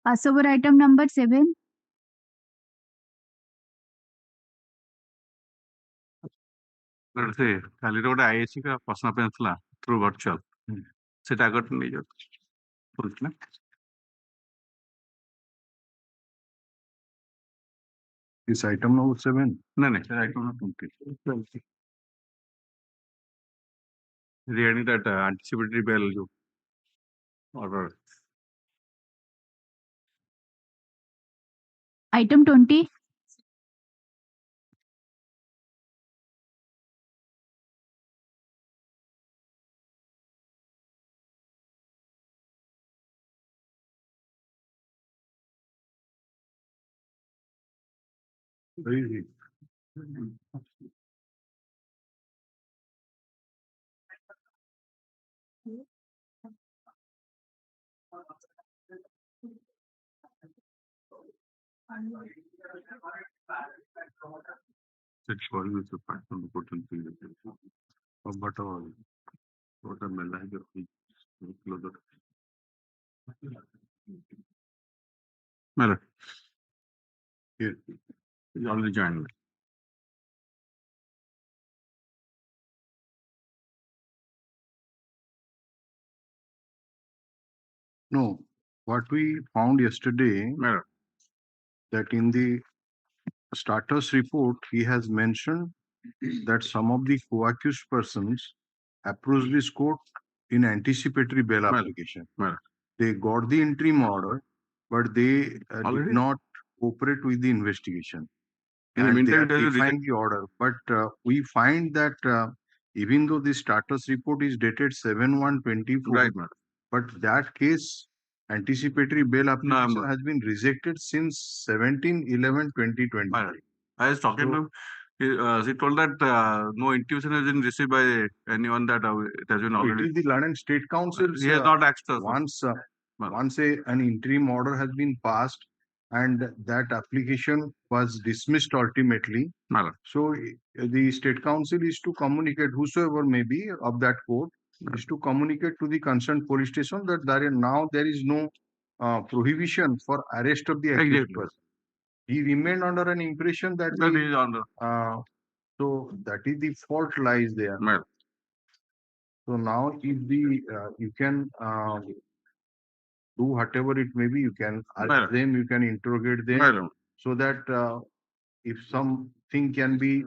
Pass over item number 7. से खाली गोटे आईएससी का प्रश्न पे आसला थ्रू वर्चुअल सेटा आगत नहीं जाता Is item number 7? नहीं नहीं item number 20 regarding that anticipatory bail जो order Item 20. Very easy. such volume is a fact on the potential but what a melange of closer Miller here is already joined No, what we found yesterday Miller that in the status report he has mentioned that some of the co-accused persons approached this court in anticipatory bail Well, application. well. They got the interim order, but they did Already? not cooperate with the investigation. In the And they meantime, have they will defined the order. But we find that even though the status report is dated 7/1/24, right, madam. but that case anticipatory bail application No, has been rejected since 17/11/2020. Madam. I was talking to him. She told that no intuition has been received by anyone that it has been So it already. is the London State Council. He has not asked us. Once Madam. an interim order has been passed and that application was dismissed ultimately. Madam. So the State Council is to communicate, whosoever may be of that court, is to communicate to the concerned police station that there is no prohibition for arrest of the accused Exactly. person. He remained under an impression that That is on the so that is the fault lies there. Madam. So now if you can do whatever it may be, you can ask Madam. them, you can interrogate them, Madam. so that if something can be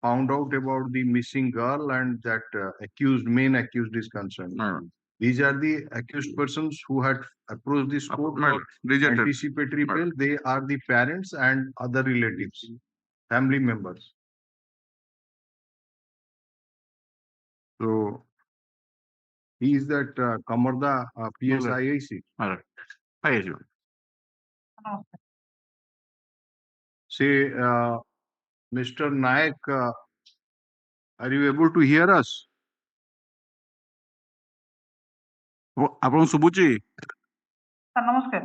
found out about the missing girl and that main accused is concerned. Madam. These are the accused persons who had approached this court for Rejected. anticipatory bail. They are the parents and other relatives, family members. So he is that Kamarda PSIAC. Madam. Hi, yes, Say, Mr. Nayak, are you able to hear us? ଆପଣ ଶୁଭୁଛି sir ନମସ୍କାର।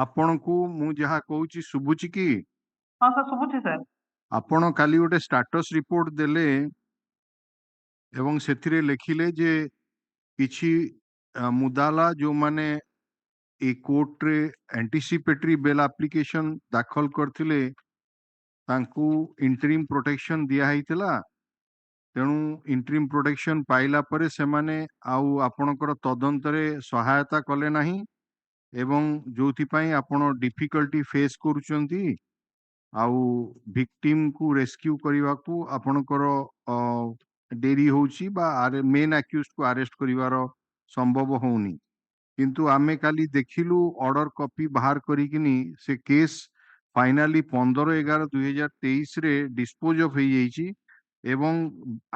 ଆପଣଙ୍କୁ ମୁଁ ଯାହା କହୁଛି ଶୁଭୁଛି କି? ହଁ ସାର୍ ଶୁଭୁଛି ସାର୍। ଆପଣ କାଲି ଗୋଟେ ଷ୍ଟାଟସ୍ ରିପୋର୍ଟ ଦେଲେ ଏବଂ ସେଥିରେ ଲେଖିଲେ ଯେ କିଛି ମୁଦାଲା ଯୋଉମାନେ ଏ କୋର୍ଟରେ ଆଣ୍ଟିସିପେଟରୀ ବେଲ୍ ଆପ୍ଲିକେସନ ଦାଖଲ କରିଥିଲେ ତାଙ୍କୁ ଇଣ୍ଟରିମ୍ ପ୍ରୋଟେକ୍ସନ ଦିଆହେଇଥିଲା, ତେଣୁ ଇଣ୍ଟରିମ୍ ପ୍ରୋଟେକ୍ସନ ପାଇଲା ପରେ ସେମାନେ ଆଉ ଆପଣଙ୍କର ତଦନ୍ତରେ ସହାୟତା କଲେ ନାହିଁ ଏବଂ ଯୋଉଥିପାଇଁ ଆପଣ ଡିଫିକଲ୍ଟି ଫେସ୍ କରୁଛନ୍ତି ଆଉ ଭିକ୍ଟିମକୁ ରେସ୍କ୍ୟୁ କରିବାକୁ ଆପଣଙ୍କର ଡେରି ହଉଛି ବା ମେନ୍ ଆକ୍ୟୁଜକୁ ଆରେଷ୍ଟ କରିବାର ସମ୍ଭବ ହଉନି। କିନ୍ତୁ ଆମେ କାଲି ଦେଖିଲୁ ଅର୍ଡର କପି ବାହାର କରିକିନି ସେ କେସ୍ ଫାଇନାଲି 15/11/2023 ଡିସ୍ପୋଜ ଅଫ୍ ହେଇଯାଇଛି ଏବଂ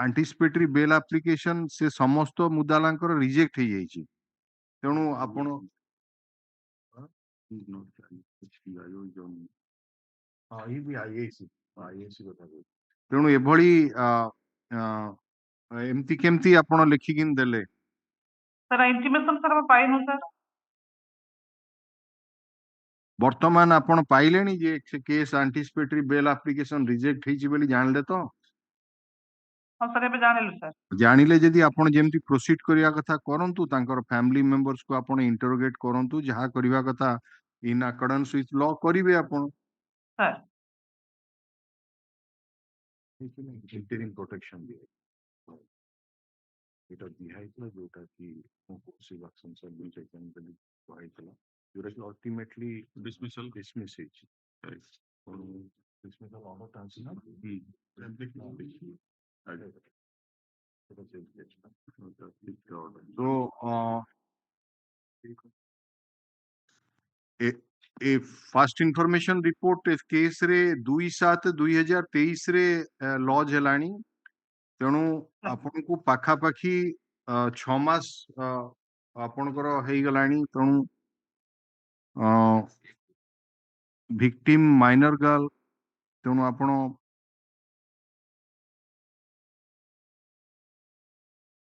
ଆଣ୍ଟିସିପେଟରୀ ବେଲ୍ ଆପ୍ଲିକେସନ ସେ ସମସ୍ତ ମୁଦାଲାଙ୍କର ରିଜେକ୍ଟ ହେଇଯାଇଛି। ତେଣୁ ଆପଣ ତେଣୁ ଏଭଳି ଏମିତି କେମିତି ଆପଣ ଲେଖିକିନି ଦେଲେ? ସାର୍ ଇଣ୍ଟିମେସନ ସାର୍ ଆମେ ପାଇନୁ ସାର୍। ବର୍ତ୍ତମାନ ଆପଣ ପାଇଲେଣି ଯେ ସେ case anticipatory bail application reject ହେଇଛି ବୋଲି ଜାଣିଲେ ତ? ହଁ ସାର୍ ଏବେ ଜାଣିଲୁ ସାର୍। ଜାଣିଲେ ଯଦି ଆପଣ ଯେମିତି ପ୍ରୋସିଡ୍ କରିବା କଥା କରନ୍ତୁ, ତାଙ୍କର ଫ୍ୟାମିଲି ମେମ୍ବର୍ସକୁ ଆପଣ ଇଣ୍ଟରୋଗେଟ୍ କରନ୍ତୁ, ଯାହା କରିବା କଥା in accordance with law करिवे आपण sir. interim protection दिए এটা দিহাইଥିଲା ଯୋଉଟା କି coercive actions have been taken ବୋଲି କୁହାଯାଇଥିଲା ଯୋଉଟା କି ultimately dismissal dismiss ହେଇଛି right dismissal order ଟା ଅଛି ନା so a first information report case रे 2/7/2023 रे लॉज हेलानी तेणु आपनको पाखापाखी 6 मास आपणकर ହେଇଗଲାଣି ତେଣୁ victim minor girl ତେଣୁ ଆପଣ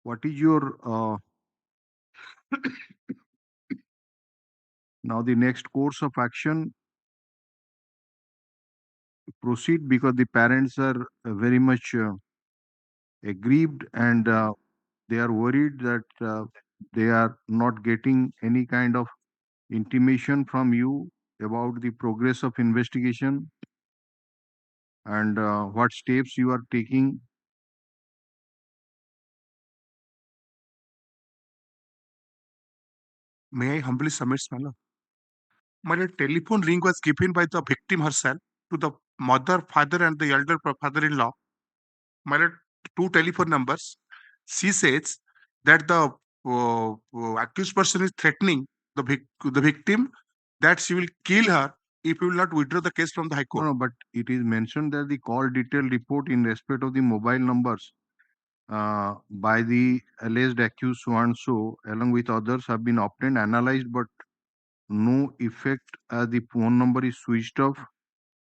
what is your now the next course of action proceed because the parents are very much aggrieved and they are worried that they are not getting any kind of intimation from you about the progress of investigation and what steps you are taking. May I humbly submit, Smala? My telephone ring was given by the victim herself to the mother, father, and the elder father-in-law. My two telephone numbers. She says that the accused person is threatening the victim that she will kill her if he will not withdraw the case from the High Court. No, but it is mentioned that the call detail report in respect of the mobile numbers by the alleged accused so and so along with others have been obtained, analyzed, but no effect as the phone number is switched off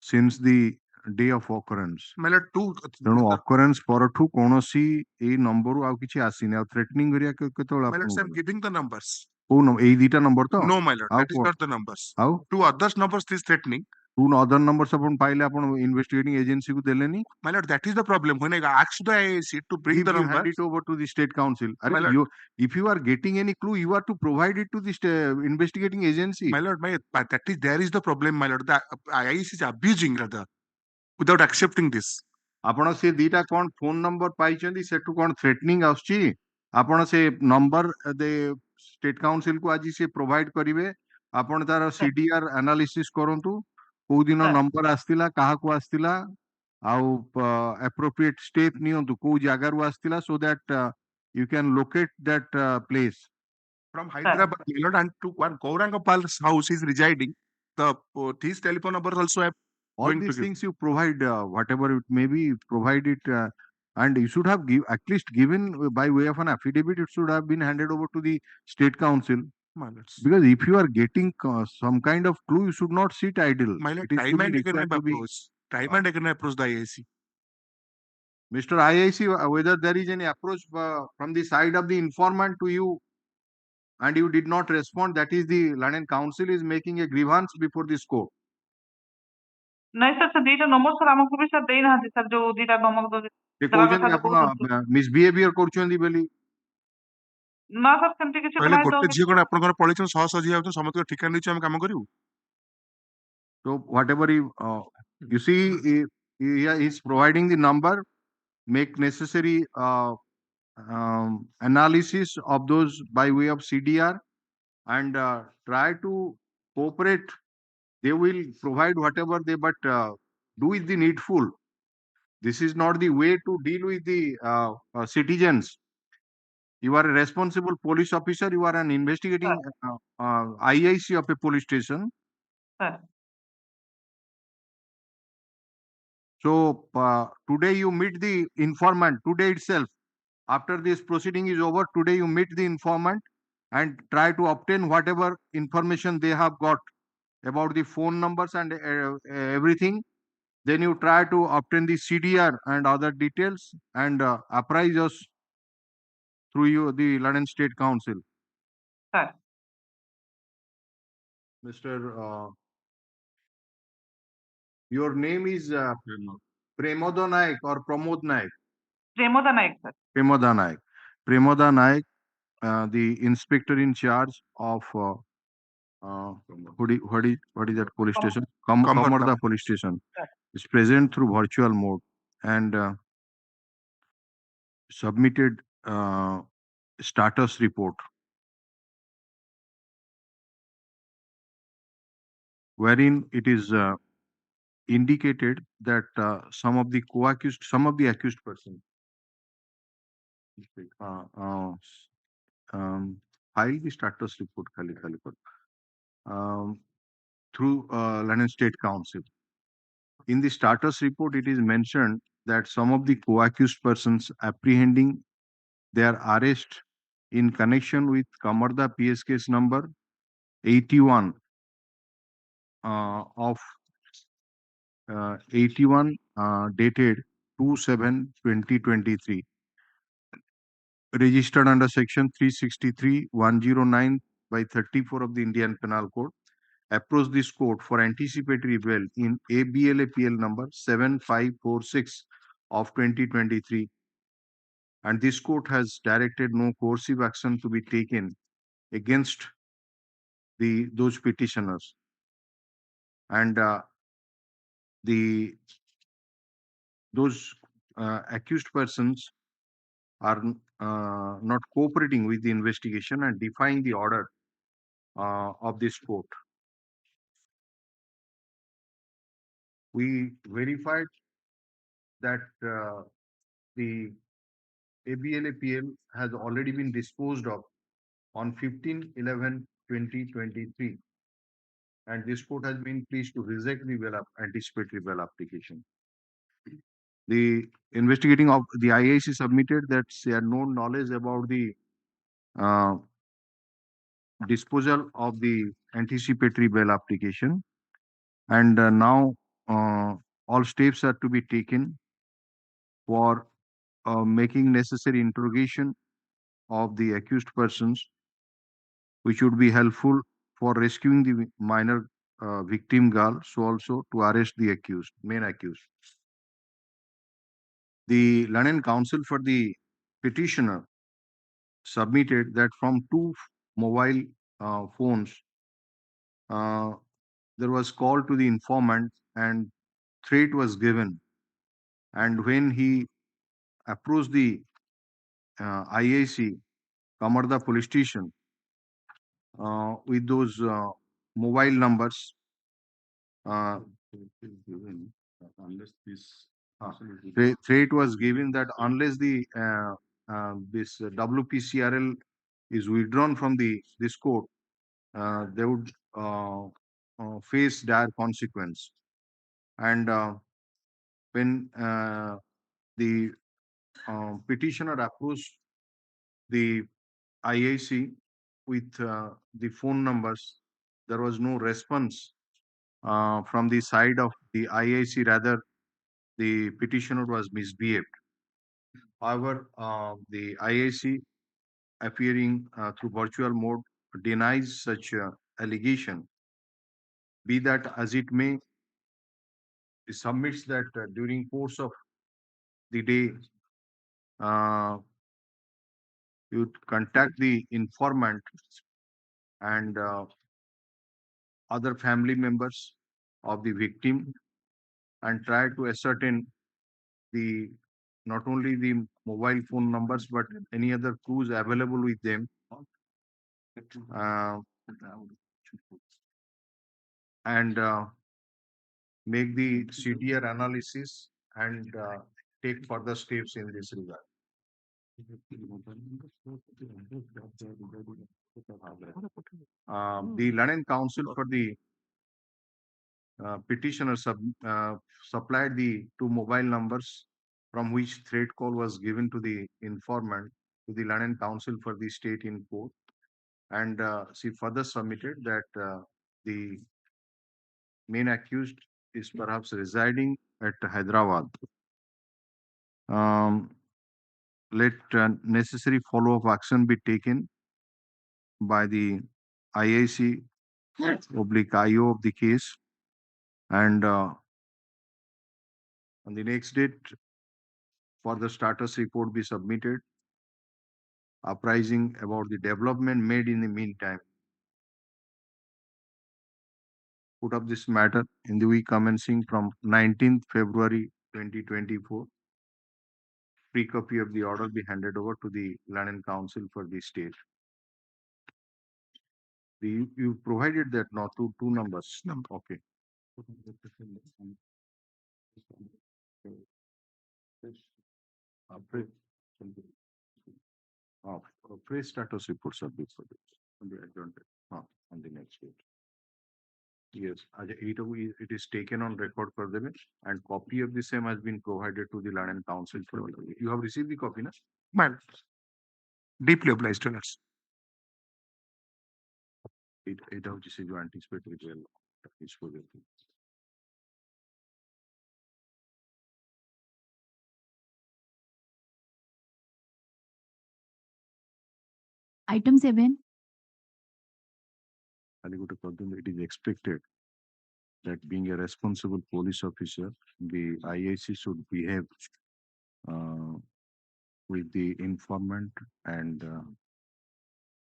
since the day of occurrence. My two ତେଣୁ occurrence ପରଠୁ କୌଣସି ଏଇ ନମ୍ବରରୁ ଆଉ କିଛି ଆସିନି ଆଉ threatening କରିବା କେତେବେଳେ my lord, ଆପଣଙ୍କୁ I'm giving the numbers. କୋଉ ଏଇ ଦିଟା ନମ୍ବର ତ No, my lord, ଆଉ that is not the numbers. ଆଉ Two others numbers is threatening. two other numbers ଆପଣ ପାଇଲେ ଆପଣ investigating agency କୁ ଦେଲେନି. My lord, that is the problem. When I asked the IAC to bring If the you number, hand it over to the state council, My lord. if you are getting any clue, you are to provide it to the investigating agency. my lord, there is the problem, my lord. The IAC is abusing rather without accepting this. ଆପଣ ସେ ଦିଟା କଣ phone number ପାଇଛନ୍ତି ସେଠୁ କଣ threatening ଆସୁଛି ଆପଣ ସେ ନମ୍ବର ଷ୍ଟେଟ କାଉନସିଲ କୁ ଆଜି ସେ ପ୍ରୋଭାଇଡ କରିବେ ଆପଣ ତାର CDR ଆନାଲିସିସ୍ କରନ୍ତୁ କୋଉ ଦିନ ନମ୍ବର ଆସିଥିଲା କାହାକୁ ଆସିଥିଲା ଆଉ appropriate step ନିଅନ୍ତୁ କୋଉ ଜାଗାରୁ ଆସିଥିଲା so that you can locate that place. From Hyderabad, my lord, and to one Gaurangapal's house is residing. The his telephone number also have All going to these give. things you provide, whatever it may be, provide it, and you should have at least given by way of an affidavit. It should have been handed over to the state council. My lords. Because if you are getting some kind of clue, you should not sit idle. My lord, It is time to and be again I required to be. approach. Time and again I approach the IAC. Mr. IAC, whether there is any approach from the side of the informant to you, and you did not respond, that is the London Council is making a grievance before this court. ନାଇଁ sir ସେ ଦିଟା number sir ଆମକୁ ବି sir ଦେଇନାହାନ୍ତି sir ଯୋଉ ଦିଟା number ସେ କହୁଛନ୍ତି ଆପଣ misbehavior କରୁଛନ୍ତି ବୋଲି ନା ସାର୍ ସେମିତି କିଛି କହିଲେ କୁହାହେଇନି ଗୋଟେ ତ ଝିଅ କଣ ଆପଣଙ୍କର ପଳେଇଛନ୍ତି ଶହ ଶହ ଝିଅ ଯାଉଛନ୍ତି ସମସ୍ତଙ୍କ ଠିକା ନେଇଛୁ ଆମେ କାମ କରିବୁ. So whatever you see, he is providing the number, make necessary analysis of those by way of CDR, and try to cooperate. They will provide whatever they, but do is the needful. This is not the way to deal with the citizens. You are a responsible police officer. You are an investigating IIC of a police station. Sir So today you meet the informant, today itself. After this proceeding is over, today you meet the informant and try to obtain whatever information they have got about the phone numbers and everything. Then you try to obtain the CDR and other details and apprise us through you, the London State Council. Sir Mr. Your name is Premoda Naik or Pramod Naik? Premoda Naik sir Premoda Naik. Premoda Naik, the inspector in charge of What is that police Com- station? Kamarda. Kamarda police station. Right. Is present through virtual mode and submitted status report wherein it is indicated that some of the accused persons file the status report through London State Council. In the status report, it is mentioned that some of the co-accused persons apprehending their arrest in connection with Kamarda PS case number 81 of 81 dated 2/7/2023, registered under section 363-109 by 34 of the Indian Penal Code, approached this court for anticipatory bail in ABLAPL number 7546 of 2023, and this court has directed no coercive action to be taken against those petitioners, and those accused persons are not cooperating with the investigation and defying the order of this court. We verified that the ABLAPL has already been disposed of on 15/11/2023, and this court has been pleased to reject the anticipatory bail application. The investigating of the IAC submitted that they had no knowledge about the uh, disposal of the anticipatory bail application, and now all steps are to be taken for making necessary interrogation of the accused persons, which would be helpful for rescuing the minor victim girl, so also to arrest the main accused. The London Council for the petitioner submitted that from two mobile phones, there was call to the informant and threat was given. And when he approached the IAC, Kamarda police station, with those mobile numbers, threat was given that unless the this WPCRL is withdrawn from this court, they would face dire consequence. And when the petitioner approached the IAC with the phone numbers, there was no response from the side of the IAC. Rather, the petitioner was misbehaved. However, the IAC, appearing through virtual mode, denies such allegation. Be that as it may, it submits that during course of the day, you contact the informant and other family members of the victim and try to ascertain the not only the mobile phone numbers but any other clues available with them, and make the CDR analysis and take further steps in this regard. The London Council for the petitioner supplied the two mobile numbers from which threat call was given to the informant to the London Council for the state in court, and she further submitted that the main accused is perhaps residing at Hyderabad. Let necessary follow-up action be taken by the IAC oblique IO of the case, and on the next date, for the status report be submitted, apprising about the development made in the meantime. put up this matter in the week commencing from 19th February 2024. Pre-copy of the order be handed over to the Land and Council for the state. You provided that not two numbers. Okay. Fresh status reports are before this on the adjourned on the next date. Yes, it is taken on record for them, and copy of the same has been provided to the Land and Council. You have received the copy, na? Well, deeply obliged, Your Honors. It of this is anticipated well. Is for the Item 7. It is expected that being a responsible police officer, the IAC should behave with the informant and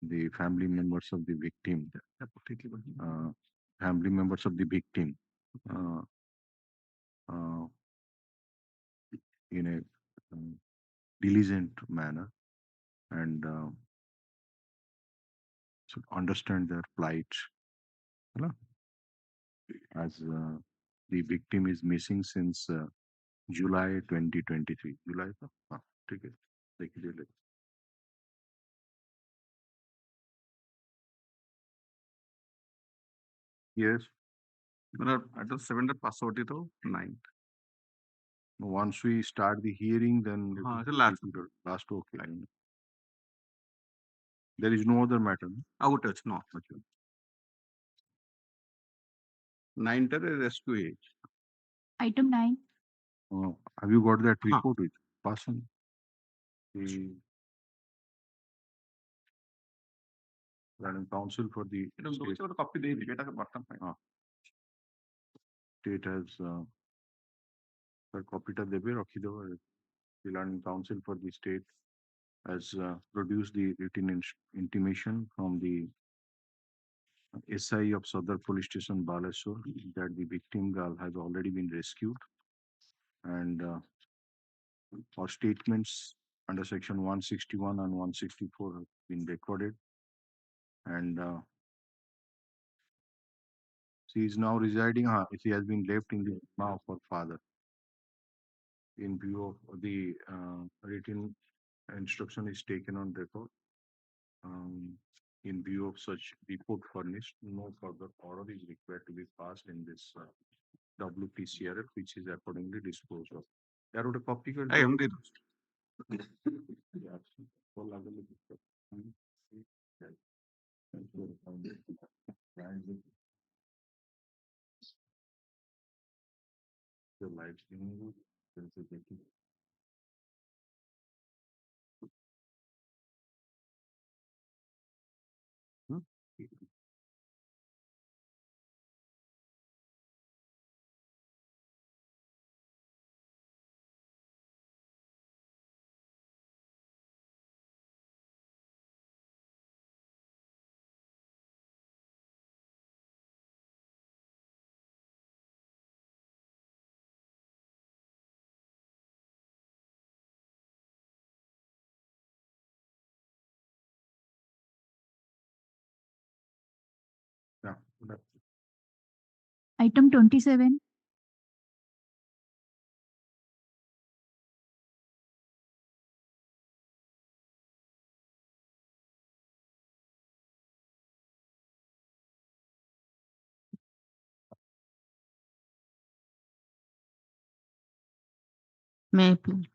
the family members of the victim, family members of the victim, in a diligent manner, and should understand their plight. As the victim is missing since July 2023. July, take it. Yes. Item 7 pass out it 9. Once we start the hearing, then the last okay. There is no other matter. Out touch no. 9 rescue age. Item 9. Have you got that report with person? The Land and Council for the state has copy ta debe rakhi devo. The Land and Council for the state has produced the written intimation from the SI of Sadar Police Station, Baleshwar, that the victim girl has already been rescued, and our statements under section 161 and 164 have been recorded, and she is now residing. She has been left in the home of her father. In view of the written instruction is taken on record. In view of such report furnished, no further order is required to be passed in this WTCRF, which is accordingly disposed of. There would a copy. I am the Your life streaming. Yeah. Item 27. May I please?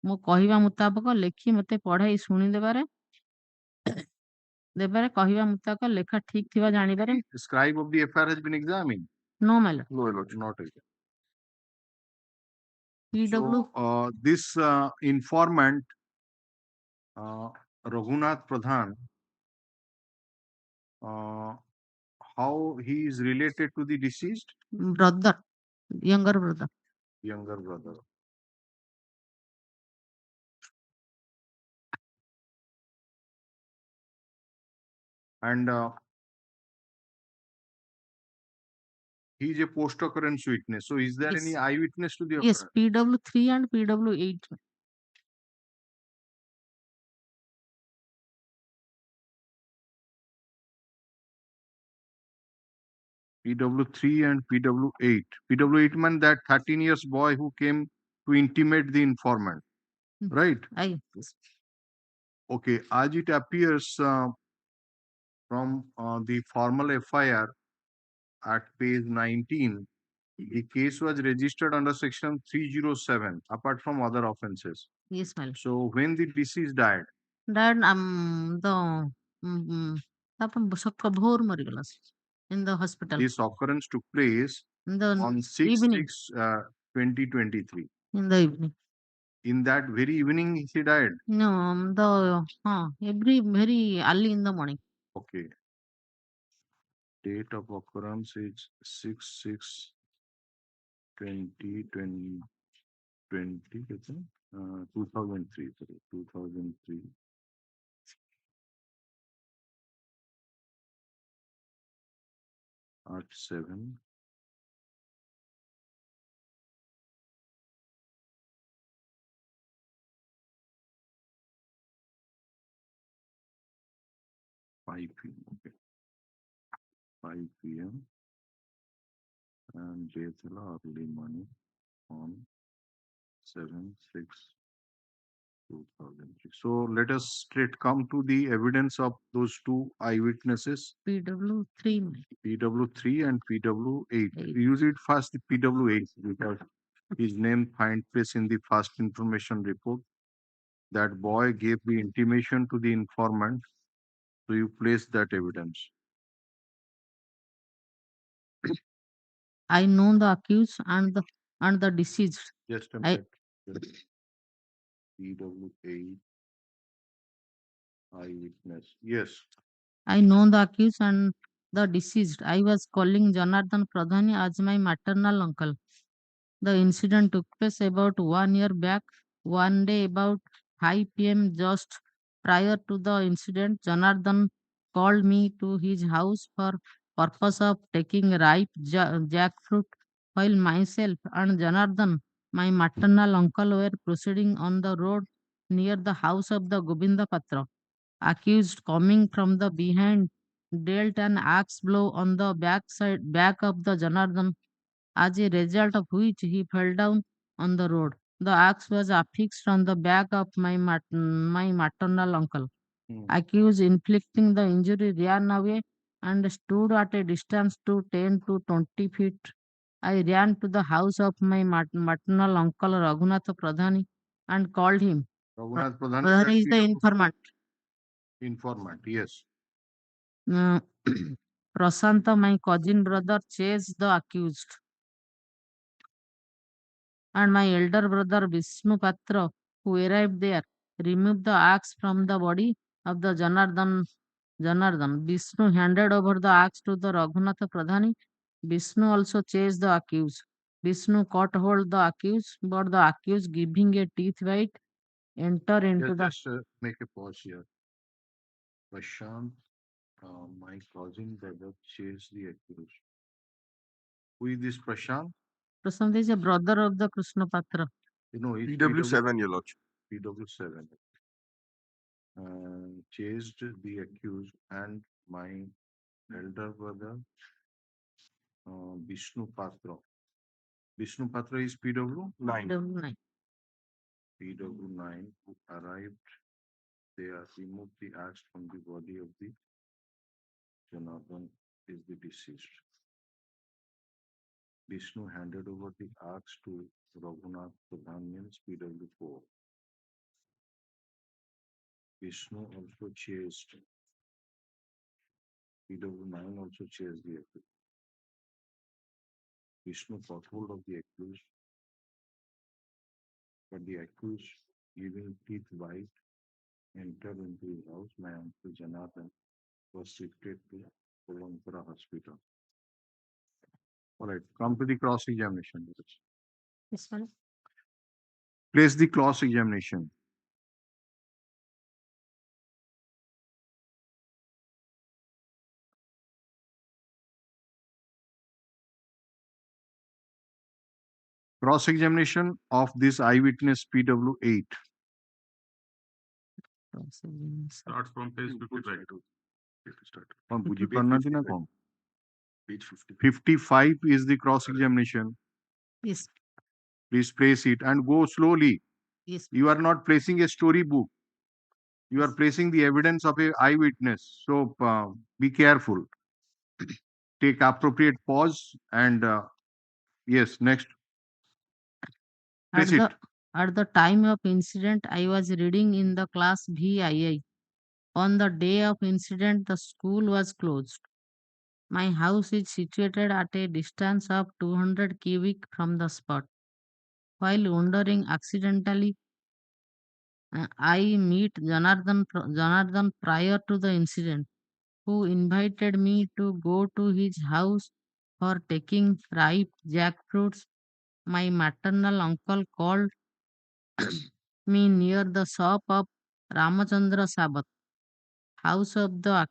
ମୋ କହିବା ମୁତାବକ ଲେଖି ମତେ ପଢାଇ ଶୁଣି ଦେବାରେ କହିବା ମୁତାବକ ଲେଖା ଠିକ ଥିବା ଜାଣିବାରେ The scribe of the FIR has been examined. no my lord. No, Lord, not examined. PW So this informant, Raghunath Pradhan, how he is related to the deceased? brother, younger brother. Younger brother. And he is a post-occurrence witness. So is there Yes. any eyewitness to the Yes, occurrence? PW3 and PW8. PW3 and PW8. PW8 meant that 13 years boy who came to intimate the informant, right? Yes. Okay, as it appears from the formal FIR at page 19, the case was registered under section 307, apart from other offenses. Yes, my lord. So when the deceased died, Dad, भोर मरिगला in the hospital. this occurrence took place In the on evening. 6/6/2023. In the evening. In that very evening, he died. No, every very early in the morning. Okay. Date of occurrence is 6/6/2020. 2003. Sorry, 2003. At 7. P.M. Okay. 5 p.m. and death early morning on 7/6/2003. So let us straight come to the evidence of those two eyewitnesses, PW3. PW3 and PW8. Eight. We use it first, the PW8, because his name find place in the first information report. That boy gave the intimation to the informant, so you place that evidence. I know the accused and the deceased. Just a I- minute. PW8 eyewitness. Yes. I know the accused and the deceased. I was calling Janardhan Pradhani as my maternal uncle. The incident took place about 1 year back. One day about 5 p.m. just prior to the incident, Janardhan called me to his house for purpose of taking ripe jackfruit while myself and Janardhan, my maternal uncle, were proceeding on the road near the house of the Govinda Patra. Accused coming from the behind dealt an axe blow on the back of the Janardhan, as a result of which he fell down on the road. The axe was affixed on the back of my maternal uncle. Accused inflicting the injury ran away and stood at a distance to 10 to 20 feet. I ran to the house of my maternal uncle Raghunath Pradhani and called him. Raghunath Pradhan Pradhani is the informant. Informant, yes. Prashanta, my cousin brother, chased the accused. And my elder brother Vishnu Patra, who arrived there, removed the axe from the body of the Janardhan. Vishnu handed over the axe to the Raghunath Pradhani. Vishnu also chased the accused. Vishnu caught hold the accused, but the accused, giving a teeth bite, enter into the. Just make a pause here. Prashant, my cousin brother, chased the accused. Who is this Prashant? Prashant is a brother of the Krishna Patra. You know, he's PW7, Your Lordship. PW7. Chased the accused and my elder brother, Vishnu Patra. Vishnu Patra is PW9. PW9. PW9, who arrived there, removed the axe from the body of the Janardhan, is the deceased. Vishnu handed over the axe to Raghunath Pradhan, means PW4. Vishnu also chased. PW9 also chased the accused. Vishnu got hold of the accused, but the accused, giving teeth white, entered into his house. My uncle Janathan was shifted to Kolampura Hospital. All right, come to the cross-examination. Yes, madam. Place the cross-examination. Cross-examination of this eyewitness PW8. Cross-examination. Starts from page 55. कौन बुझी पढ़ना थी ना कौन? Page 50. 55 is the cross-examination. Yes, Please place it and go slowly. yes. You are not placing a storybook. You are placing the evidence of a eyewitness. So be careful. Take appropriate pause and yes, next. Place it. At the time of incident, I was reading in the class VII. On the day of incident, the school was closed. My house is situated at a distance of 200 cubic from the spot. While wandering accidentally, I meet Janardhan prior to the incident, who invited me to go to his house for taking ripe jackfruits. My maternal uncle called me near the shop of Ramachandra Sabat. House of the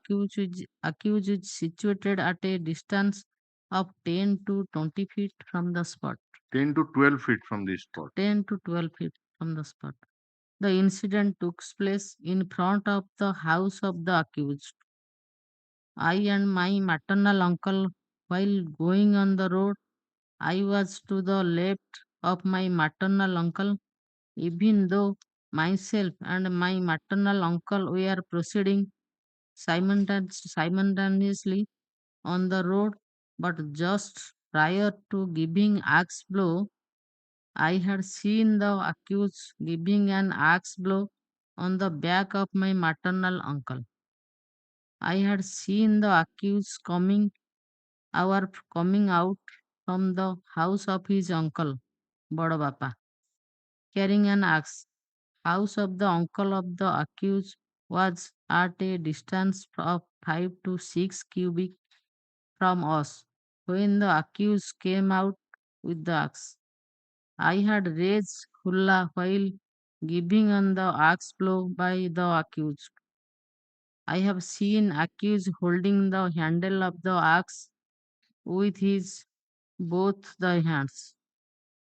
accused is situated at a distance of 10 to 20 feet from the spot. 10 to 12 feet from this spot. 10 to 12 feet from the spot. The incident took place in front of the house of the accused. I and my maternal uncle, while going on the road, I was to the left of my maternal uncle, even though myself and my maternal uncle were proceeding simultaneously on the road, but just prior to giving axe blow, I had seen the accused giving an axe blow on the back of my maternal uncle. I had seen the accused coming out from the house of his uncle, Bodabapa, carrying an axe. House of the uncle of the accused was at a distance of 5 to 6 cubic from us when the accused came out with the axe. I had raised hulla while giving on the axe blow by the accused. I have seen accused holding the handle of the axe with his both the hands.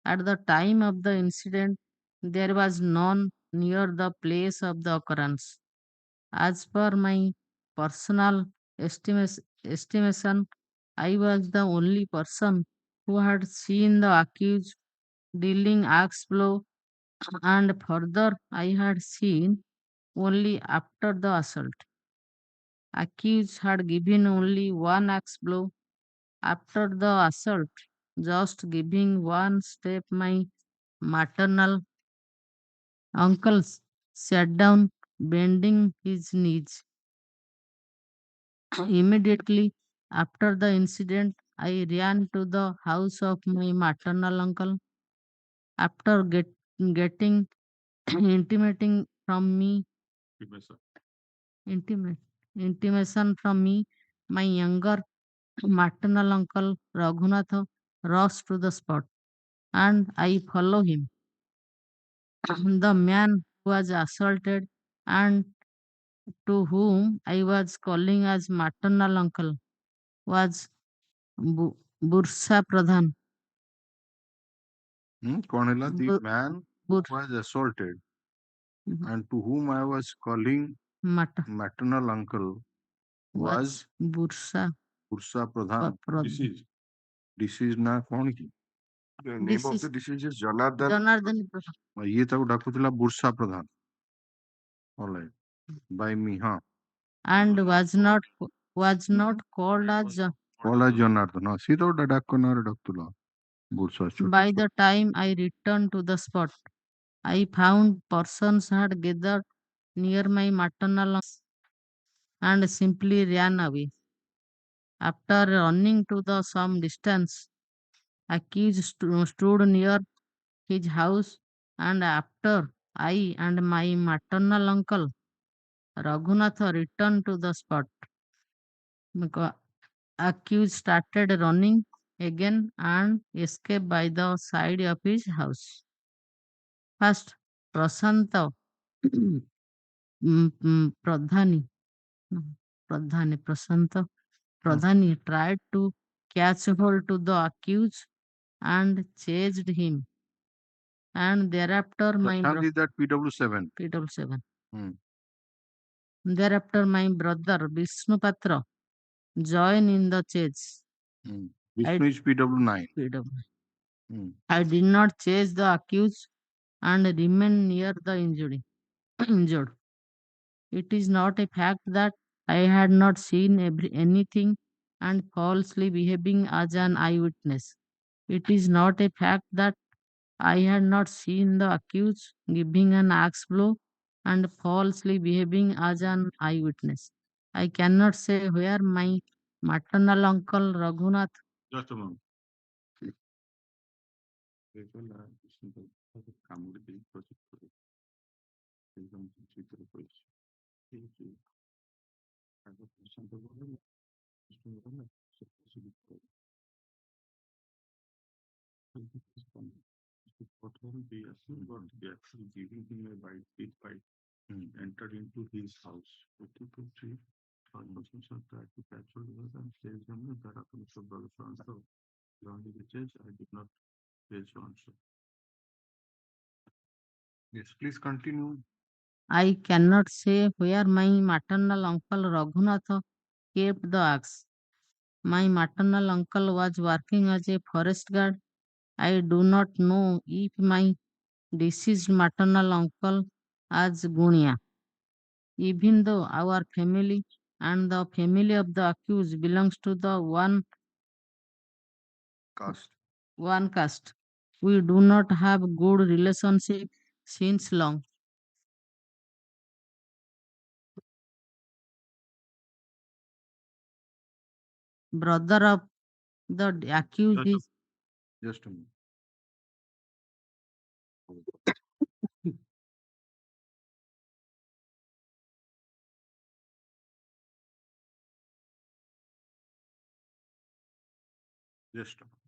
At the time of the incident, there was none near the place of the occurrence. As per my personal estimation, I was the only person who had seen the accused dealing axe blow, and further, I had seen only after the assault. Accused had given only one axe blow after the assault, just giving one step. My maternal uncle sat down, bending his knees. Immediately after the incident, I ran to the house of my maternal uncle. After getting intimating from me, intimation from me, my younger maternal uncle Raghunath rushed to the spot, and I follow him. The man who was assaulted and to whom I was calling as maternal uncle was Bursa Pradhan. Cornela, the Bu- man Bur- was assaulted Mhm. and to whom I was calling Mat- maternal uncle was Bursa Ursa Pradhan. Pradhan. Deceased na कौन की? The name of the deceased is Janardhan. Janardhan Pradhan. ये तक डाकुतला बुरसा Pradhan. All right. By me, huh? And was not called as Kola Jonathan. No, see the Dadakunar Daktula. Bursa by the time I returned to the spot. I found persons had gathered near my maternal and simply ran away. After running to the some distance, accused stood near his house, and after I and my maternal uncle Raghunatha returned to the spot, accused started running again and escaped by the side of his house. First, Prashanta Pradhani, Prashanta Pradhani tried to catch hold to the accused and chased him. And thereafter Prashant is that PW7. PW7. Hmm. Thereafter my brother Vishnu Patra joined in the chase. Vishnu is PW9. PW. Hmm. I did not chase the accused and remain near the injured. It is not a fact that I had not seen anything and falsely behaving as an eyewitness. It is not a fact that I had not seen the accused giving an axe blow and falsely behaving as an eyewitness. I cannot say where my maternal uncle Raghunath. Just a moment. কামড়ে দিয়ে প্রচুর করে একদম চিত্র করেছি শান্ত করবে না সব কিছু লিখতে হবে what will be assumed but the actual giving him a bite big bite entered into his house 53 transmission tried to capture the and chase them that happened to brother so long as the chase I did not chase answer. Yes, please continue. I cannot say where my maternal uncle Raghunath kept the axe. My maternal uncle was working as a forest guard. I do not know if my deceased maternal uncle as Gunia. Even though our family and the family of the accused belongs to the one caste, we do not have good relationship since long. Brother of the accused is Just a minute. Just a minute.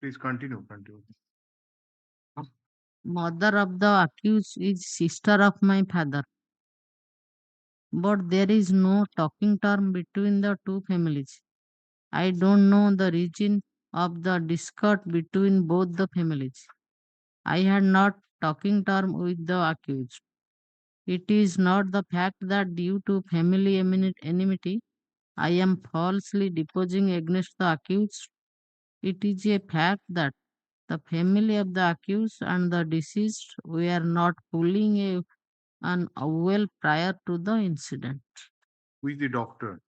Please continue. mother of the accused is sister of my father. But there is no talking term between the two families. I don't know the reason of the discord between both the families. I had not talking term with the accused. It is not the fact that due to family enmity, I am falsely deposing against the accused. It is a fact that the family of the accused and the deceased were not pulling an well prior to the incident. Who is the doctor?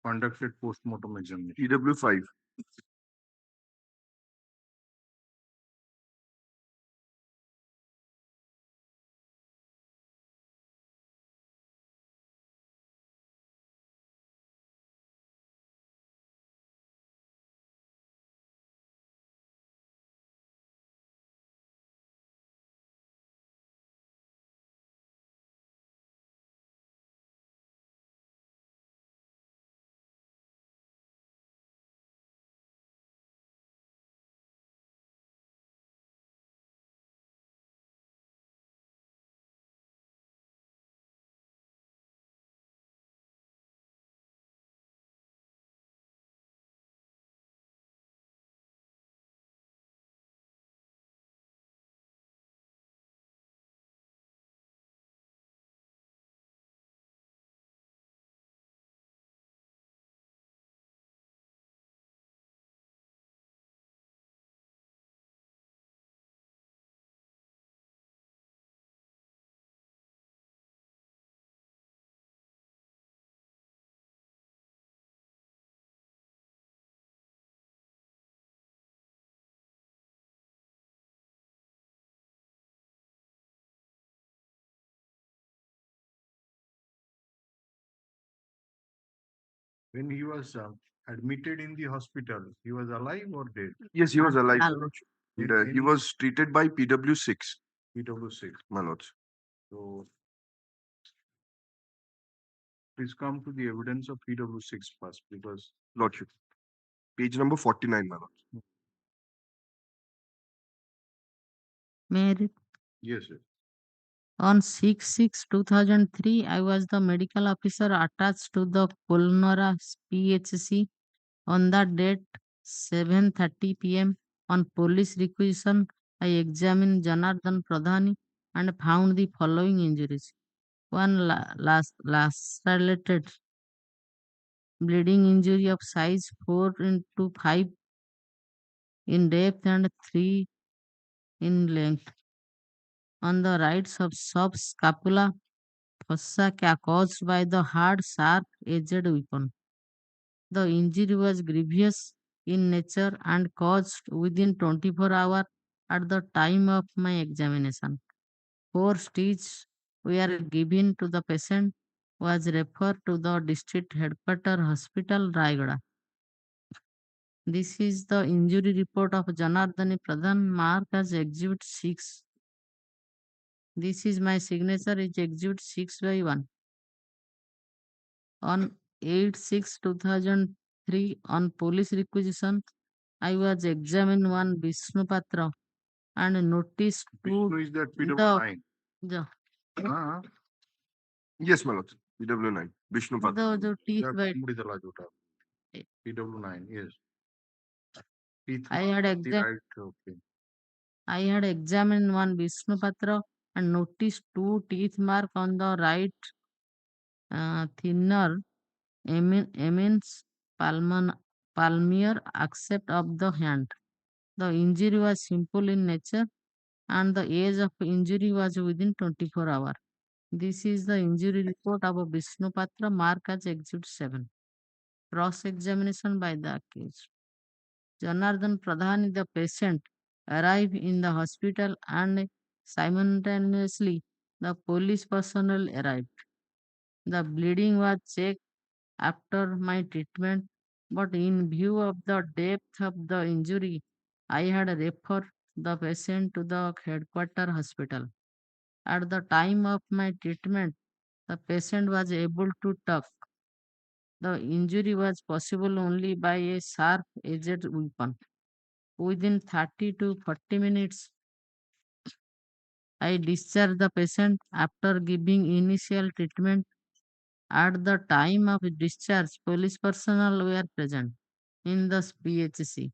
Conducted post-mortem examination. EW5. When he was admitted in the hospital, he was alive or dead? Yes, he was alive, my Al- lord. In And he any was treated by PW6, PW6. my lord. So please come to the evidence of PW6 first, because Lordship. Page number 49, my lord. May I read? yes, yes. On 6/6/2003, I was the medical officer attached to the Pulnora PHC. On that date, 7:30 p.m., on police requisition, I examined Janardhan Pradhani and found the following injuries. One lacerated bleeding injury of size 4x5 in depth and 3 in length. On the right subscapula fossa caused by the hard, sharp-edged weapon. The injury was grievous in nature and caused within 24 hours at the time of my examination. 4 stitches were given to the patient, was referred to the district headquarters hospital, Raigada. This is the injury report of Janardhani Pradhan, marked as Exhibit 6. This is my signature, is Exhibit 6/1. On 8/6/2003, on police requisition, I was examined one Vishnu Patra and noticed Vishnu to is that the, PW9. the, Yes, my lord. PW9. Vishnu the teeth white. PW9, yes. Teeth I mark had on the right, okay. I had examined one Vishnu Patra and noticed 2 teeth mark on the right thinner immense palmar accept of the hand. The injury was simple in nature and the age of injury was within 24 hours. This is the injury report of Vishnu Patra, marked as Exhibit 7. Cross-examination by the accused. Janardhan Pradhan, the patient, arrived in the hospital and simultaneously the police personnel arrived. The bleeding was checked after my treatment, but in view of the depth of the injury, I had referred the patient to the headquarters hospital. At the time of my treatment, the patient was able to talk. The injury was possible only by a sharp-edged weapon. Within 30 to 40 minutes, I discharged the patient after giving initial treatment. At the time of discharge, police personnel were present in the PHC.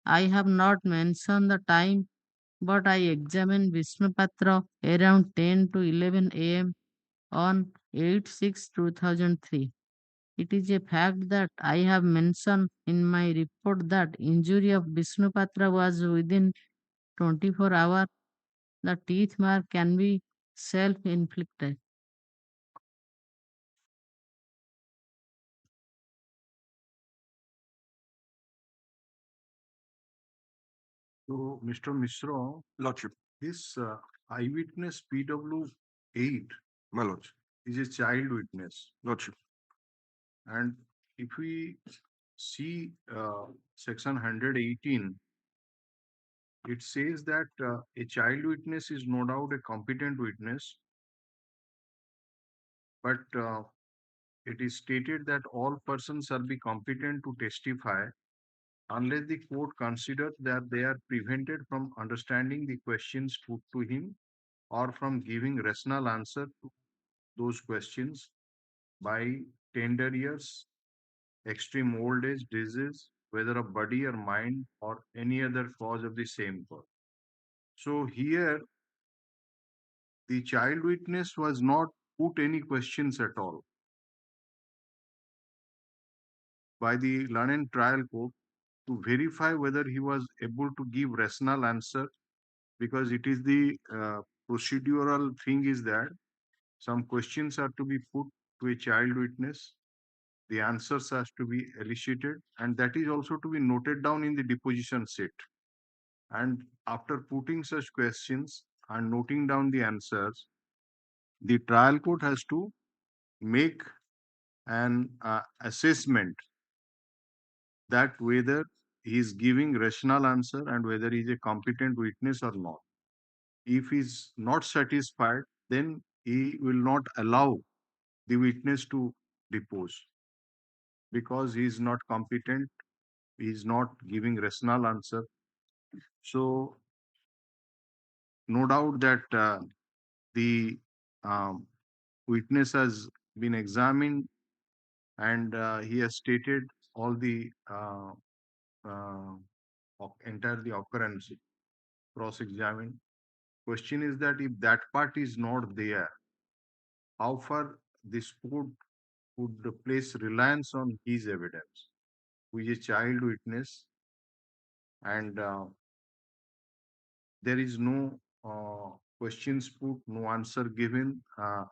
I have not mentioned the time, but I examined Vishnu Patra around 10 to 11 a.m. on 8/6/2003. It is a fact that I have mentioned in my report that injury of Vishnu Patra was within 24 hours. The teeth mark can be self-inflicted. So, Mr. Mishra, Lordship. this eyewitness PW8 My lord. is a child witness. Lordship. And if we see section 118, it says that a child witness is no doubt a competent witness, but it is stated that all persons shall be competent to testify unless the court considers that they are prevented from understanding the questions put to him or from giving rational answer to those questions by tender years, extreme old age, disease, whether of body or mind, or any other cause of the same cause. So here, the child witness was not put any questions at all by the learned trial court to verify whether he was able to give rational answer, because it is the procedural thing is that some questions are to be put to a child witness, the answers has to be elicited, and that is also to be noted down in the deposition set. And after putting such questions and noting down the answers, the trial court has to make an assessment that whether he is giving rational answer and whether he is a competent witness or not. If he is not satisfied, then he will not allow the witness to depose because he is not competent, he is not giving rational answer. So no doubt that the um, witness has been examined and he has stated all the entire the occurrence cross-examined. Question is that if that part is not there, how far this court would place reliance on his evidence, who is a child witness, and there is no questions put, no answer given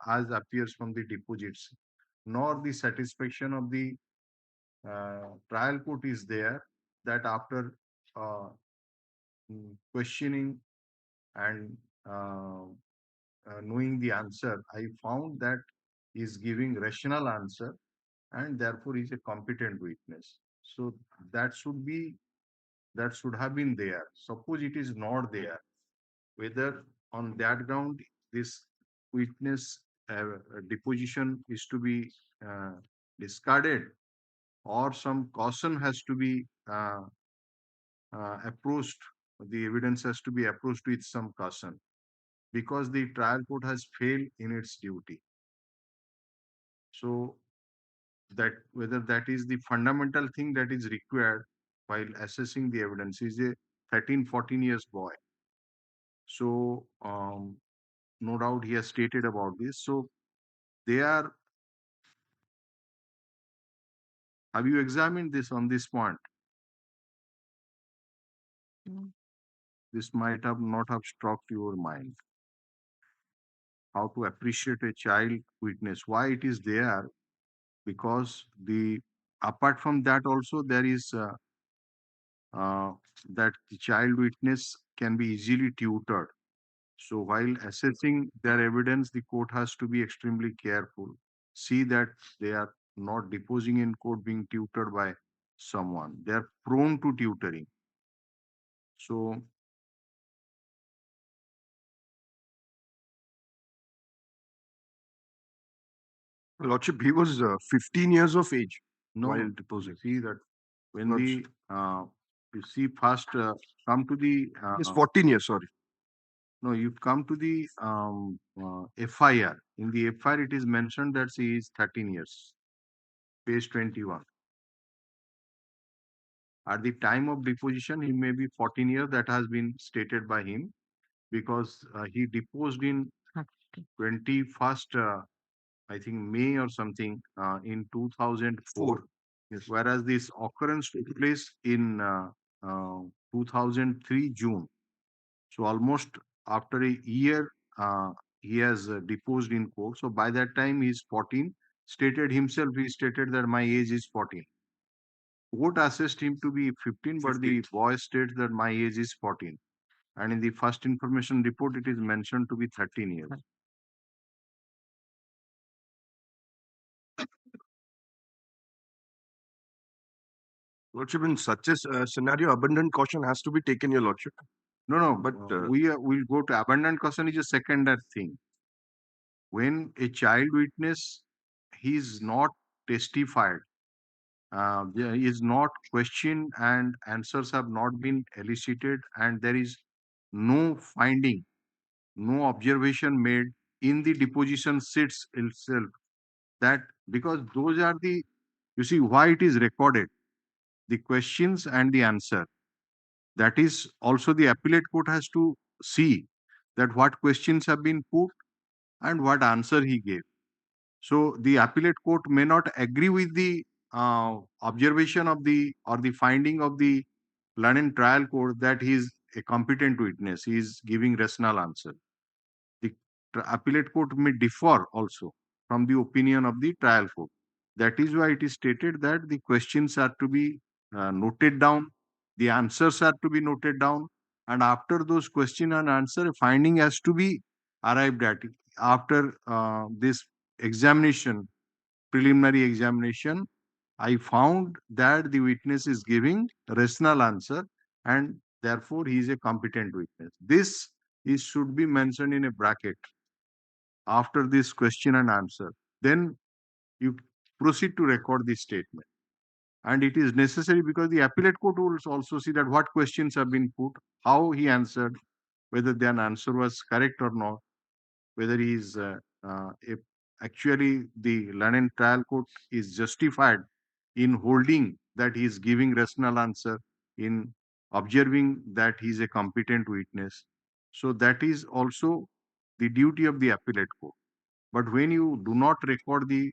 as appears from the deposits, nor the satisfaction of the trial court is there that after uh, questioning and knowing the answer, I found that he is giving rational answer and therefore is a competent witness. So that should have been there. Suppose it is not there, whether on that ground this witness deposition is to be uh, discarded or some caution has to be approached, the evidence has to be approached with some caution because the trial court has failed in its duty. So that whether that is the fundamental thing that is required while assessing the evidence is a 13-14 years boy. So no doubt he has stated about this. So they are, have you examined this on this point? No. This might have not have struck your mind. How to appreciate a child witness, why it is there, because the apart from that also there is uh, that the child witness can be easily tutored. So while assessing their evidence, the court has to be extremely careful. See that they are not deposing in court being tutored by someone. They are prone to tutoring. So Lordship, he was 15 years of age no, while deposing. see that when Lordship. you see first come to the Yes, 14 years, sorry. no, you come to the FIR. In the FIR, it is mentioned that he is 13 years, page 21. At the time of deposition, he may be 14 years. That has been stated by him because he deposed in 21st, I think May or something in 2004. Yes. Whereas this occurrence took place in 2003 June. So almost after a year, he has deposed in court. So by that time, he is 14. Stated himself, he stated that my age is 14. Court assessed him to be 15, but the boy states that my age is 14. And in the first information report, it is mentioned to be 13 years. Lordship, in such a scenario, abundant caution has to be taken, Your Lordship. No, But, we'll go to abundant caution is a secondary thing. When a child witness, he is not testified, is not questioned and answers have not been elicited and there is no finding, no observation made in the deposition sheets itself, that because those are the, you see why it is recorded, the questions and the answer. That is also the appellate court has to see that what questions have been put and what answer he gave. So the appellate court may not agree with the observation of the or the finding of the learned trial court that he is a competent witness, he is giving rational answer. The appellate court may differ also from the opinion of the trial court. That is why it is stated that the questions are to be noted down, the answers are to be noted down, and after those question and answer, a finding has to be arrived at after this examination preliminary examination, I found that the witness is giving rational answer and therefore he is a competent witness. This is should be mentioned in a bracket after this question and answer. Then you proceed to record the statement. And it is necessary because the appellate court will also see that what questions have been put, how he answered, whether the answer was correct or not, whether he is if actually the London trial court is justified in holding that he is giving rational answer, in observing that he is a competent witness. So that is also the duty of the appellate court. But when you do not record the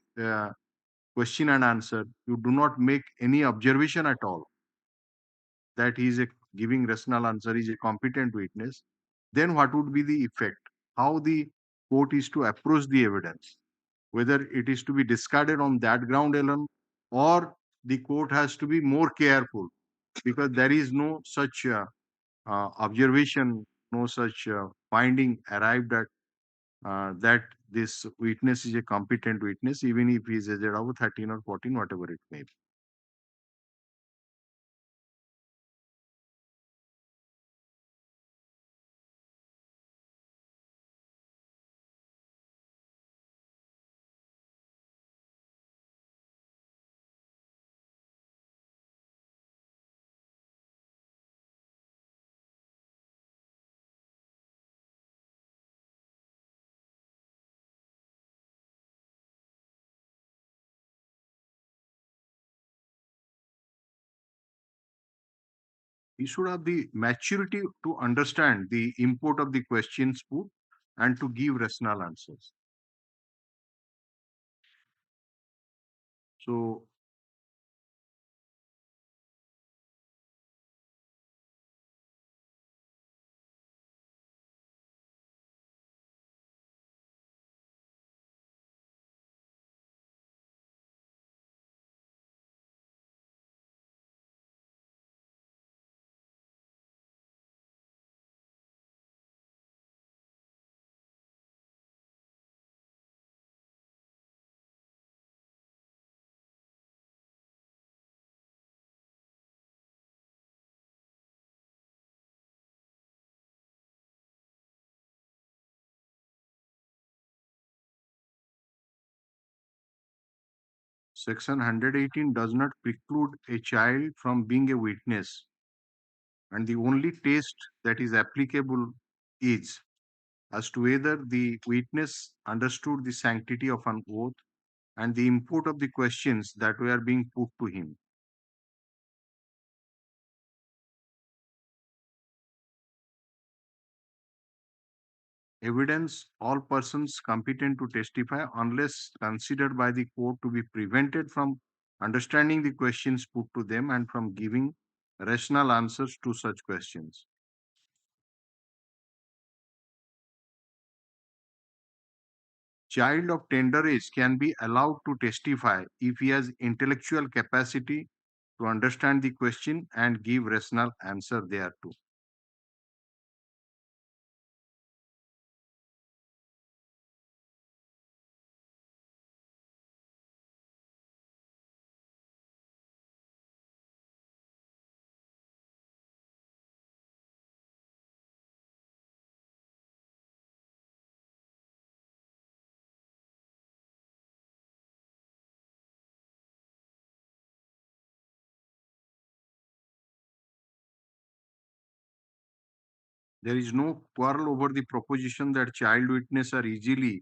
question and answer, you do not make any observation at all that he is giving rational answer, is a competent witness, then what would be the effect? How the court is to approach the evidence? Whether it is to be discarded on that ground alone, or the court has to be more careful because there is no such observation, no such finding arrived at that this witness is a competent witness, even if he is aged above 13 or 14, whatever it may be. He should have the maturity to understand the import of the questions put and to give rational answers. So, Section 118 does not preclude a child from being a witness, and the only test that is applicable is as to whether the witness understood the sanctity of an oath and the import of the questions that were being put to him. Evidence: all persons competent to testify, unless considered by the court to be prevented from understanding the questions put to them and from giving rational answers to such questions. Child of tender age can be allowed to testify if he has intellectual capacity to understand the question and give rational answer thereto. There is no quarrel over the proposition that child witnesses are easily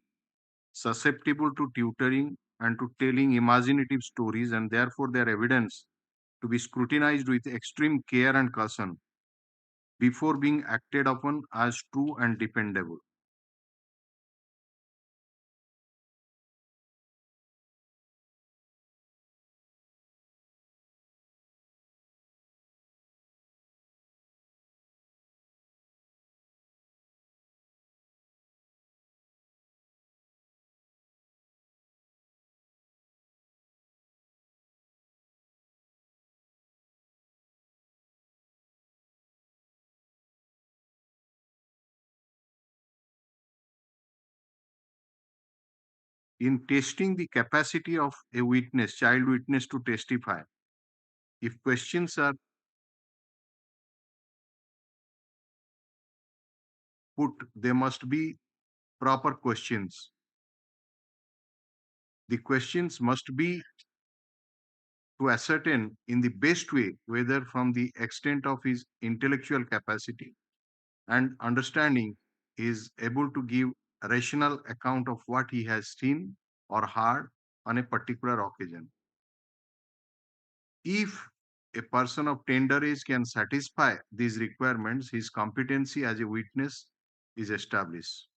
susceptible to tutoring and to telling imaginative stories, and therefore their evidence to be scrutinized with extreme care and caution before being acted upon as true and dependable. in testing the capacity of a witness, child witness, to testify, if questions are put, they must be proper questions. The questions must be to ascertain in the best way whether from the extent of his intellectual capacity and understanding he is able to give a rational account of what he has seen or heard on a particular occasion. If a person of tender age can satisfy these requirements, his competency as a witness is established.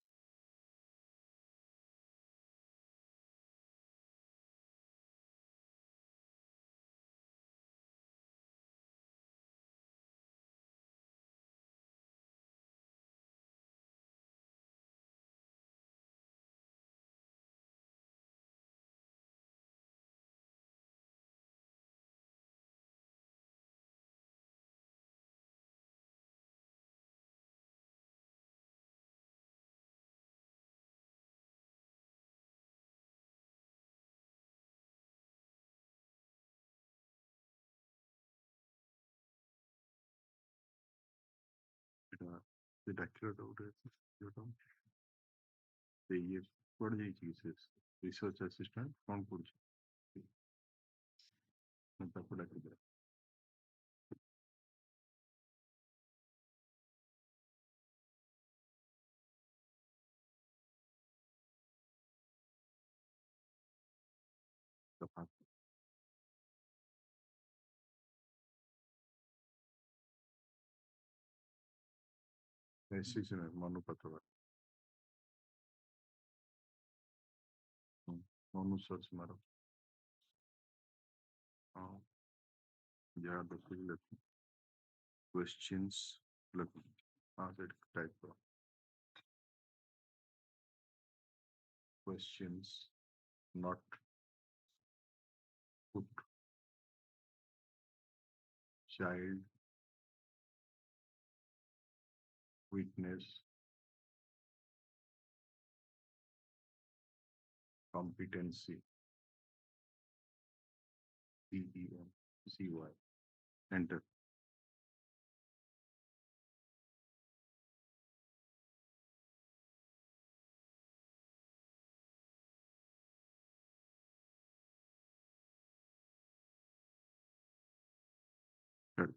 ସେଟା ଗୋଟେ ସେ ଇଏ କୁଆଡେ ଯାଇଛି କି ସେ research assistant କଣ କରୁଛି ତାକୁ ଡାକିଦେବା। ମନୁ ପାତ୍ର ମନୁ ସର୍ଚ୍ଚ ମାର ହଁ ଯାହା ଦେଖୁଛି ଲେଖୁ questions ଲେଖୁ ହଁ ସେଠି ଟାଇପ କର questions not put child witness competency PENCY enter Good.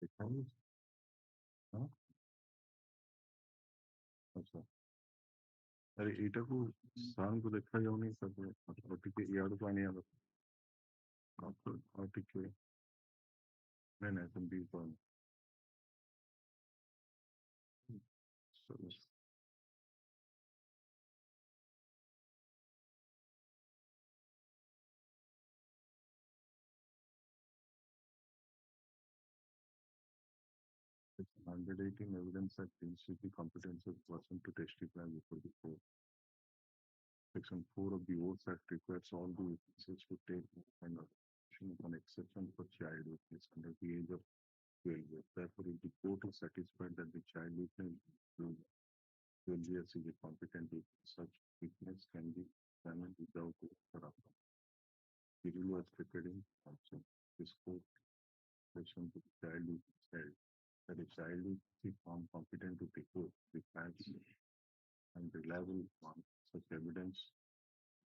ଦେଖାଯାଉଛି ହଁ ଆଚ୍ଛା ଆରେ ଏଇଟାକୁ ସାର୍ଙ୍କୁ ଦେଖାଯାଉନି ତାକୁ ଆଉ ଟିକେ ଇଆଡ଼କୁ ଆଣିବା ଦରକାର ଆଉ ଟିକେ ନାଇଁ ନାଇଁ ସେମିତି କହନି It's 118 evidence that demonstrates the competence of person to testify before the court. Section 4 of the Oath Act requires all the witnesses to take an action upon exception for child witness under the age of 12 years. Therefore, if the court is satisfied that the child witness 12 years is a competent witness, such witness can be examined without corruption. The rule was stated in also this court session to the child witness held that a child is found competent to take oath with facts and reliable on such evidence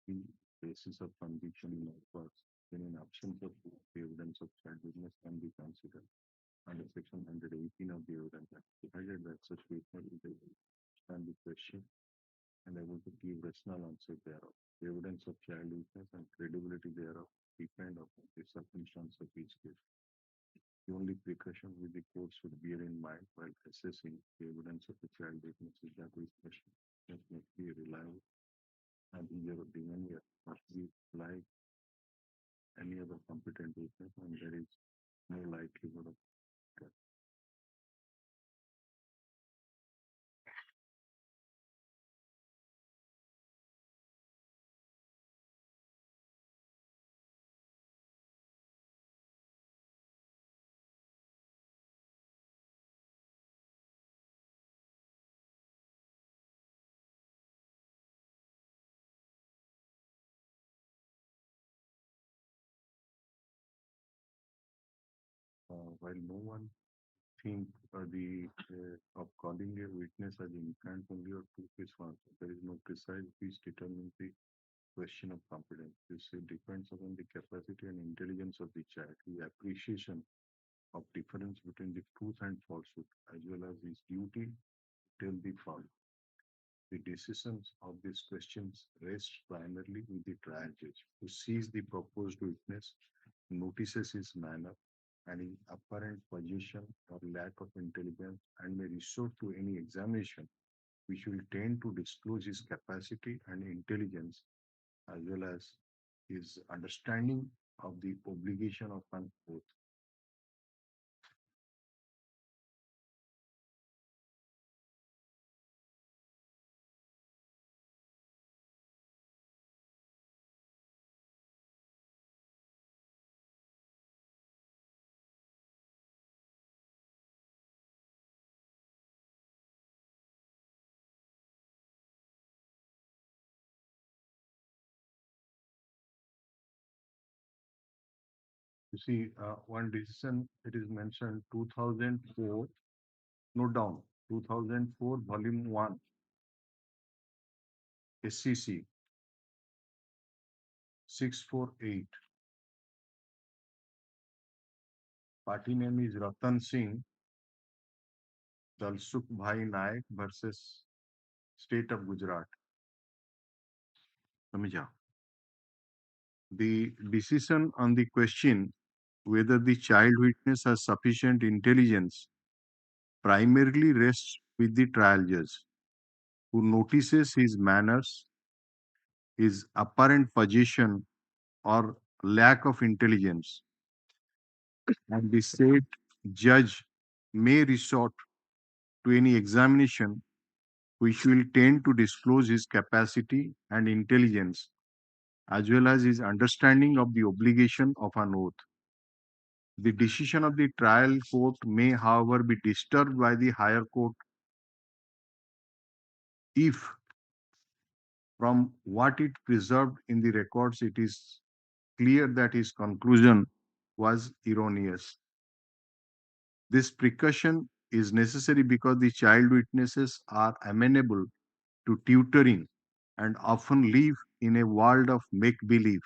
the basis of conviction in courts, then in absence of the evidence of child witness can be considered under section 118 of the Evidence Act, provided that such witness is able to understand the question and able to give rational answer thereof. The evidence of child witness and credibility thereof depend upon the circumstance of each case. The only precaution which the court should bear in mind while assessing the evidence of the child witness is that this question must be reliable and easier of demeanor must be like any other competent witness, and there is more likelihood of death. While no one think of calling a witness as infant only or proof is false, there is no precise which determines the question of competence. This depends upon the capacity and intelligence of the child, the appreciation of difference between the truth and falsehood, as well as his duty to tell the truth. The decisions of these questions rest primarily with the trial judge, who sees the proposed witness, notices his manner and his apparent position or lack of intelligence, and may resort to any examination which will tend to disclose his capacity and intelligence, as well as his understanding of the obligation of an oath. You see, one decision, it is mentioned 2004, note down, 2004, volume 1, SCC 648. Party name is Ratan Singh, Dalsukh Bhai Naik versus State of Gujarat. Samijha. The decision on the question whether the child witness has sufficient intelligence primarily rests with the trial judge, who notices his manners, his apparent position or lack of intelligence, and the said judge may resort to any examination which will tend to disclose his capacity and intelligence, as well as his understanding of the obligation of an oath. The decision of the trial court may, however, be disturbed by the higher court if, from what it preserved in the records, it is clear that his conclusion was erroneous. This precaution is necessary because the child witnesses are amenable to tutoring and often live in a world of make-believe.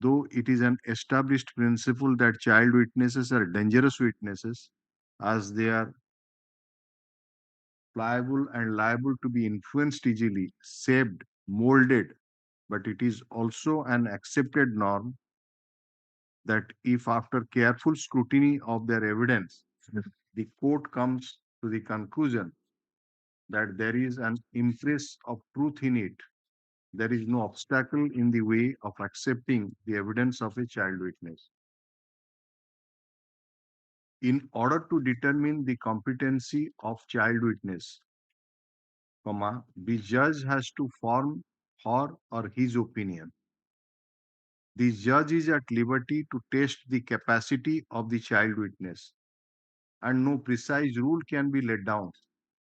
Though it is an established principle that child witnesses are dangerous witnesses, as they are pliable and liable to be influenced easily, shaped, molded, but it is also an accepted norm that if, after careful scrutiny of their evidence, the court comes to the conclusion that there is an impress of truth in it, there is no obstacle in the way of accepting the evidence of a child witness. In order to determine the competency of child witness, the judge has to form her or his opinion. The judge is at liberty to test the capacity of the child witness, and no precise rule can be laid down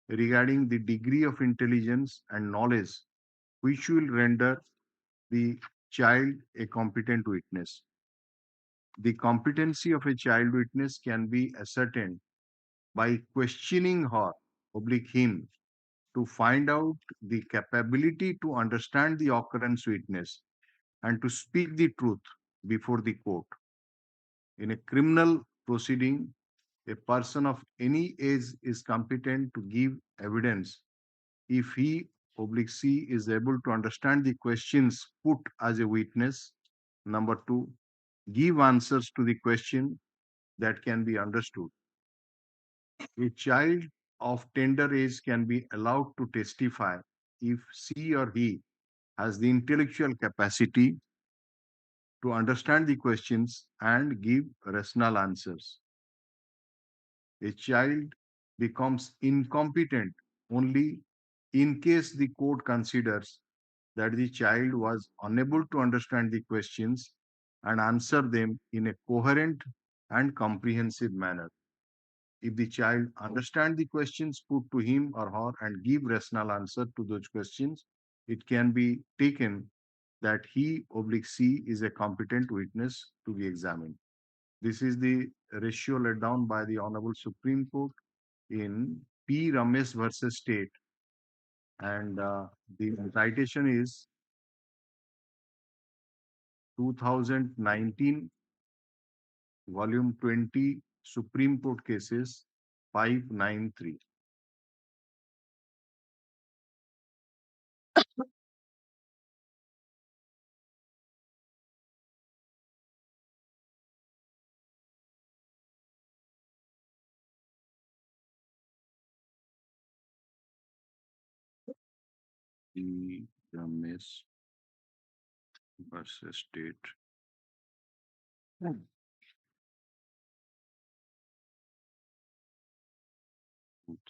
regarding the degree of intelligence and knowledge which will render the child a competent witness. The competency of a child witness can be ascertained by questioning her, him, to find out the capability to understand the occurrence witness and to speak the truth before the court. In a criminal proceeding, a person of any age is competent to give evidence if he she is able to understand the questions put as a witness. Number two, give answers to the question that can be understood. A child of tender age can be allowed to testify if she or he has the intellectual capacity to understand the questions and give rational answers. A child becomes incompetent only in case the court considers that the child was unable to understand the questions and answer them in a coherent and comprehensive manner. If the child understands the questions put to him or her and give rational answer to those questions, it can be taken that he oblique C is a competent witness to be examined. This is the ratio laid down by the Honorable Supreme Court in P. Ramesh versus State, and the citation is 2019, volume 20, Supreme Court cases 593. P. Ramesh versus State.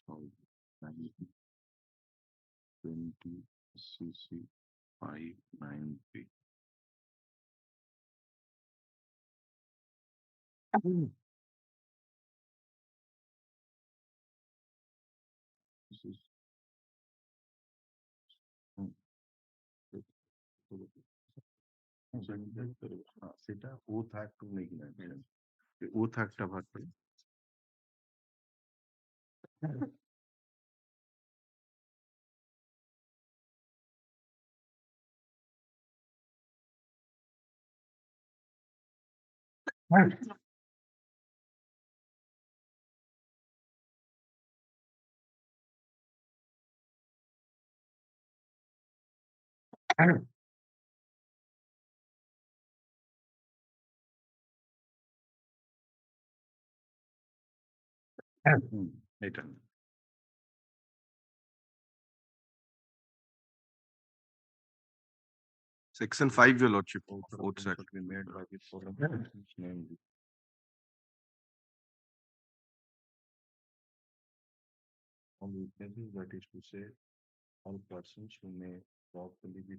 2020 CC 593. This is সেটা oath act নাকি না oath অ্যাক্টটা ভাগ করে এটা Section 5, Your Lordship. votes that be made by the forum which named the all witnesses, that is to say, all persons who may lawfully be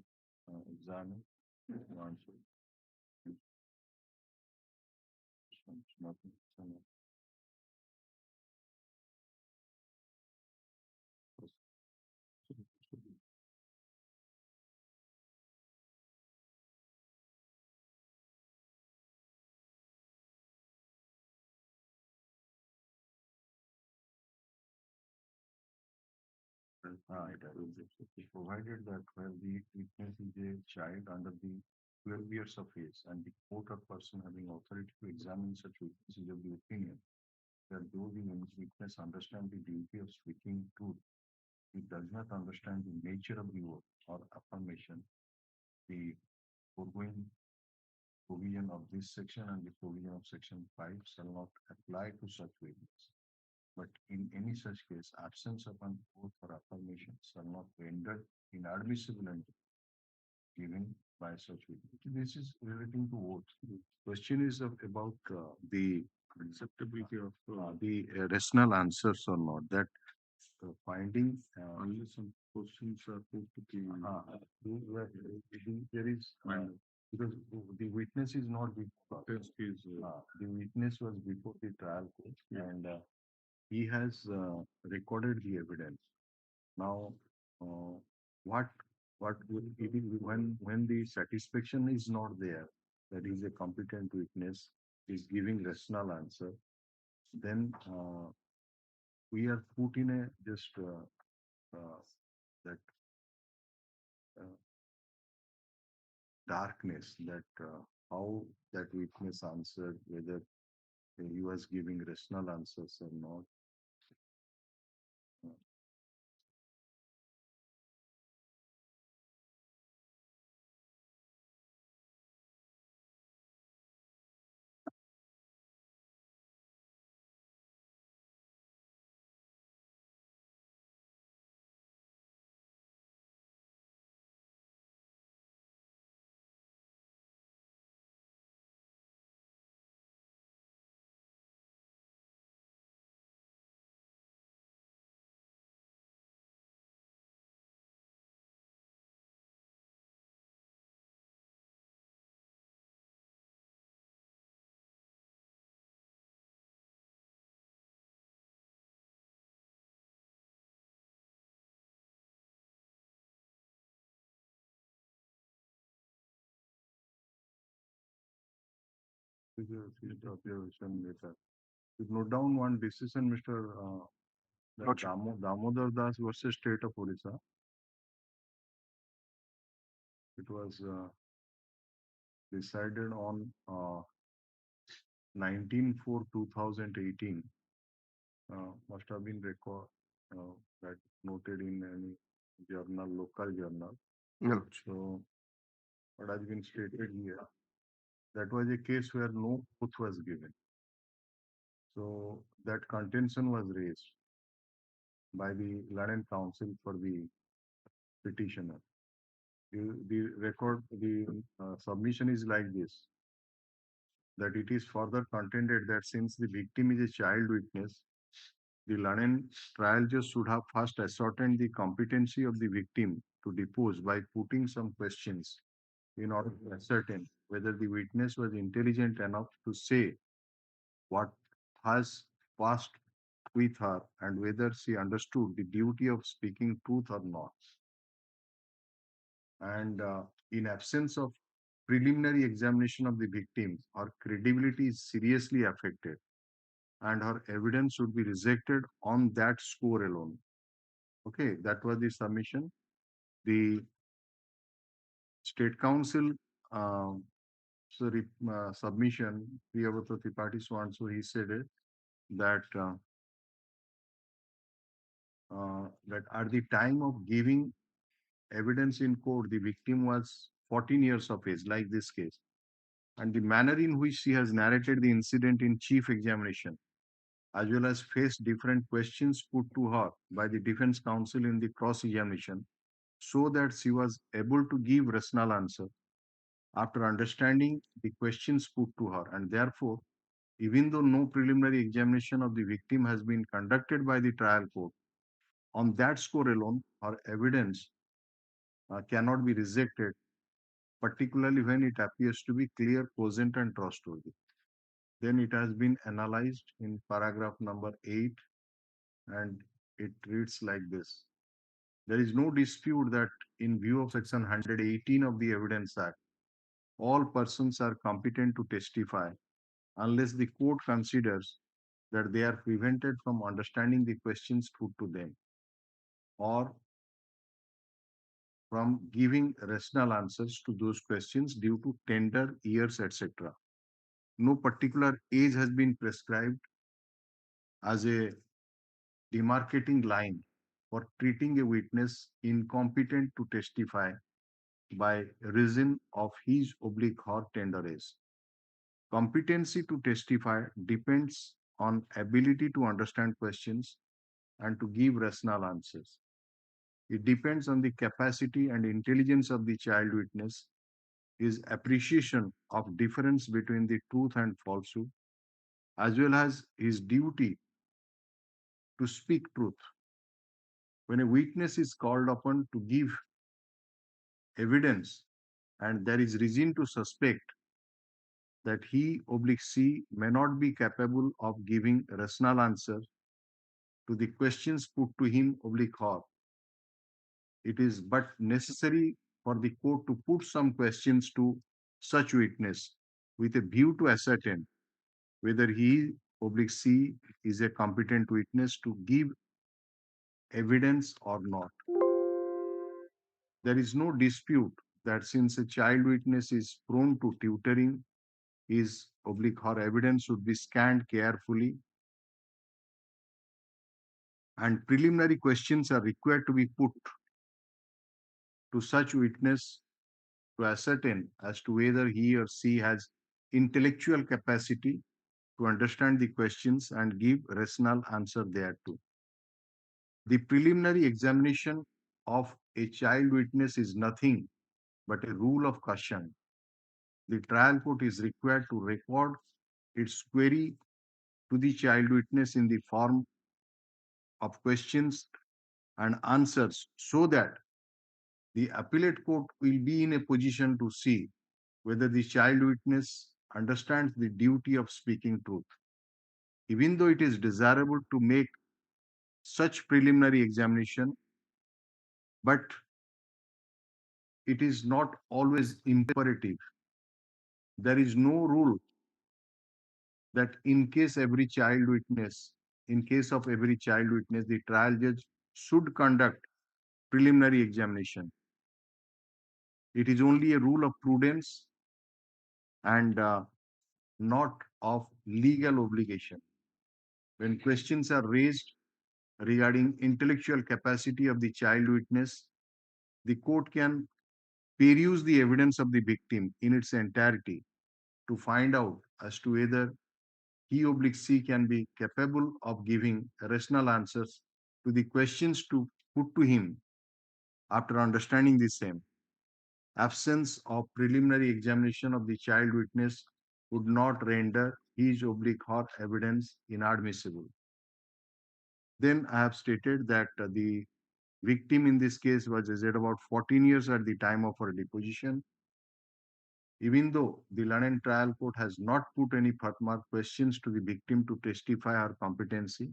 examined and answered. Nothing. Provided that while the witness is a child under the 12 years of age and the court or person having authority to examine such witness is of the opinion that though the witness understand the duty of speaking truth, he does not understand the nature of the oath or affirmation, the foregoing provision of this section and the provision of section 5 shall not apply to such witness. But in any such case, absence of an oath or affirmation shall not render inadmissible and given by such witness. This is relating to oath. The question is about the acceptability of the rational answers or not. That finding unless some questions are put to there is because the witness is not before the witness was before the trial court and he has recorded the evidence. Now, what will it is when the satisfaction is not there, that is a competent witness is giving rational answer, then we are put in a just that darkness that how that witness answered, whether he was giving rational answers or not. Observation later. You note down one decision, Mr. that Lordship. Damodar Das versus State of Orissa. It was decided on 19/4/2018. Must have been that noted in any journal, local journal. Yeah, Lordship. So what has been stated here, that was a case where no oath was given. So that contention was raised by the learned counsel for the petitioner. The submission is like this, that it is further contended that since the victim is a child witness, the learned trial judge should have first ascertained the competency of the victim to depose by putting some questions in order to ascertain whether the witness was intelligent enough to say what has passed with her and whether she understood the duty of speaking truth or not. And in absence of preliminary examination of the victim, her credibility is seriously affected and her evidence should be rejected on that score alone. Okay, that was the submission. The State Council submission, Priyavata Tripathi Swan, so he said it, that that at the time of giving evidence in court, the victim was 14 years of age, like this case. And the manner in which she has narrated the incident in chief examination, as well as faced different questions put to her by the defense counsel in the cross examination, so that she was able to give rational answer after understanding the questions put to her. And therefore, even though no preliminary examination of the victim has been conducted by the trial court, on that score alone, her evidence cannot be rejected, particularly when it appears to be clear, cogent, and trustworthy. Then it has been analyzed in paragraph number 8, and it reads like this. There is no dispute that in view of section 118 of the Evidence Act, all persons are competent to testify unless the court considers that they are prevented from understanding the questions put to them or from giving rational answers to those questions due to tender, years, etc. No particular age has been prescribed as a demarcating line for treating a witness incompetent to testify by reason of his/her tender age. Competency to testify depends on ability to understand questions and to give rational answers. It depends on the capacity and intelligence of the child witness, his appreciation of difference between the truth and falsehood, as well as his duty to speak truth. When a witness is called upon to give evidence and there is reason to suspect that he/she may not be capable of giving rational answer to the questions put to him/her, it is but necessary for the court to put some questions to such witness with a view to ascertain whether he/she is a competent witness to give evidence or not. There is no dispute that since a child witness is prone to tutoring, his/her evidence should be scanned carefully and preliminary questions are required to be put to such witness to ascertain as to whether he/she has intellectual capacity to understand the questions and give rational answer thereto. The preliminary examination of a child witness is nothing but a rule of caution. The trial court is required to record its query to the child witness in the form of questions and answers so that the appellate court will be in a position to see whether the child witness understands the duty of speaking truth. Even though it is desirable to make such preliminary examination, but it is not always imperative. There is no rule that in case of every child witness, the trial judge should conduct preliminary examination. It is only a rule of prudence and not of legal obligation. When questions are raised regarding intellectual capacity of the child witness, the court can peruse the evidence of the victim in its entirety to find out as to whether he/she can be capable of giving rational answers to the questions to put to him after understanding the same. Absence of preliminary examination of the child witness would not render his/her evidence inadmissible. Then I have stated that the victim in this case was aged about 14 years at the time of her deposition. Even though the London trial court has not put any further questions to the victim to testify her competency,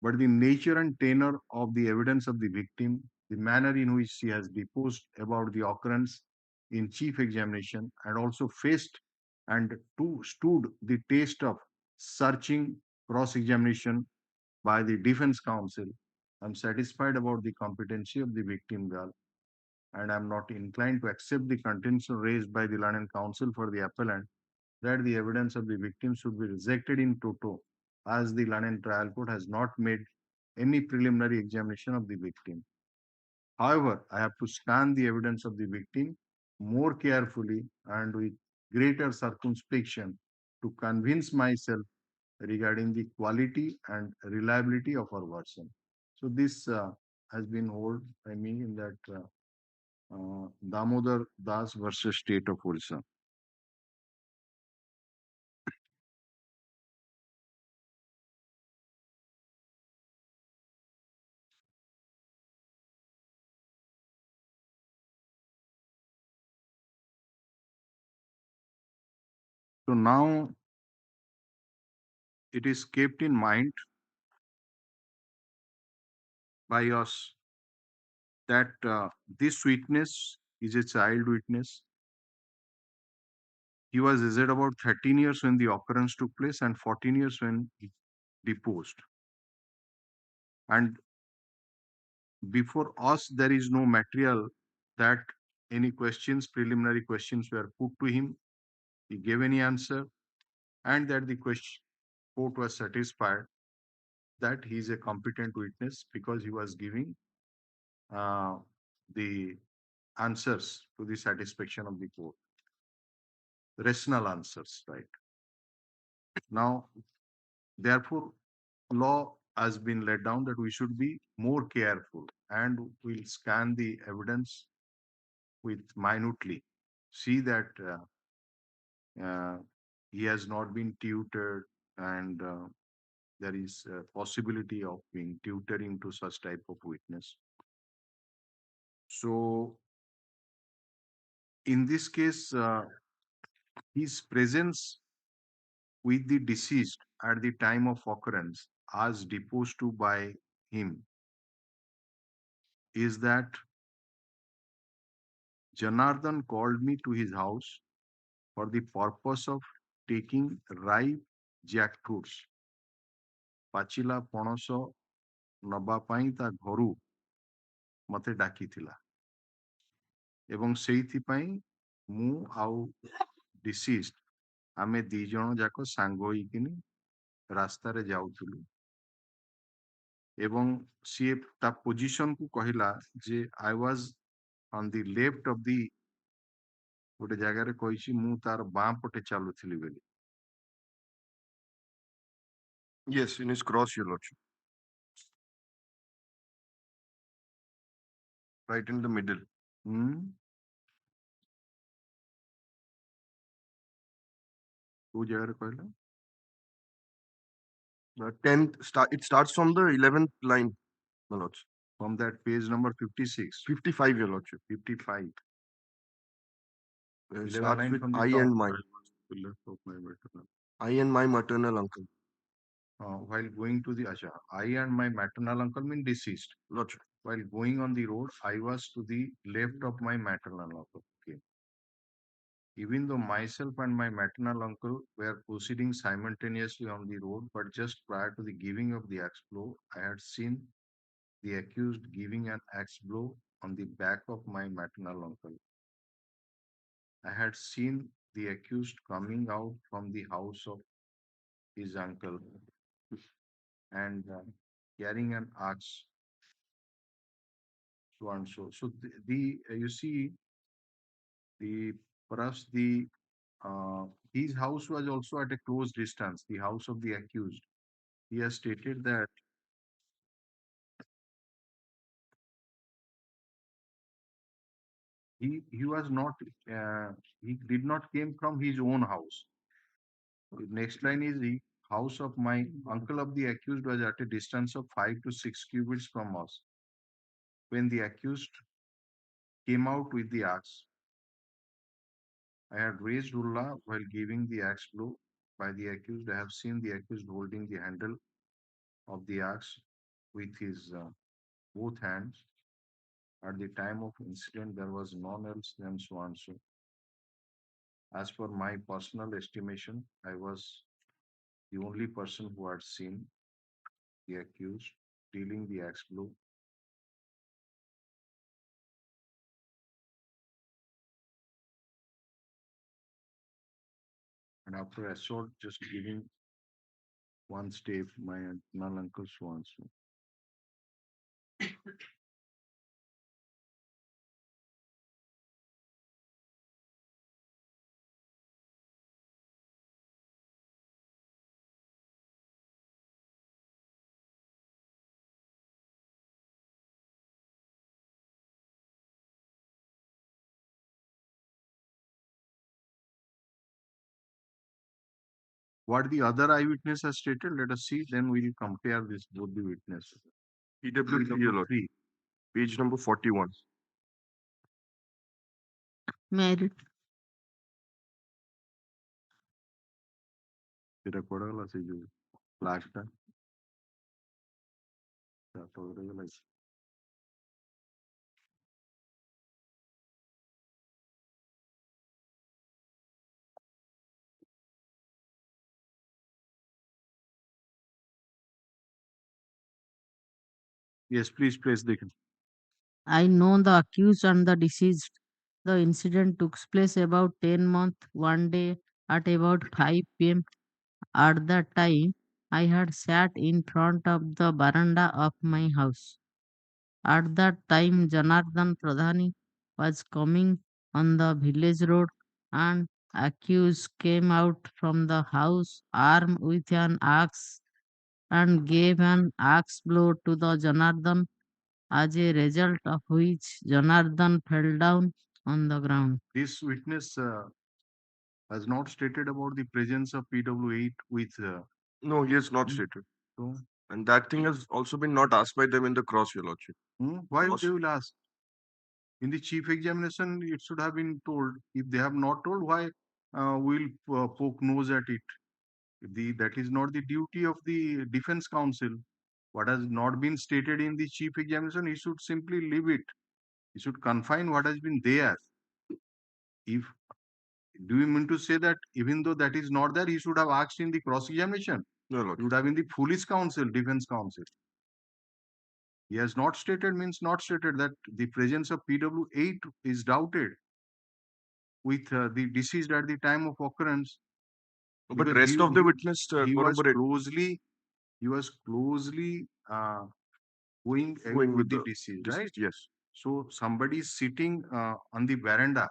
but the nature and tenor of the evidence of the victim, the manner in which she has deposed about the occurrence in chief examination, and also faced and stood the test of searching cross-examination by the defense counsel, I'm satisfied about the competency of the victim girl, and I'm not inclined to accept the contention raised by the London counsel for the appellant that the evidence of the victim should be rejected in toto, as the London trial court has not made any preliminary examination of the victim. However, I have to scan the evidence of the victim more carefully and with greater circumspection to convince myself regarding the quality and reliability of her version. So this has been held by me in that Damodar Das versus State of Orissa. So now it is kept in mind by us that this witness is a child witness. He was aged about 13 years when the occurrence took place and 14 years when he deposed. And before us, there is no material that any questions, preliminary questions were put to him. He gave any answer, and that the court was satisfied that he is a competent witness because he was giving the answers to the satisfaction of the court. Rational answers, right? Now, therefore, law has been laid down that we should be more careful and we'll scan the evidence with minutely, see that he has not been tutored and there is a possibility of being tutored into such type of witness. So in this case, his presence with the deceased at the time of occurrence as deposed to by him is that Janardhan called me to his house for the purpose of taking ripe jackfruits. Pachila ପଣସ ନବା ପାଇଁ ତା ଘରୁ ମତେ ଡାକିଥିଲା ଏବଂ ସେଇଥିପାଇଁ ମୁଁ ଆଉ ଡିସିସ୍ଡ ଆମେ ଦି ଜଣ ଯାକ ସାଙ୍ଗ ହେଇକିନି ରାସ୍ତାରେ ଯାଉଥିଲୁ ଏବଂ ସିଏ ତା ପୋଜିସନ କୁ କହିଲା ଯେ I was on the left of the ଗୋଟେ ଜାଗାରେ କହିଛି ମୁଁ ତାର ବାଁ ପଟେ ଚାଲୁଥିଲି ବୋଲି. Yes, in his cross, your lordship. Right in the middle. କୋଉ ଜାଗାରେ କହିଲା? The 10th, it starts from the 11th line, my lords. From that page number 56. 55, your lordship. 55. It 11 starts line with from the I top. and my. The left of my maternal. I and my maternal uncle. While going to the Asha, I and my maternal uncle mean deceased. Lordship. While going on the road, I was to the left of my maternal uncle. Okay. Even though myself and my maternal uncle were proceeding simultaneously on the road, but just prior to the giving of the axe blow, I had seen the accused giving an axe blow on the back of my maternal uncle. I had seen the accused coming out from the house of his uncle and carrying an axe, so and so. So you see, the perhaps the his house was also at a close distance, the house of the accused. He has stated that he was not he did not came from his own house. The next line is the house of my uncle of the accused was at a distance of 5 to 6 cubits from us. When the accused came out with the axe, I had raised Ullah while giving the axe blow by the accused. I have seen the accused holding the handle of the axe with his both hands. At the time of incident, there was none else than so and so. As per my personal estimation, I was the only person who had seen the accused dealing the axe blow. And after assault, just giving one step, my maternal uncle so and so. What the other eyewitness has stated, let us see, then we will compare this both the witnesses. PW3, Your Lordship. PW3. Page number 41. May I read? ସେଟା ପଡାଗଲା ସେ ଯୋଉ ଫ୍ଲାଗଟା ତାପରେ ଗଲା yes, please place the I know the accused and the deceased. The incident took place about 10 months, one day at about 5 p.m. At that time, I had sat in front of the veranda of my house. At that time, Janardhan Pradhani was coming on the village road, and accused came out from the house armed with an axe and gave an axe blow to the Janardhan, as a result of which Janardhan fell down on the ground. This witness has not stated about the presence of PW8 with. No, he has not stated. So, And that thing has also been not asked by them in the cross, Your Lordship. why Cross. they will ask? In the chief examination, it should have been told. If they have not told, why we'll poke nose at it? That is not the duty of the defense counsel. What has not been stated in the chief examination, he should simply leave it. He should confine what has been there. If do you mean to say that even though that is not there, he should have asked in the cross examination? No, It Lord. would have been the foolish counsel, defense counsel. He has not stated means not stated that the presence of PW8 is doubted with the deceased at the time of occurrence. But Because rest of the witness he was corroborate closely going going with the deceased, right? deceased. Yes. So somebody is sitting on the veranda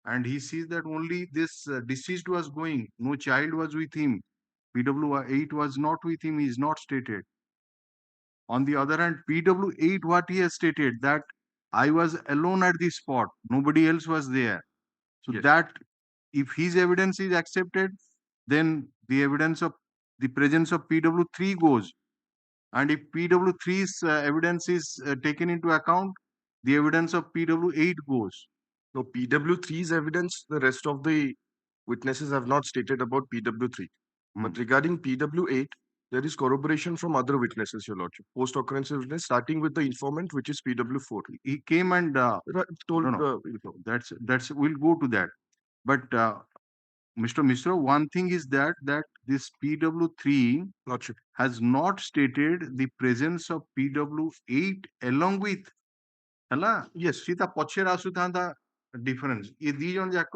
and he sees that only this deceased was going, no child was with him. PW8 was not with him, is not stated. On the other hand, PW8, what he has stated, that I was alone at the spot, nobody else was there. So Yes. that if his evidence is accepted, then the evidence of the presence of PW3 goes. And if PW3's evidence is taken into account, the evidence of PW8 goes. No, PW3's evidence, the rest of the witnesses have not stated about PW3. But regarding PW8, there is corroboration from other witnesses, Your Lordship. Post-occurrence witness, starting with the informant, which is PW4. He came and Told no, that's we'll go to that. But Mr. Mishra, one thing is that this PW3 Lordship. has not stated the presence of PW8 along with ହେଲା Yes. सी ତା ପଛରେ ଆସୁଥାନ୍ତା difference ଏ ଦି ଜଣ ଯାକ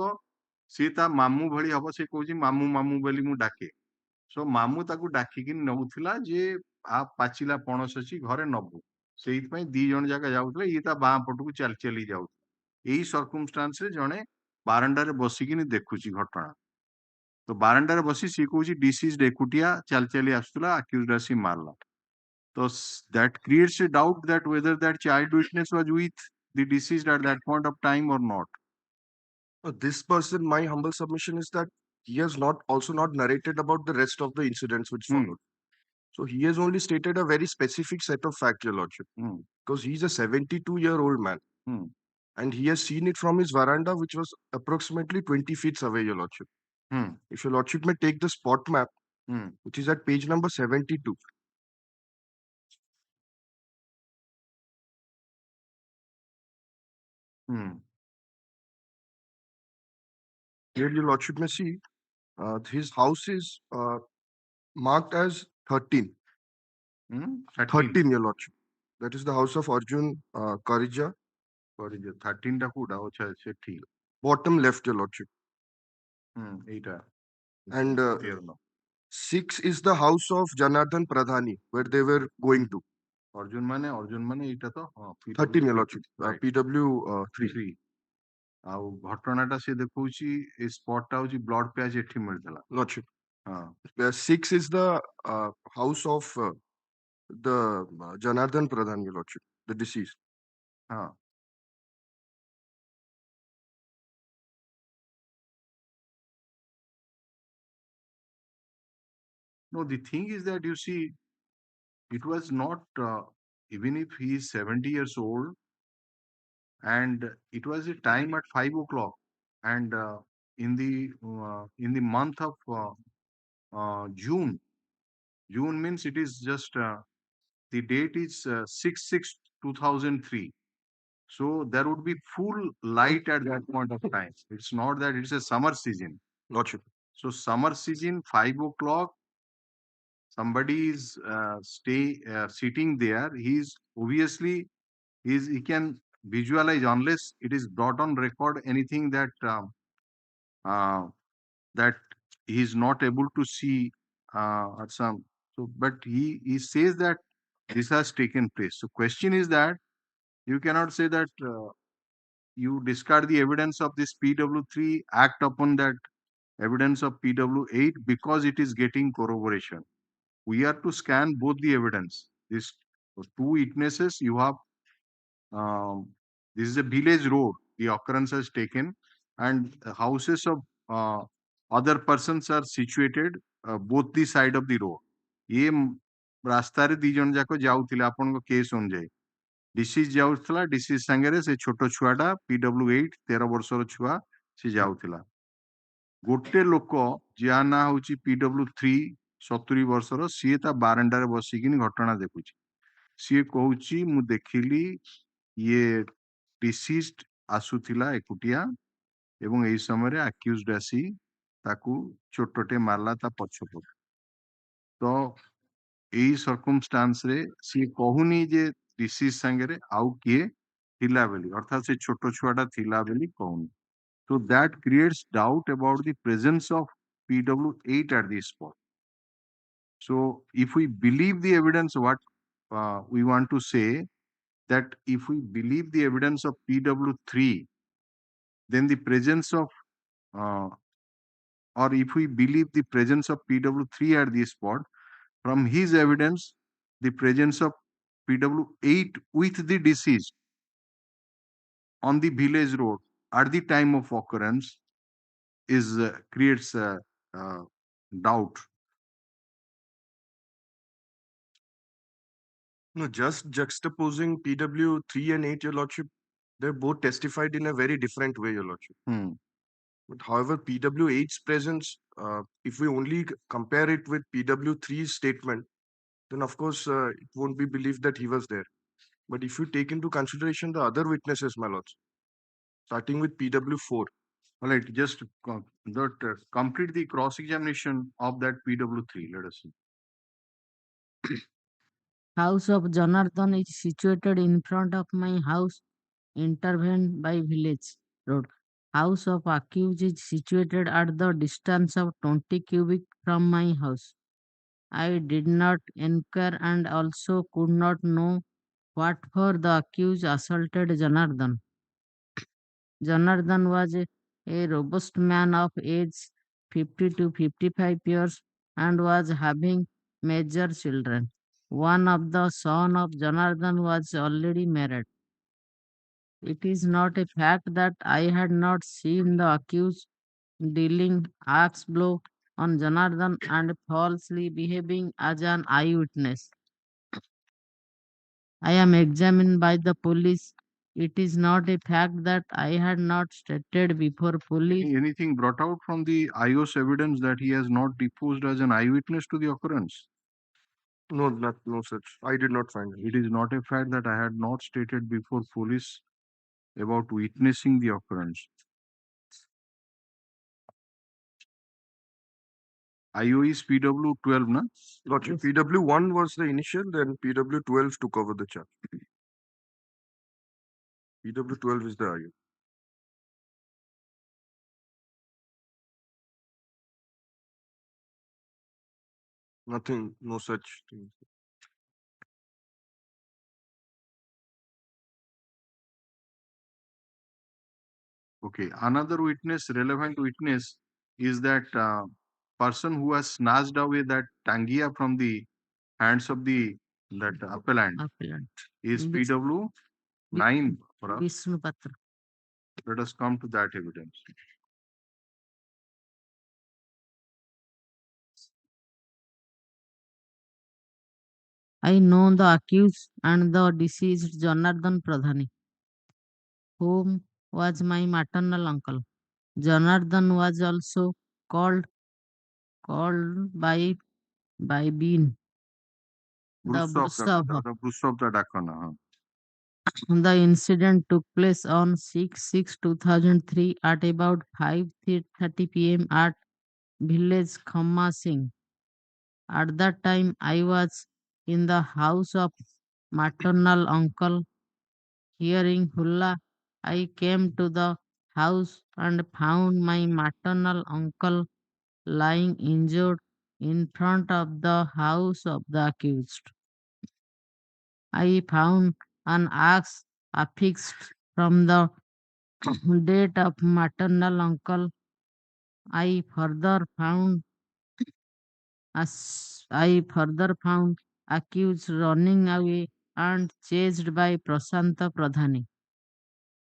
C ତା ମାମୁଁ ଭଳି ହବ ସେ କହୁଛି ମାମୁଁ ମାମୁଁ ବୋଲି ମୁଁ ଡାକେ ସୋ ମାମୁଁ ତାକୁ ଡାକିକି ନଉଥିଲା ଯେ ପାଚିଲା ପଣସ ଅଛି ଘରେ ନବୁ ସେଇଥିପାଇଁ ଦି ଜଣ ଯାକ ଯାଉଥିଲେ ଇଏ ତା ବାଁ ପଟକୁ ଚାଲି ଚାଲି ଯାଉଥିଲା ଏଇ ସରକମଷ୍ଟାନ୍ସ ରେ ଜଣେ ବାରଣ୍ଡାରେ ବସିକିନି ଦେଖୁଛି ଘଟଣା ତ ବାରଣ୍ଡାରେ ବସି ସିଏ କହୁଛି ଡିସିଜ୍ ଏକୁଟିଆ ଚାଲି ଚାଲି ଆସୁଥିଲା ଆକ୍ୟୁଜଡ୍ ଆସି ମାରଲା so that creates a doubt that whether that child witness was with the deceased at that point of time or not. This person, my humble submission is that he has not narrated about the rest of the incidents which followed. So he has only stated a very specific set of facts, Your Lordship, because he's a 72-year-old man. And he has seen it from his veranda, which was approximately 20 feet away, Your Lordship. If Your Lordship may take the spot map, which is at page number 72. Here Your Lordship may see his house is marked as 13. 13, Your Lordship. That is the house of Arjun Karija. 13 টা Coda আচ্ছা সেটি Bottom left, Your Lordship. এইটা And 6 is the house of Janardhan Pradhani, where they were going to. Arjun মানে এইটা তো 13, Your Lordship. PW 3. ଆଉ ଘଟଣାଟା ସେ ଦେଖଉଛି ଏ ସ୍ପଟଟା ହଉଛି ବ୍ଲଡ ପ୍ୟାଚ୍ ଏଠି ମିଳିଥିଲା Lordship. ହଁ 6 is the house of the Janardhan Pradhan, Your Lordship, the deceased. ହଁ No, the thing is that you see, it was not even if he is 70 years old, and it was a time at 5 o'clock, and in the month of June. June means it is just the date is 6/6/2003. So there would be full light at that point of time. It's not that it's a summer season. Lordship. So summer season, 5 o'clock, somebody is sitting there. He's obviously he can visualize unless it is brought on record anything that that he is not able to see at some. So, but he says that this has taken place. So, question is that you cannot say that you discard the evidence of this PW3, act upon that evidence of PW8 because it is getting corroboration. We are to scan both the evidence. These two witnesses you have. This is a village road. The occurrence has taken, and houses of other persons are situated both the side of the road. ये ରାସ୍ତାରେ ଦି ଜଣ ଯାକ ଯାଉଥିଲେ ଆପଣଙ୍କ case ଅନୁଯାୟୀ disease ଯାଉଥିଲା disease ସାଙ୍ଗରେ ସେ ଛୋଟ ଛୁଆଟା PW8 13 ବର୍ଷର ଛୁଆ ସେ ଯାଉଥିଲା ଗୋଟେ ଲୋକ ଯାହା ନାଁ ହଉଛି PW3 70 ବର୍ଷର ସିଏ ତା ବାରଣ୍ଡାରେ ବସିକିନି ଘଟଣା ଦେଖୁଛି ସିଏ କହୁଛି ମୁଁ ଦେଖିଲି ଇଏ ଡିସିଜ୍ଡ ଆସୁଥିଲା ଏକୁଟିଆ ଏବଂ ଏହି ସମୟରେ ଆକ୍ୟୁଜ୍ଡ ଆସି ତାକୁ ଛୋଟଟେ ମାରଲା ତା ପଛପଟୁ ତ ଏଇ ସରକମଷ୍ଟାନ୍ସ ରେ ସିଏ କହୁନି ଯେ ଡିସିଜ୍ ସାଙ୍ଗରେ ଆଉ କିଏ ଥିଲା ବୋଲି ଅର୍ଥାତ୍ ସେ ଛୋଟ ଛୁଆଟା ଥିଲା ବୋଲି କହୁନି so that creates doubt about the presence of PW8 at this spot. So if we believe the evidence, what we want to say that if we believe the evidence of PW3, then the presence of or if we believe the presence of PW3 at this spot, from his evidence, the presence of PW8 with the deceased on the village road at the time of occurrence is creates doubt. No, just juxtaposing PW3 and 8, Your Lordship, they both testified in a very different way, Your Lordship. But however, PW8's presence, if we only compare it with PW3's statement, then of course it won't be believed that he was there. But if you take into consideration the other witnesses, my lords, starting with PW4, All right, just complete the cross-examination of that PW3. Let us see. House of Janardhan is situated in front of my house, intervened by village road. House of accused is situated at the distance of 20 cubic from my house. I did not inquire and also could not know what for the accused assaulted Janardhan. Janardhan was a robust man of age 50 to 55 years and was having major children. One of the son of Janardhan was already married. It is not a fact that I had not seen the accused dealing axe blow on Janardhan and falsely behaving as an eyewitness. I am examined by the police. It is not a fact that I had not stated before police. Anything brought out from the IO's evidence that he has not deposed as an eyewitness to the occurrence? No such. I did not find it. It is not a fact that I had not stated before police about witnessing the occurrence. IO is PW12, na? Got you. Yes. PW1 was the initial, then PW12 took over the charge. PW12 is the IO. Nothing, no such thing. Okay. Another witness, relevant witness, is that person who has snatched away that tangia from the hands of that appellant. Appellant. Is Which- PW9 for us. Vishnu Patra. Let us come to that evidence. I know the accused and the deceased Janardhan Pradhani, whom was my maternal uncle. Janardhan was also called by Bean, the Brusa. The Bruce of the Dakana. The incident took place on 6/6/2003 at about 5:30 p.m. at village Khamma Singh. At that time, I was in the house of maternal uncle. Hearing hulla, I came to the house and found my maternal uncle lying injured in front of the house of the accused. I found an axe affixed from the date of maternal uncle. I further found accused running away and chased by Prashanta Pradhani.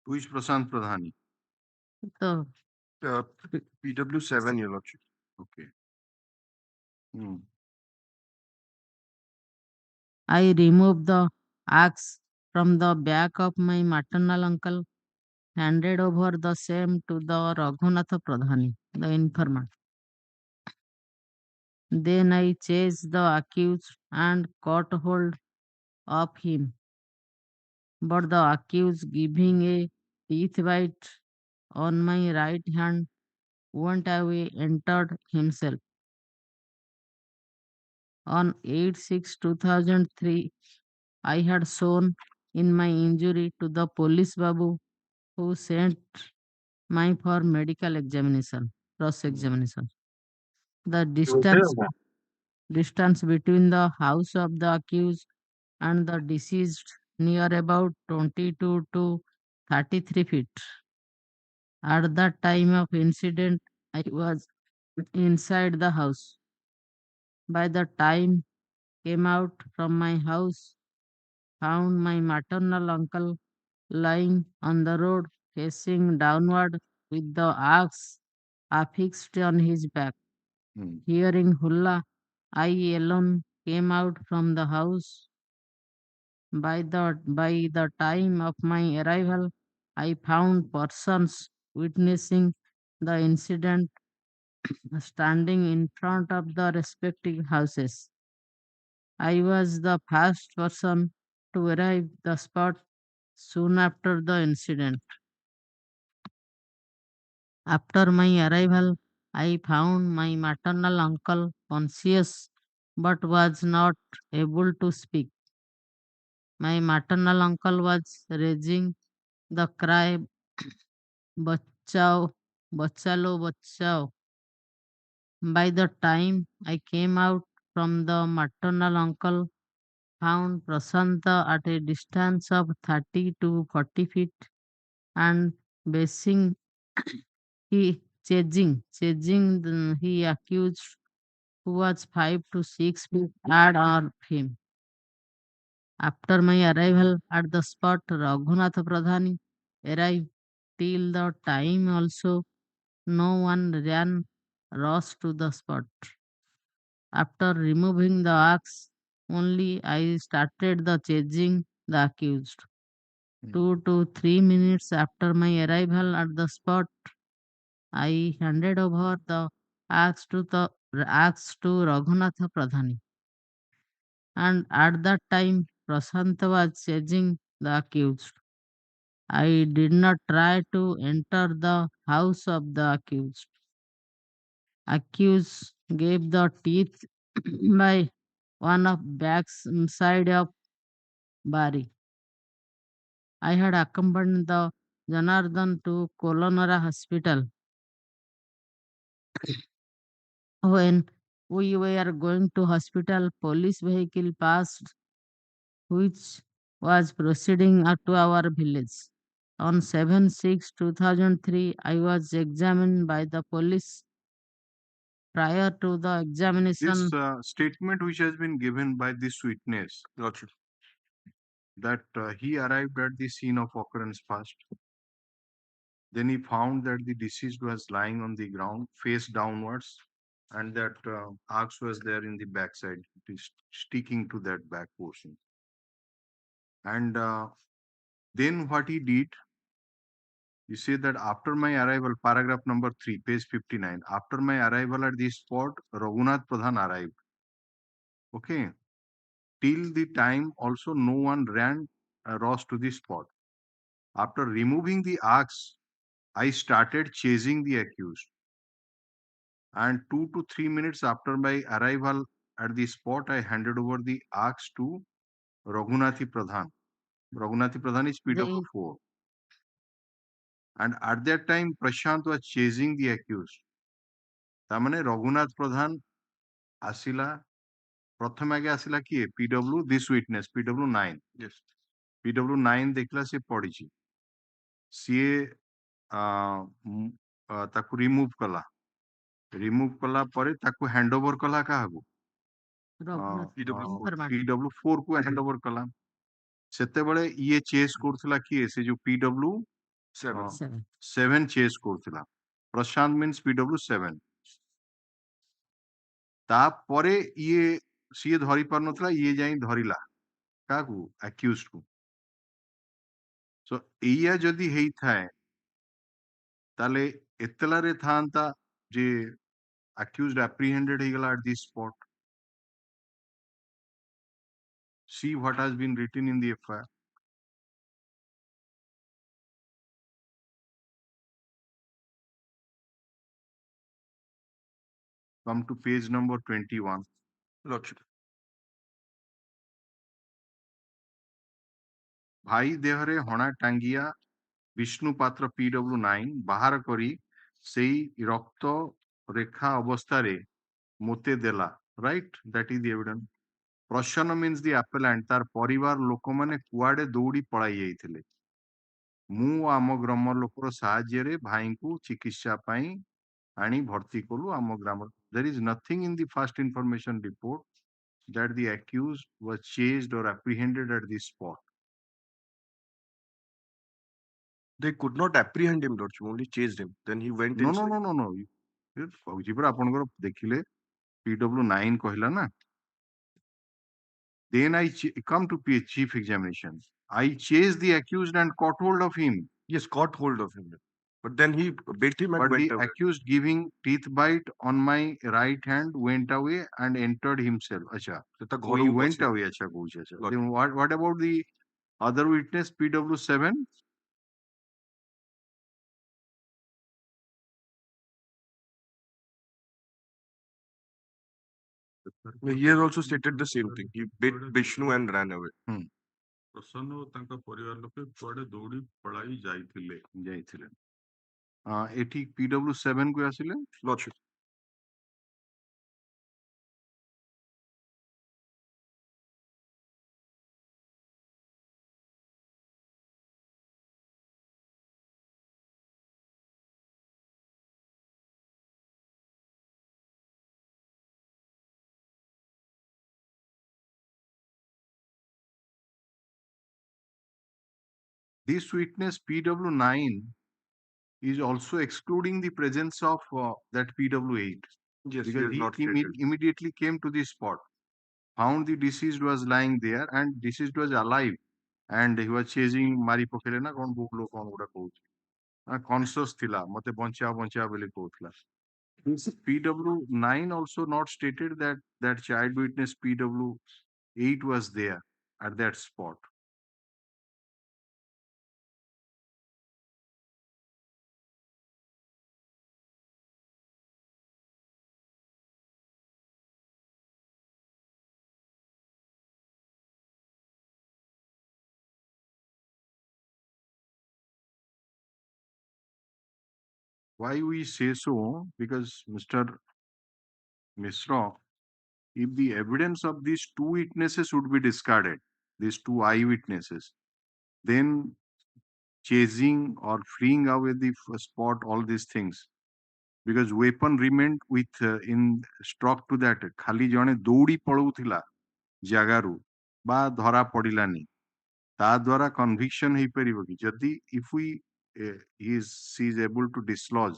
Who is Prashant Pradhani? The PW7, Your Lordship. Okay. Hmm. I removed the axe from the back of my maternal uncle, handed over the same to the Raghunatha Pradhani, the informant. Then I chased the accused and caught hold of him. But the accused, giving a teeth bite on my right hand, went away, entered himself. On 8/6/2003, I had shown in my injury to the police babu who sent my for medical examination, cross-examination. The distance between the house of the accused and the deceased near about 22 to 33 feet. At the time of incident, I was inside the house. By the time came out from my house, found my maternal uncle lying on the road facing downward with the axe affixed on his back. Hmm. Hearing hulla, I alone came out from the house. By the time of my arrival, I found persons witnessing the incident standing in front of the respective houses. I was the first person to arrive the spot soon after the incident. After my arrival, I found my maternal uncle conscious but was not able to speak. My maternal uncle was raising the cry, Bachao, Bachalo, Bachao. By the time I came out from the maternal uncle, found Prasanta at a distance of 30 to 40 feet and basing he accused who was 5 to 6 feet ahead of him. After my arrival at the spot, Raghunath Pradhani arrived. Till the time also, no one rushed to the spot. After removing the axe, only I started the chasing the accused. 2 to 3 minutes after my arrival at the spot, I handed over the axe to Raghunath Pradhani. And at that time, Prashant was chasing the accused. I did not try to enter the house of the accused. Accused gave the teeth by one of back side of Bari. I had accompanied the Janardhan to Kolonara hospital. When we were going to hospital, police vehicle passed, which was proceeding up to our village. On 7/6/2003, I was examined by the police. Prior to the examination, This statement which has been given by this witness, Lordship. that he arrived at the scene of occurrence first. Then he found that the deceased was lying on the ground, face downwards, and that axe was there in the backside, it is sticking to that back portion. And then what he did, you say that after my arrival, paragraph number 3, page 59, after my arrival at the spot, Raghunath Pradhan arrived. Okay. Till the time also no one rushed to the spot. After removing the axe, I started chasing the accused. And 2 to 3 minutes after my arrival at the spot, I handed over the axe to Raghunathi Pradhan. Raghunathi Pradhan is PW4. And at that time, Prashant was chasing the accused. तामने Raghunath प्रधान आसिला प्रथम आगे आसिला किए PW this witness PW9. Yes. PW9 देखला से पड़ी CA ताकू remove कला परे ताकू हैंडओवर कला काहागु PW4 को हैंडओवर कला सेते बळे ये चेस करथिला किए से जो PW7 चेस करथिला प्रशांत मीन्स PW7 तापरे ये सीए धरी पार नथला ये जाई धरिला काकू अक्यूज्ड को सो एया जदी हेई थाए ताले एतलारे थांता जे accused apprehended higala at this spot. See what has been written in the FIR. Come to page number 21. Lordship. भाई देहरे हणा टांगिया विष्णु पात्र PW9 बाहर करी सेई रक्त रेखा अवस्थारे मोते देला right that is the evidence प्रसन्न मीन्स द appellant तार परिवार लोक माने कुआडे दौड़ी पळाई जाइथिले मु आम ग्राम लोकर साहाय्य भाई को चिकित्सा पाई आनी भर्ती कलु आम ग्राम there is nothing in the first information report that the accused was chased or apprehended at the spot. They could not apprehend him, Lordship, only chased him. Then he went No, inside. no. फौजी पर आपनकर देखिले PW9 कहला ना. Then I come to chief examination. I chased the accused and caught hold of him. Yes, caught hold of him. But then he bit him and But went the away. accused giving teeth bite on my right hand went away and entered himself. Acha. Tata So he Gaurav went was away. Acha, acha. Lord. Then what about the other witness PW7? He has also stated the same thing. He bit Vishnu and ran away. ପ୍ରସନ୍ନ ଓ ତାଙ୍କ ପରିବାର ଲୋକେ କୁଆଡେ ଦୌଡ଼ି ପଳାଇ ଯାଇଥିଲେ। ଯାଇଥିଲେ ଏଠି PW7 କୁ ଆସିଲେ Lordship. this witness PW9 is also excluding the presence of that PW8 Yes, he because has he not stated. immediately came to the spot, found the deceased was lying there and deceased was alive and he was chasing mari pokele na kon book lo kon guda kohut conscious thila mate boncha boli kohutla. This PW9 also not stated that that child witness PW8 was there at that spot. Why we say so? Because Mr. Mishra, if the evidence of these two witnesses would be discarded, these two eyewitnesses, then chasing or freeing away the spot, all these things, because weapon remained with in struck to that ଖାଲି ଜଣେ ଦୌଡ଼ି ପଳଉଥିଲା ଜାଗାରୁ ବା ଧରା ପଡ଼ିଲାନି ତା ଦ୍ୱାରା conviction ହେଇପାରିବ କି ଯଦି if we she is able to dislodge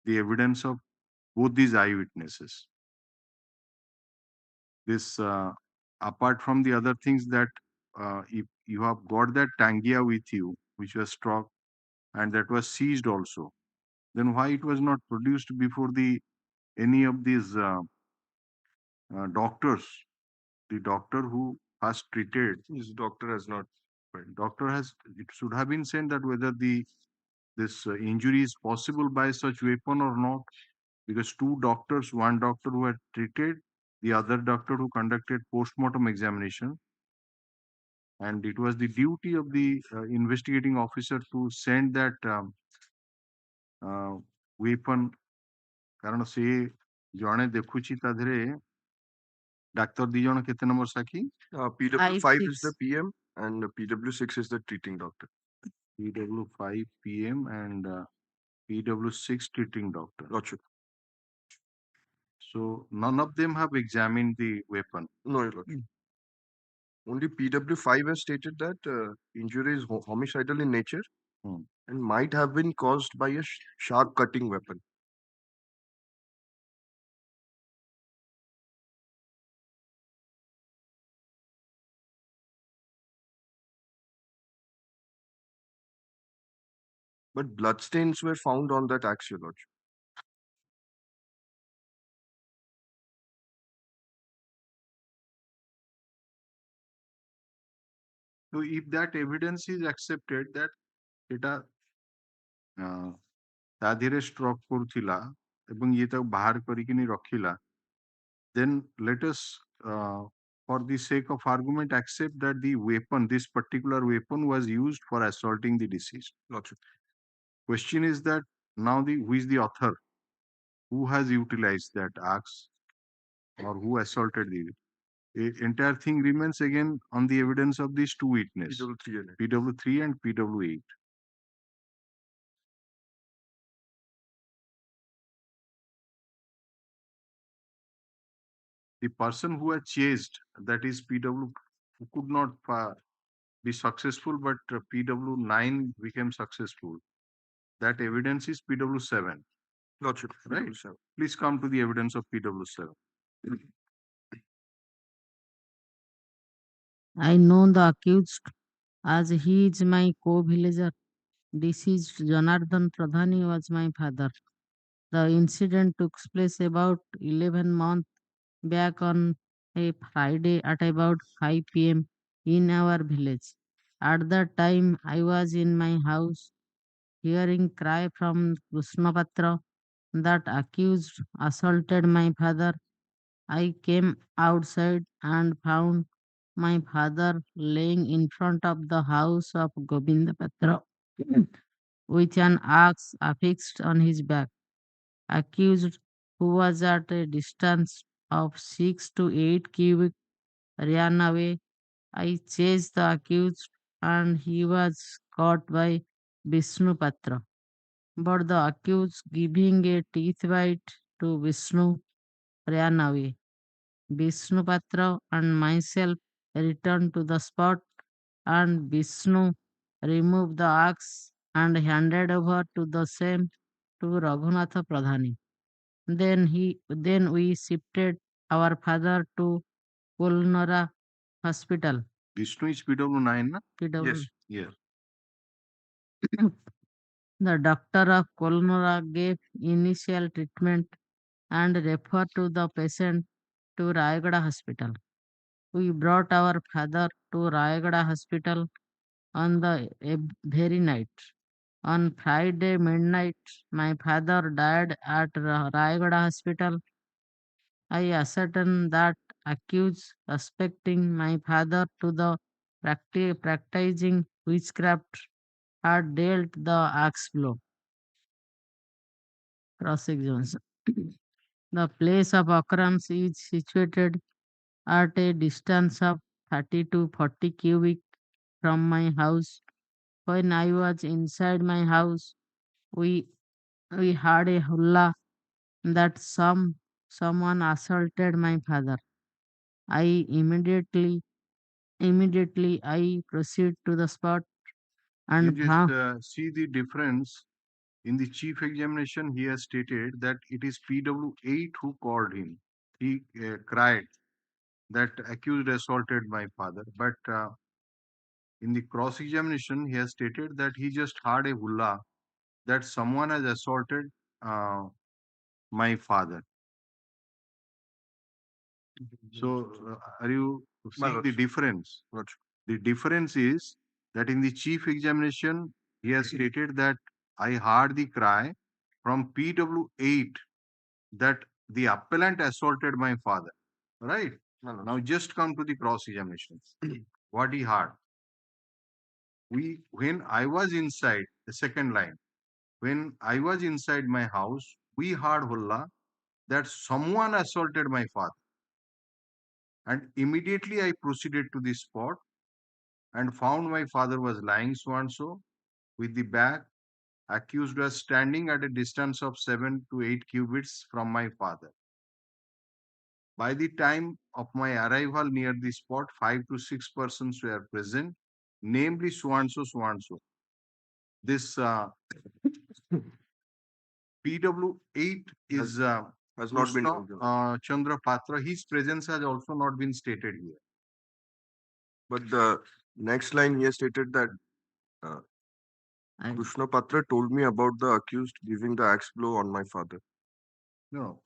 the evidence of both these eyewitnesses. This apart from the other things that if you have got that tangia with you which was struck and that was seized also, then why it was not produced before the any of these doctors, the doctor who first treated? His doctor has not. Doctor has, it should have been said that whether this injury is possible by such weapon or not, because two doctors, one doctor who had treated, the other doctor who conducted post-mortem examination, and it was the duty of the investigating officer to send that weapon କାରଣ ସେ ଜଣେ ଦେଖୁଛି ତା ଦେହରେ ଡାକ୍ତର ଦି ଜଣ କେତେ number Sakshi? PW5 is I6. the PM and PW6 is the treating doctor. PW5 PM and PW6 treating doctor. Lordship. So none of them have examined the weapon. No, Your Lordship. Only PW5 has stated that injury is homicidal in nature and might have been caused by a sharp cutting weapon. But bloodstains were found on that axe, Your Lordship. So if that evidence is accepted that এটা ତା ଦେହରେ stroke କରୁଥିଲା ଏବଂ ଇଏ ତାକୁ ବାହାର କରିକିନି ରଖିଲା, then let us for the sake of argument accept that the weapon, this particular weapon was used for assaulting the deceased. Lordship. Question is that now who is the author? Who has utilized that axe or who assaulted the entire thing remains again on the evidence of these two witnesses, PW3 and PW8. The person who had chased, that is PW, who could not be successful, but PW9 became successful. That evidence is PW7. Lordship. Right. PW7. Please come to the evidence of PW7. I know the accused as he is my co-villager. Deceased Janardhan Pradhani was my father. The incident took place about 11 months back on a Friday at about 5 p.m. in our village. At that time, I was in my house hearing cry from Krishnapatra that accused assaulted my father I came outside and found my father laying in front of the house of Govinda Patra with an axe affixed on his back. Accused, who was at a distance of 6 to 8 cubic, ran away. I chased the accused and he was caught by Vishnu Patra. But the accused, giving a teeth bite to Vishnu, ran away. Vishnu Patra and myself returned to the spot, and Vishnu removed the axe and handed over to the same to Raghunatha Pradhani. Then we shifted our father to Kulnara Hospital. Vishnu is PW9, na? PW. Yes. Yes. The doctor of Kulnara gave initial treatment and referred to the patient to Rayagada Hospital. We brought our father to Rayagada Hospital on the very night. On Friday midnight, my father died at Rayagada Hospital. I ascertained that accused suspecting my father to the practicing witchcraft had dealt the axe blow. Cross-examination. The place of occurrence is situated at a distance of 30 to 40 cubic from my house. When I was inside my house, we heard a hulla that someone assaulted my father. I immediately I proceed to the spot You and just see the difference. In the chief examination, he has stated that it is PW8 who called him. He cried that accused assaulted my father. But in the cross examination, he has stated that he just heard a hulla that someone has assaulted uh, my father. So, are you seeing the difference? The difference is that in the chief examination, he has stated that I heard the cry from PW8 that the appellant assaulted my father. Right? Now, just come to the cross examination. What he heard. When I was inside, the second line, when I was inside my house, we heard hulla that someone assaulted my father. And immediately I proceeded to the spot and found my father was lying so and so with the back. Accused was standing at a distance of 7 to 8 cubits from my father. By the time of my arrival near the spot, 5 to 6 persons were present, namely so and so, so and so. This PW8 is Has not been Krishna Chandra Patra. His presence has also not been stated here. But the next line he has stated that I, Krishna Patra told me about the accused giving the axe blow on my father. No.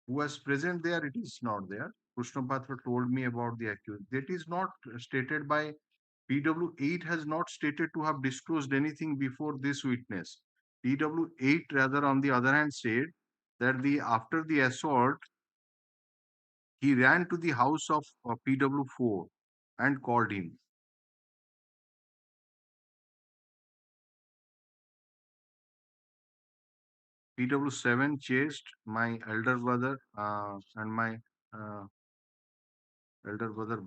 Who was present there, it is not there. Krishna Patra told me about the accused. That is not stated by PW8 has not stated to have disclosed anything before this witness. PW8 rather on the other hand said that after the assault, he ran to the house of PW4 and called him. PW7 chased my elder brother and my elder brother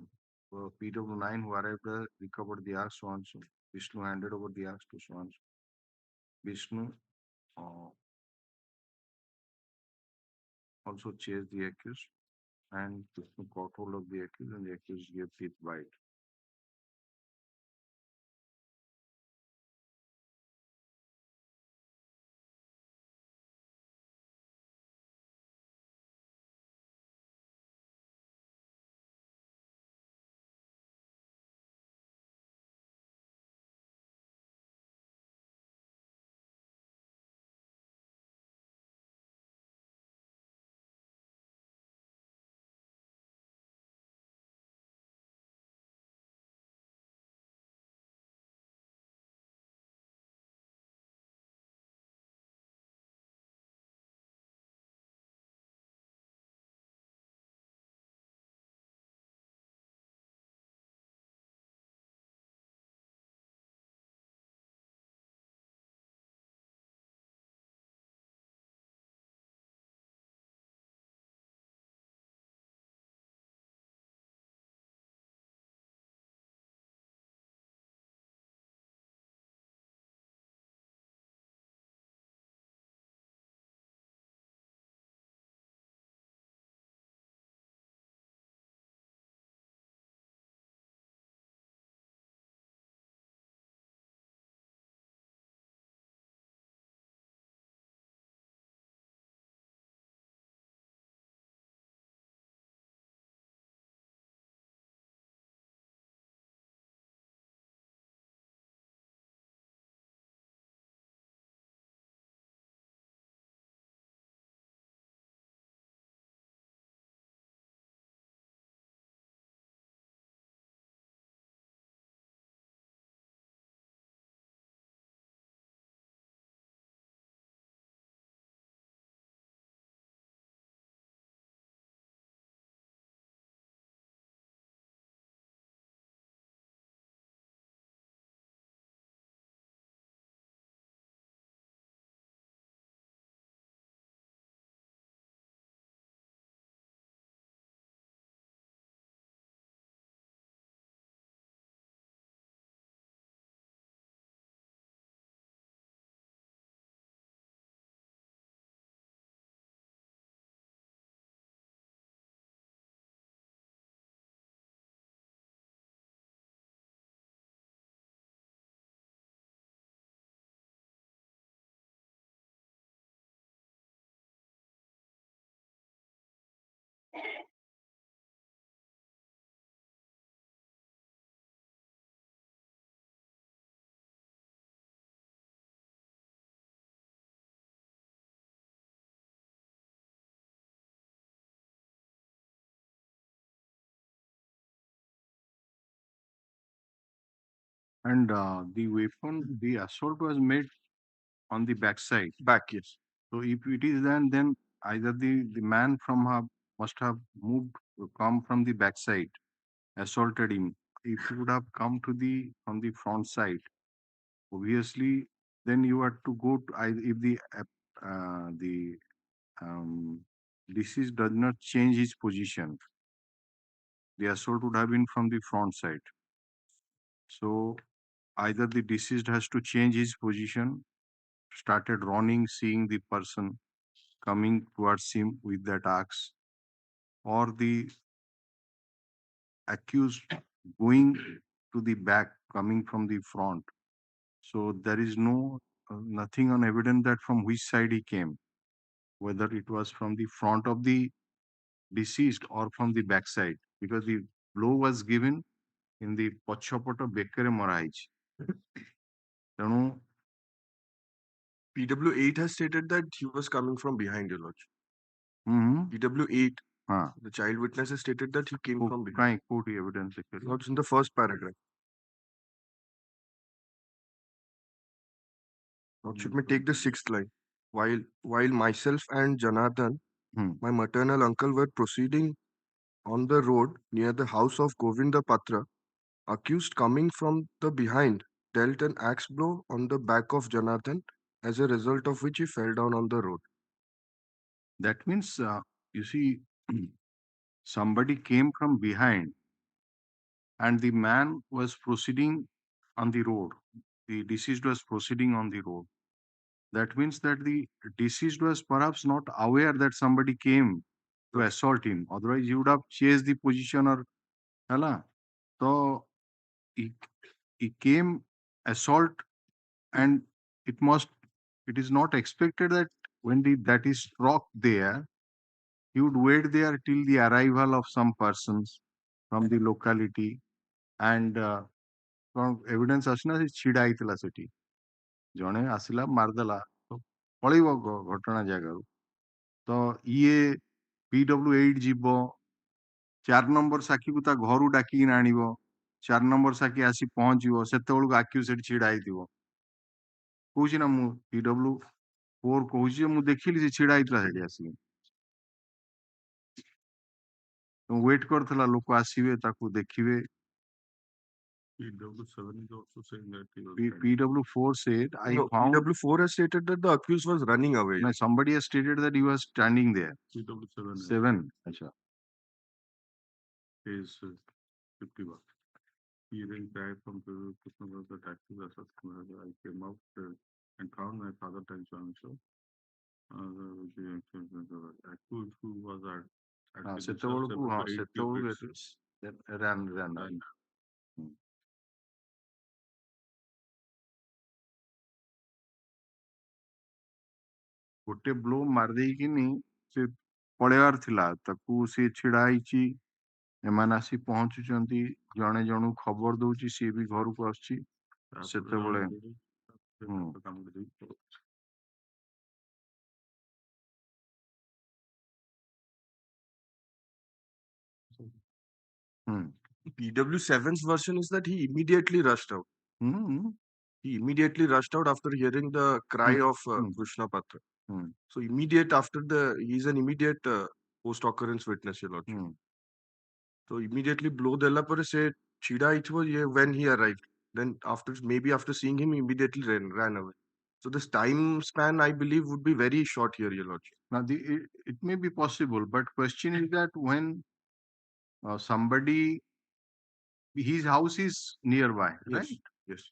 PW9 who arrived there, recovered the axe, so and so. Vishnu handed over the axe to so and so. Vishnu also chased the accused and Vishnu caught hold of the accused and the accused gave teeth bite. And the weapon, the assault was made on the backside. Back, yes. So if it is then either the man from her must have moved, come from the backside, assaulted him. If he would have come to the from the front side, obviously, then you have to go to if the deceased does not change his position, the assault would have been from the front side. So either the deceased has to change his position, started running, seeing the person coming towards him with that axe, or the accused going to the back, coming from the front. So there is nothing on evidence that from which side he came, whether it was from the front of the deceased or from the back side, because the blow was given in the ପଛପଟ ବେକରେ ମରା ହେଇଛି. ତେଣୁ PW8 has stated that he was coming from behind, your lordship. PW8, ହଁ the child witness has stated that he came from behind. କାଇଁ କୋଉଠି evidence ଦେଖିଲେ? Lords, in the first paragraph. Lordship may take the sixth line. While myself and Janardhan, my maternal uncle, were proceeding on the road near the house of Govinda Patra, accused coming from the behind dealt an axe blow on the back of Janardhan, as a result of which he fell down on the road. That means, you see, somebody came from behind and the man was proceeding on the road. The deceased was proceeding on the road. That means that the deceased was perhaps not aware that somebody came to assault him. Otherwise, he would have changed the position or hala. So he came assault, and it is not expected that when that is struck there, he would wait there till the arrival of some persons from the locality, and from evidence asna se chida aitila seti jane asila mardala to ପଳେଇବ ଘଟଣା ଜାଗାରୁ ତ ଇଏ PW8 ଯିବ 4 number ସାକ୍ଷୀକୁ ତା ଘରୁ ଡାକିକି ଆଣିବ 4 ନମ୍ବର ସାକ୍ଷୀ ଆସି ପହଞ୍ଚିବ ସେତେବେଳକୁ ଆକ୍ୟୁ ସେଠି ଛିଡା ହେଇଥିବ କହୁଛି ନା ମୁଁ PW4 କହୁଛି ଯେ ମୁଁ ଦେଖିଲି ସେ ଛିଡା ହେଇଥିଲା ସେଠି ଆସିକି ୱେଟ୍ କରିଥିଲା ଲୋକ ଆସିବେ ତାକୁ ଦେଖିବେ PW7 is also saying that he was PW4 said I found PW4 has stated that the accused was running away. no, somebody has stated that he was standing there. PW7 7 acha is 51. He then cried from the taxi I came out and found my father taxi also. The accused who was at ସେତେବେଳକୁ ran. ଗୋଟେ blow ମାରିଦେଇକିନି ସେ ପଳେଇବାର ଥିଲା ତାକୁ ସେ ଛିଡା ହେଇଛି ଏମାନେ ଆସି ପହଞ୍ଚୁଛନ୍ତି ଜଣେ ଜଣକୁ ଖବର ଦଉଛି ସିଏ ବି ଘରକୁ ଆସୁଛି ସେତେବେଳେ PW7's version is that he immediately rushed out. He immediately rushed out after hearing the cry of Krishna Patra. So immediate after he's an immediate post occurrence witness, your lordship. So immediately blow della pore se chida itho when he arrived. Then maybe after seeing him, he immediately ran away. So this time span, I believe, would be very short here, your lordship. Now it may be possible, but question is that when somebody, his house is nearby, right? Yes.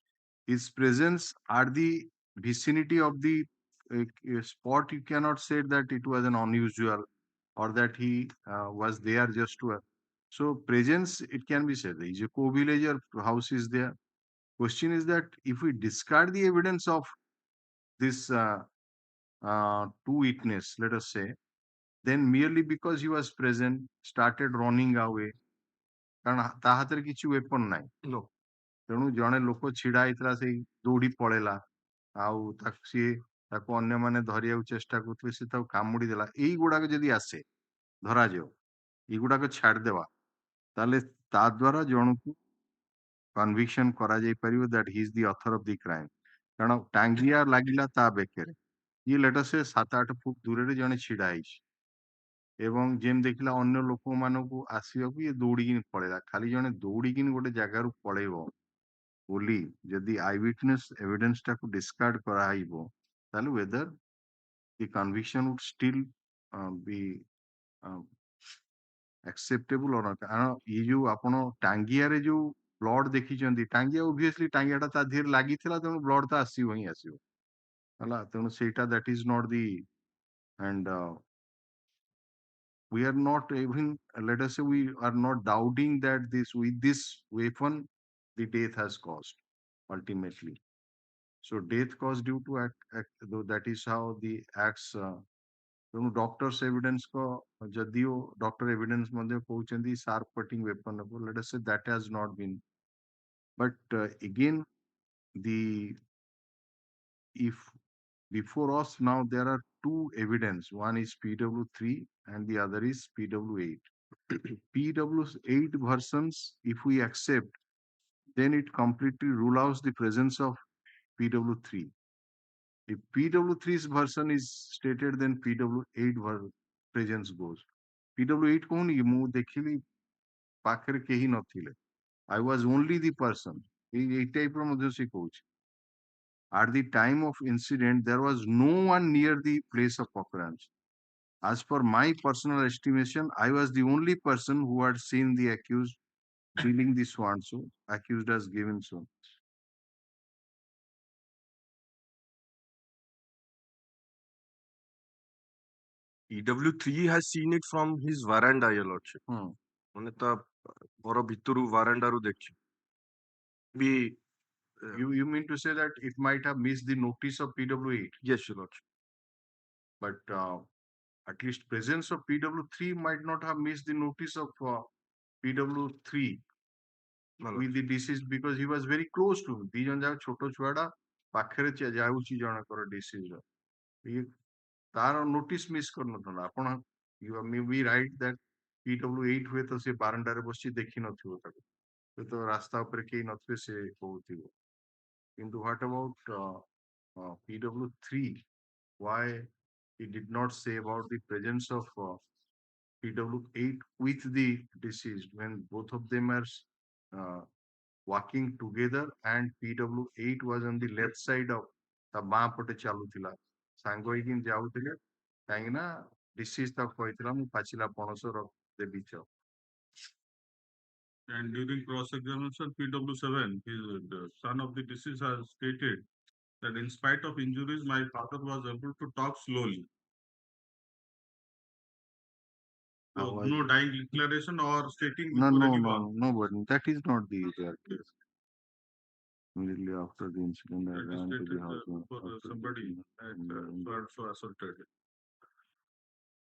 His presence at the vicinity of the spot, you cannot say that it was an unusual or that he was there just to. So presence, it can be said. Is a co-villager, house is there. Question is that if we discard the evidence of this two witness, let us say, then merely because he was present started running away କାରଣ ତା ହାତରେ କିଛି weapon ନାହିଁ No. ତେଣୁ ଜଣେ ଲୋକ ଛିଡା ହେଇଥିଲା ସେଇ ଦୌଡି ପଳେଇଲା ଆଉ ତାକୁ ଅନ୍ୟମାନେ ଧରିବାକୁ ଚେଷ୍ଟା କରୁଥିଲେ ସେ ତାକୁ କାମୁଡି ଦେଲା ଏଇଗୁଡାକ ଯଦି ଆସେ ଧରାଯାଉ ଏଇଗୁଡାକ ଛାଡିଦେବା ତାହେଲେ ତା ଦ୍ୱାରା ଜଣକୁ କନଭିକ୍ସନ କରାଯାଇପାରିବ that he is the author of the crime କାରଣ ଟାଙ୍ଗିଆ ଲାଗିଲା ତା ବେକରେ ଇଏ ଲେଟର ସେ 7-8 ଫୁଟ ଦୂରରେ ଜଣେ ଛିଡା ହେଇଛି ଏବଂ ଯେମିତି ଦେଖିଲା ଅନ୍ୟ ଲୋକମାନଙ୍କୁ ଆସିବାକୁ ଇଏ ଦୌଡ଼ିକିନି ପଳେଇଲା ଖାଲି ଜଣେ ଦୌଡ଼ିକିନି ଗୋଟେ ଜାଗାରୁ ପଳେଇବ ବୋଲି ଯଦି ଆଇ ୱିଟନେସ୍ ଏଭିଡେନ୍ସ ଟାକୁ ଡିସକାର୍ଡ କରାଯିବ ତାହେଲେ whether the conviction would still be acceptable or not କାରଣ ଇଏ ଯୋଉ ଆପଣ ଟାଙ୍ଗିଆରେ ଯୋଉ ବ୍ଲଡ ଦେଖିଛନ୍ତି ଟାଙ୍ଗିଆ obviously ଟାଙ୍ଗିଆଟା ତା ଦେହରେ ଲାଗିଥିଲା ତେଣୁ ବ୍ଲଡ ତ ଆସିବ ହିଁ ଆସିବ ହେଲା ତେଣୁ ସେଇଟା that is not the and we are not even let us say we are not doubting that this with this weapon the death has caused ultimately so death caused due to though that is how the acts ତେଣୁ doctors evidence ଯଦିଓ doctor evidence ମଧ୍ୟ କହୁଛନ୍ତି sharp cutting weapon let us say that has not been but again the if before us now there are two evidence one is pw3 and the other is pw8 pw8 versions if we accept then it completely rule out the presence of pw3 if pw3's version is stated then pw8 presence goes pw8 କହୁନି କି ମୁଁ ଦେଖିଲି ପାଖରେ କେହି ନଥିଲେ I was only the person ଏଇ type ର ମଧ୍ୟ ସେ କହୁଛି at the time of incident there was no one near the place of occurrence as per my personal estimation I was the only person who had seen the accused dealing the swan so accused as given so PW3 has seen it from his veranda, your lordship. ମାନେ ତା ଘର ଭିତରୁ veranda ରୁ ଦେଖି ବି you mean to say that it might have missed the notice of pw8 yes, your lordship. but at least presence of pw3 might not have missed the notice of pw3 with the deceased because he was very close to him ଦି ଜଣ ଯାକ ଛୋଟ ଛୁଆଟା ପାଖରେ ଯାଉଛି ଜଣଙ୍କର deceased ଇଏ ତାର notice miss କରିନଥାନ୍ତା ଆପଣ you may be right that pw8 ହୁଏତ ସେ ବାରଣ୍ଡାରେ ବସି ଦେଖିନଥିବ ତାକୁ ହୁଏତ ରାସ୍ତା ଉପରେ କେହି ନଥିବେ ସେ କହୁଥିବ କିନ୍ତୁ what about pw3 why he did not say about the presence of pw8 with the deceased when both of them are walking together and pw8 was on the left side of ତା ବାଁ ପଟେ ଚାଲୁଥିଲା ସାଙ୍ଗ ହେଇକି ଯାଉଥିଲେ କାହିଁକି ନା disease ତାକୁ କହିଥିଲା ମୁଁ ପାଚିଲା ପଣସ ଦେବି ଚ And during cross-examination, PW7, the son of the deceased, has stated that in spite of injuries, my father was able to talk slowly. So no dying declaration or stating before anyone. no, but that is not the case. Immediately after the incident, I That is ran to the stated house. for somebody so assaulted.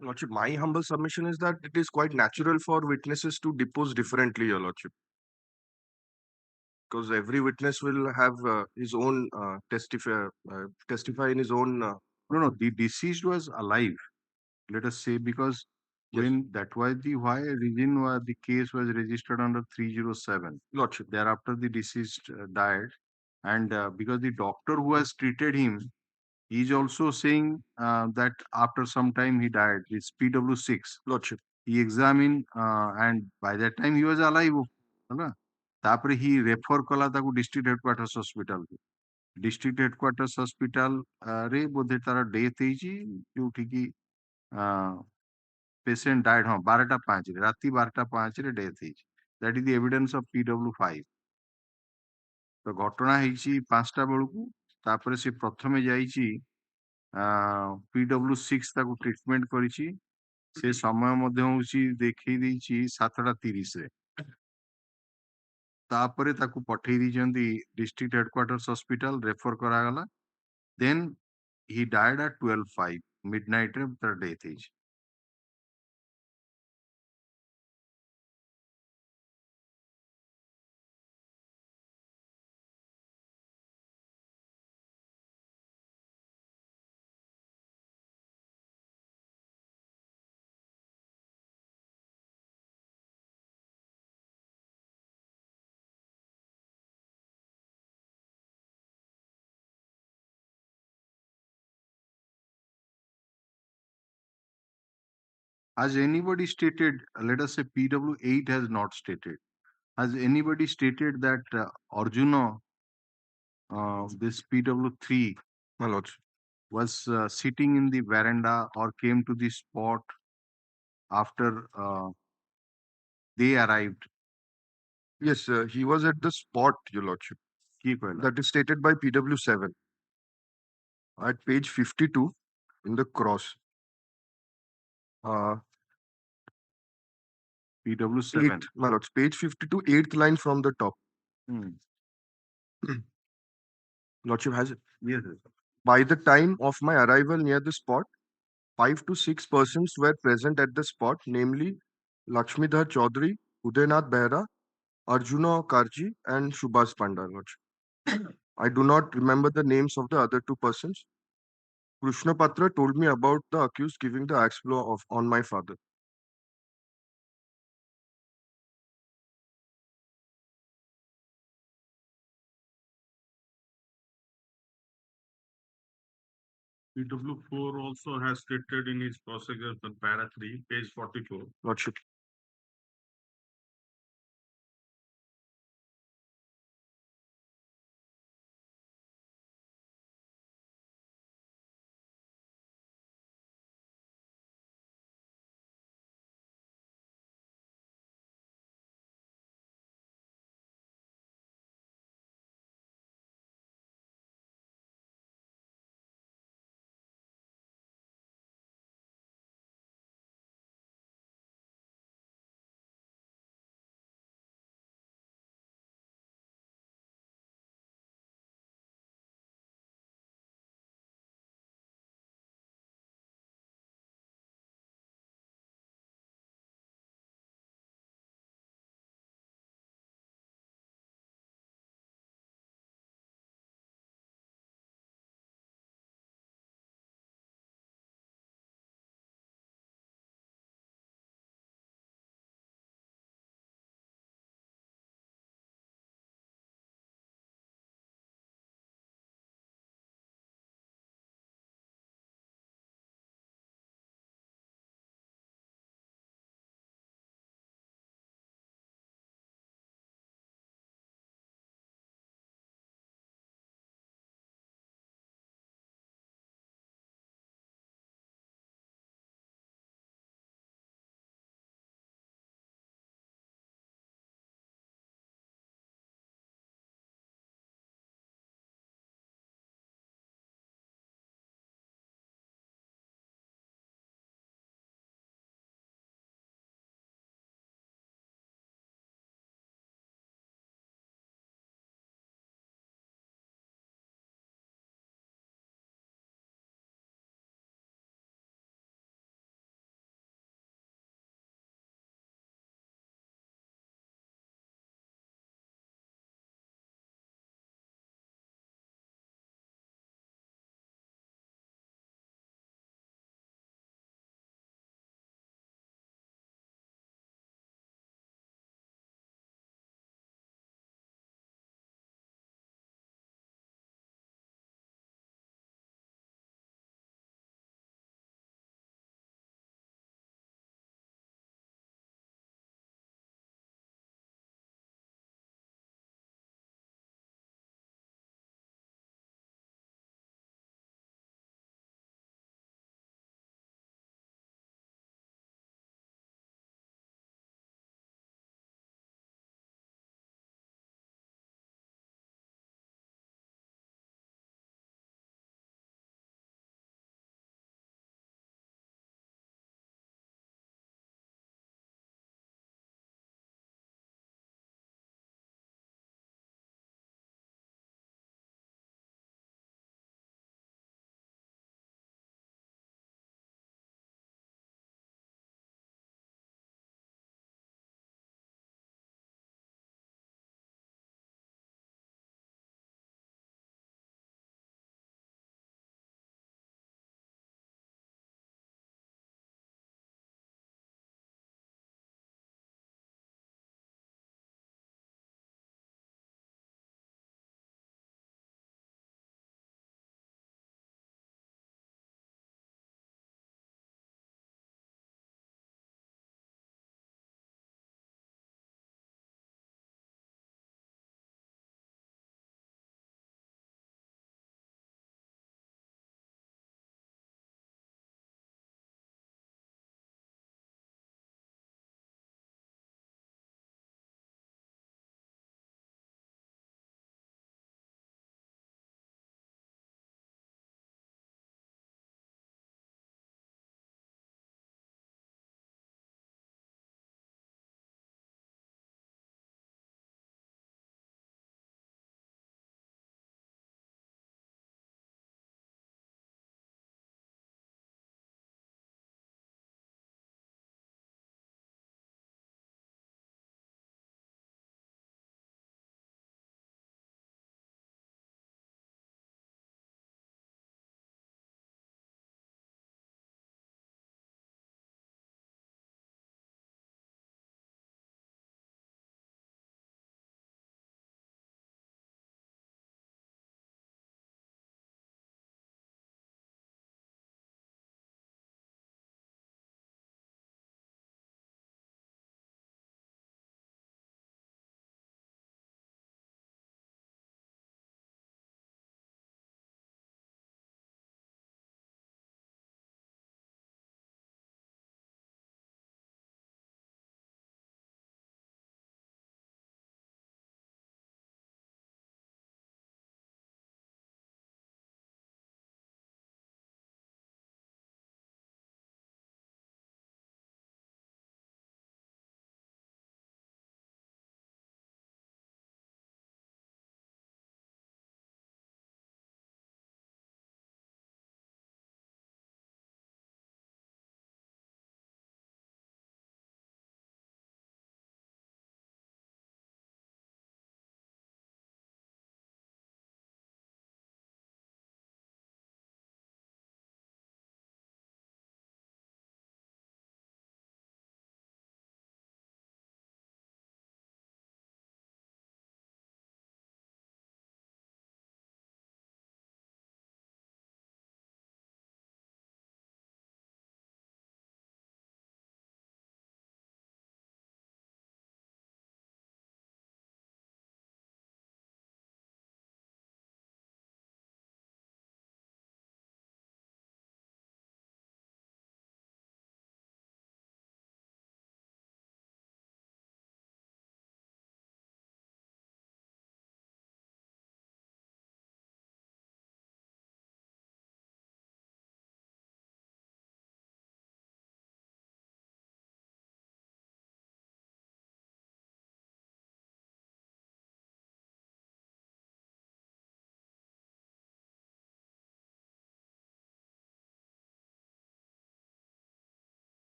Lordship, my humble submission is that it is quite natural for witnesses to depose differently, your lordship. Because every witness will have his own testify in his own. No, the deceased was alive. Let us say because Yes. when that was the why reason was the case was registered under 307. Lordship. Thereafter, the deceased died, and because the doctor who has treated him is also saying that after some time he died. It's PW6. Lordship. He examined and by that time he was alive. ହେଲା ତାପରେ he refer କଲା ତାକୁ district headquarters hospital କୁ district headquarters hospital ରେ ବୋଧେ ତାର death ହେଇଛି ଯୋଉଠି କି patient died ହଁ 12:05 ରେ ରାତି 12:05 ରେ death ହେଇଛି that is the evidence of PW5 ତ ଘଟଣା ହେଇଛି 5ଟା ବେଳକୁ ତାପରେ ସେ ପ୍ରଥମେ ଯାଇଛି PW6 ତାକୁ ଟ୍ରିଟମେଣ୍ଟ କରିଛି ସେ ସମୟ ମଧ୍ୟ ହଉଛି ଦେଖେଇ ଦେଇଛି 7:30 ରେ ତାପରେ ତାକୁ ପଠେଇ ଦେଇଛନ୍ତି ଡିଷ୍ଟ୍ରିକ୍ଟ ହେଡକ୍ୱାର୍ଟର୍ସ ହସ୍ପିଟାଲ ରେଫର କରାଗଲା ଦେନ୍ ହି ଡାଏଡ୍ ଆଟ୍ 12:05 ମିଡନାଇଟ୍ ରେ ତାର ଡେଥ୍ ହେଇଛି Has anybody stated, let us say PW8 has not stated, has anybody stated that Arjuna, this PW3, My lords. was sitting in the veranda or came to the spot after they arrived? Yes, he was at the spot, Your Lordship. Keep well. That is stated by PW7 at page 52 in the cross. PW7. Eighth, my lords, page 52, eighth line from the top. Hmm. Lordship has it. Yes, yes. By the time of my arrival near the spot, 5 to 6 persons were present at the spot, namely Lakshmidhar Chaudhary, Udaynath Behra, Arjuna Karji, and Shubhas Panda, Lordship. I do not remember the names of the other 2 persons. Krishna Patra told me about the accused giving the axe blow on my father. PW4 also has stated in his prosecution, para 3, page 44. Lordship.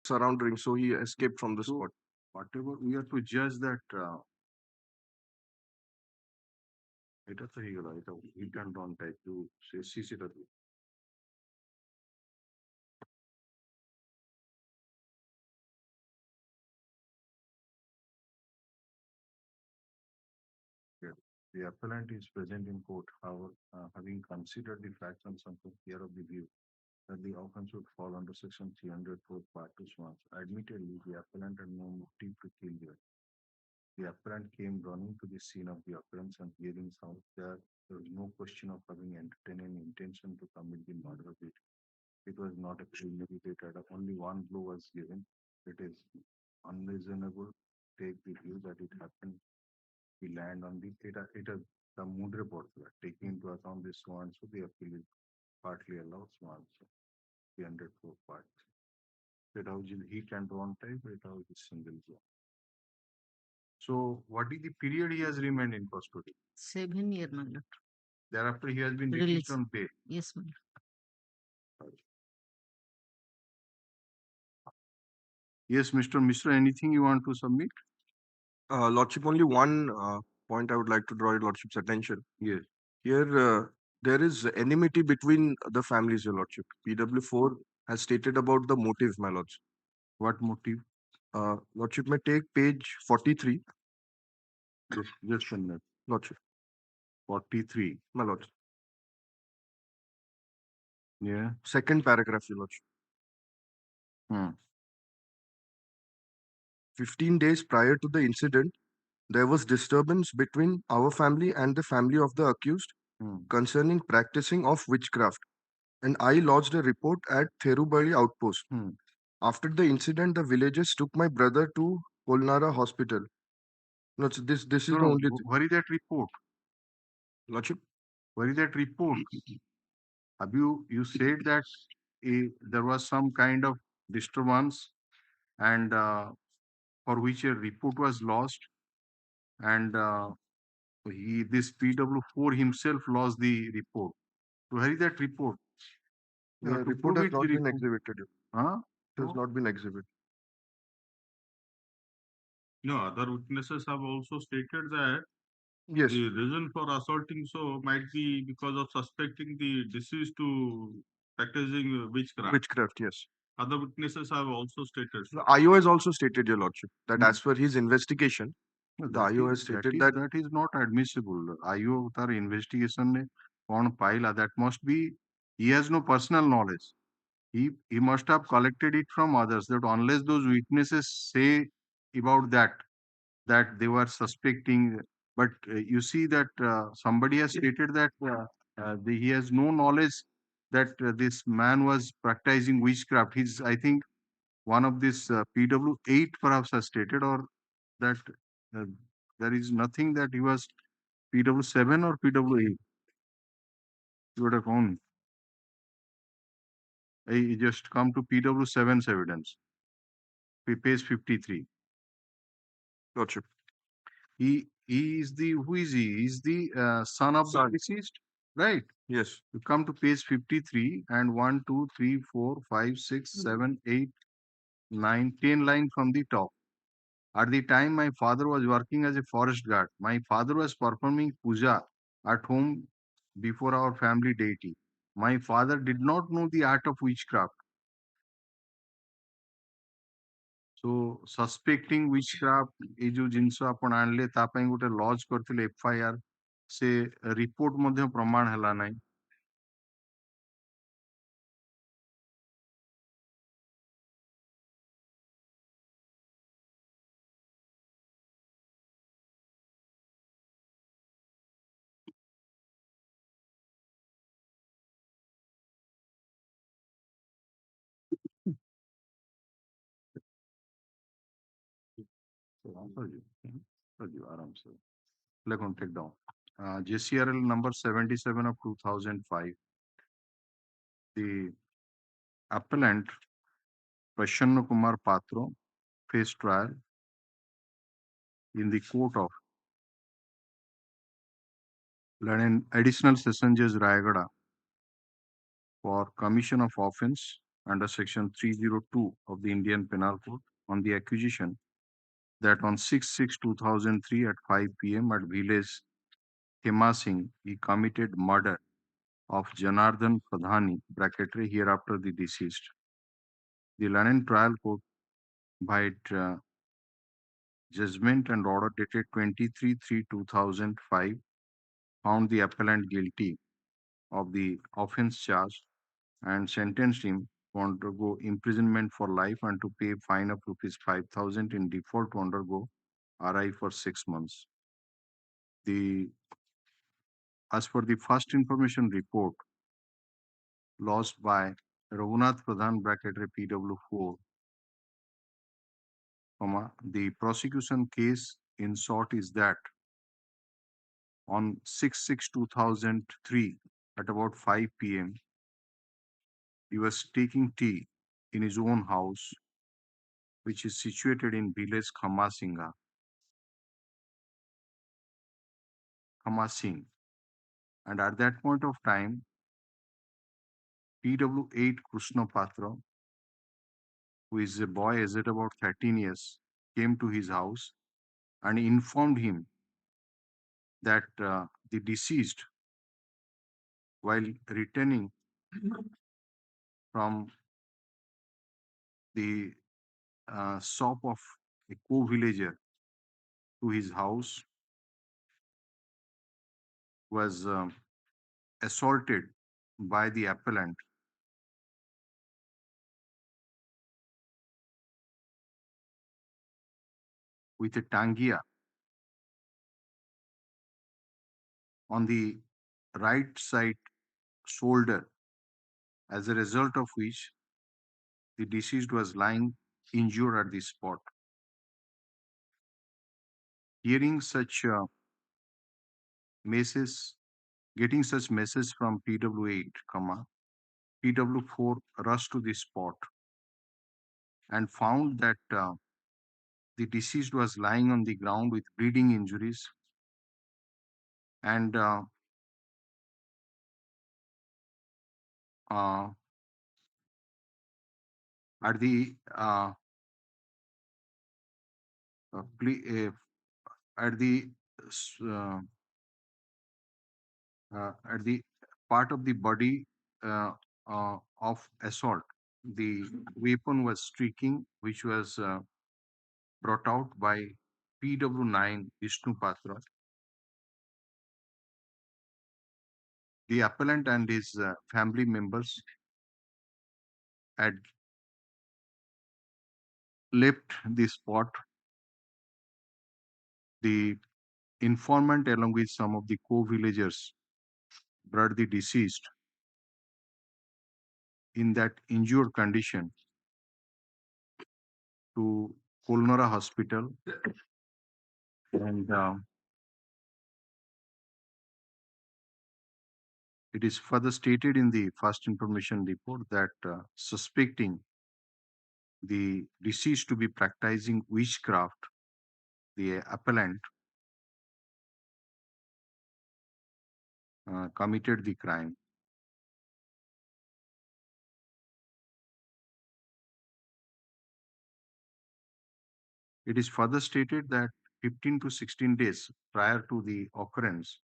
surrounding, so he escaped from the So, spot. whatever we are to judge that এটা তো হয়ে গেল, এটা hit and run type to সিসিটা তো The appellant is present in court, however, having considered the facts and some fear of the view that the offense would fall under section 304 part 2 smarts. Admittedly, the appellant had no motive to kill here. The appellant came running to the scene of the occurrence and hearing sounds there was no question of having entertained any intention to commit the murder of it. It was not a premeditated. Only one blow was given. It is unreasonable to take the view that it happened. We land on the the mood report, taking into account this one, so the appeal is partly allowed one, so 304 parts. That house is heat and run type, it house is single zone. So what is the period he has remained in custody? 7 years, my lord. Thereafter he has been Released. released on bail. Yes, my lord. Yes, Mr. Mishra, anything you want to submit? Lordship, only one point I would like to draw your Lordship's attention. Yes. Here, there is enmity between the families, your Lordship. PW4 has stated about the motive, my lords. What motive? Lordship may take page 43, Just a minute. Lordship. 43. My lords. Yeah. Second paragraph, your Lordship. 15 days prior to the incident, there was disturbance between our family and the family of the accused concerning practicing of witchcraft, and I lodged a report at Therubali outpost. After the incident, the villagers took my brother to Polnara hospital. No, so this is the only thing. Where is that report? Lordship, Where is that report? Have you said that there was some kind of disturbance and for which a report was lost, and this PW4 himself lost the report. So where is that report? You have to report prove has it, not the been report. exhibited. Huh? It has not been exhibited. No, other witnesses have also stated that Yes, the reason for assaulting so might be because of suspecting the deceased to practicing witchcraft. witchcraft, yes. Other witnesses have also stated. The IO has also stated, your Lordship, that as per his investigation, No, the IO has stated that that is not admissible. IO tar investigation ne kon paila, that must be, he has no personal knowledge. He must have collected it from others, that unless those witnesses say about that they were suspecting, but you see that somebody has stated that he has no knowledge that this man was practicing witchcraft. He's, I think, one of this PW8 perhaps has stated, or that there is nothing that he was PW7 or PW8. You would have found. I just come to PW7's evidence, page 53. Lordship. He is the, who is he? He is the son of the Son. deceased, right? Yes. You come to page 53 and 1, 2, 3, 4, 5, 6, 7, 8, 9, 10 line from the top. At the time my father was working as a forest guard, my father was performing puja at home before our family deity. My father did not know the art of witchcraft. So suspecting witchcraft, ए जो जिनस आपण आणले ता पई गोटे laws करथिले FIR, से report मध्ये प्रमाण हला नाही. आराम से let on take down JCRL number 77 of 2005. The appellant Prashanna Kumar Patro faced trial in the court of Additional Session Judge Rayagada for commission of offense under section 302 of the Indian Penal Code on the accusation that on 6/6/2003 at 5 p.m. at village Singh, he committed murder of Janardhan Pradhani, bracketary hereafter the deceased. The London Trial Court, by its judgment and order dated 23/3/2005, found the appellant guilty of the offence charged and sentenced him to undergo imprisonment for life and to pay a fine of rupees 5,000 in default to undergo RI for 6 months. As per the first information report lodged by Raghunath Pradhan, bracketary PW4, the prosecution case in short is that on 6/6/2003 at about 5 p.m., he was taking tea in his own house, which is situated in village Khamasing. And at that point of time, PW8 Krishna Patra, who is a boy aged about 13 years, came to his house and informed him that the deceased, while returning from the shop of a co-villager to his house, was assaulted by the appellant with a tangia on the right side shoulder, as a result of which the deceased was lying injured at the spot. Hearing such getting such message from PW8, PW4 rushed to the spot and found that the deceased was lying on the ground with bleeding injuries, and at the at the uh, at the part of the body of assault, the weapon was streaking, which was brought out by PW9 Vishnu Patra. The appellant and his family members had left the spot. The informant, along with some of the co-villagers, brought the deceased in that injured condition to Kolnora Hospital, and it is further stated in the first information report that suspecting the deceased to be practicing witchcraft, the appellant committed the crime. It is further stated that 15 to 16 days prior to the occurrence,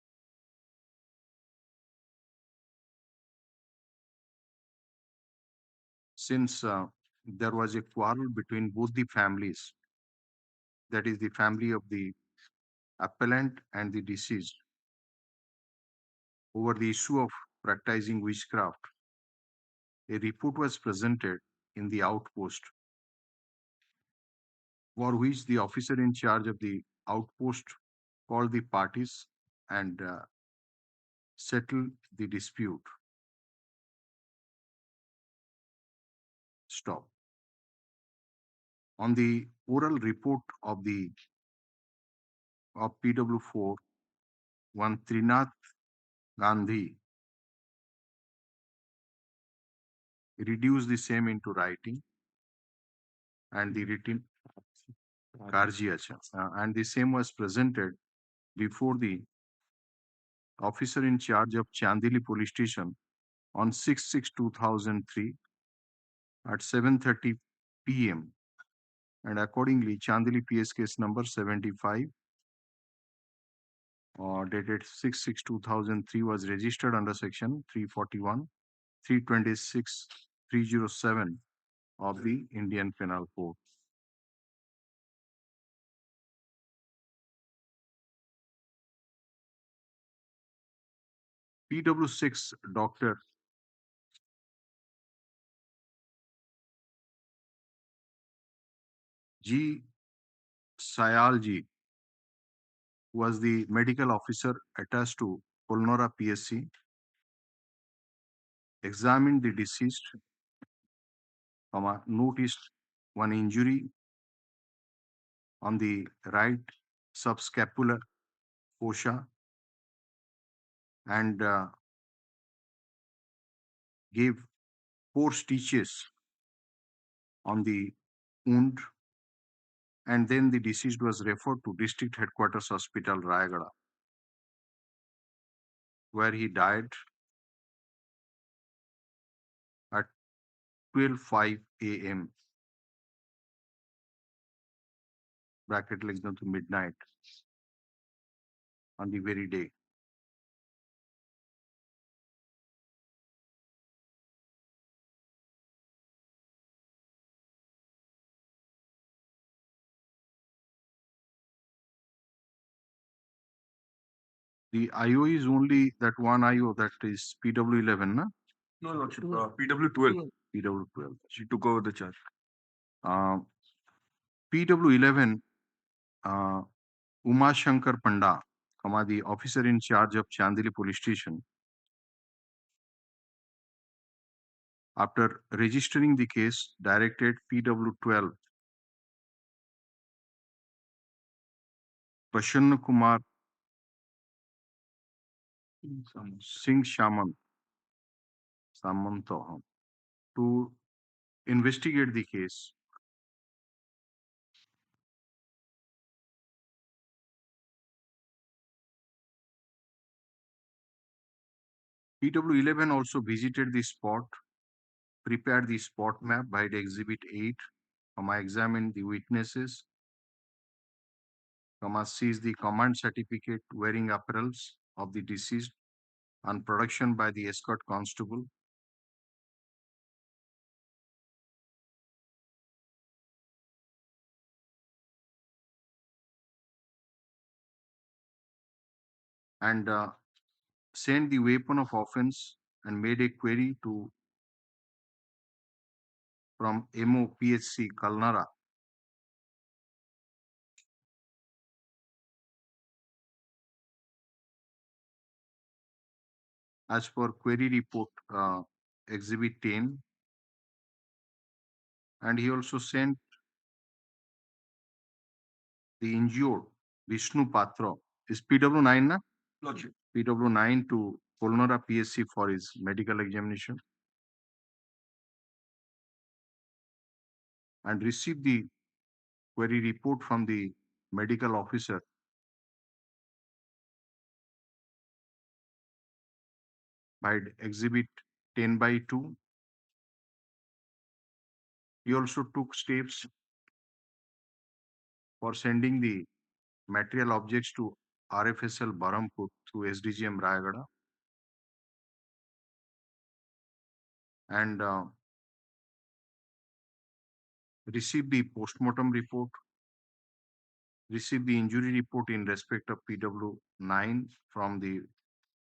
since there was a quarrel between both the families, that is the family of the appellant and the deceased, over the issue of practicing witchcraft, a report was presented in the outpost, for which the officer in charge of the outpost called the parties and settled the dispute. Stop. On the oral report of PW4, one Trinath Gandhi reduced the same into writing, and the written and the same was presented before the officer in charge of Chandili police station on 6/6/2003, at 7:30 p.m. and accordingly Chandili PS case number 75 dated 6/6/2003 was registered under section 341, 326, 307 of the Indian Penal Code. PW6 Dr. G. Sayalji was the medical officer attached to Polnora PSC, examined the deceased, noticed one injury on the right subscapular fossa and gave 4 stitches on the wound, and then the deceased was referred to District Headquarters Hospital, Rayagada, where he died at 12:05 a.m. bracket like to midnight on the very day. The IO is only that one IO, that is PW11, na? No, Lordship. PW12. PW12. She took over the charge. PW11, Uma Shankar Panda, the officer in charge of Chandili Police Station, after registering the case, directed PW12 Prashanna Kumar Singh Samanta to investigate the case. PW11 also visited the spot, prepared the spot map by the Exhibit 8, examined the witnesses, seized the command certificate wearing apparels of the deceased on production by the escort constable, and sent the weapon of offense and made a query from MOPHC Kalnara as per query report Exhibit 10, and he also sent the injured Vishnu Patra, is PW9, na? Lordship. PW9 to Polnora PSC for his medical examination, and received the query report from the medical officer by Exhibit 10/2. He also took steps for sending the material objects to RFSL Barampur through SDGM Rayagada, and received the postmortem report, received the injury report in respect of PW9 from the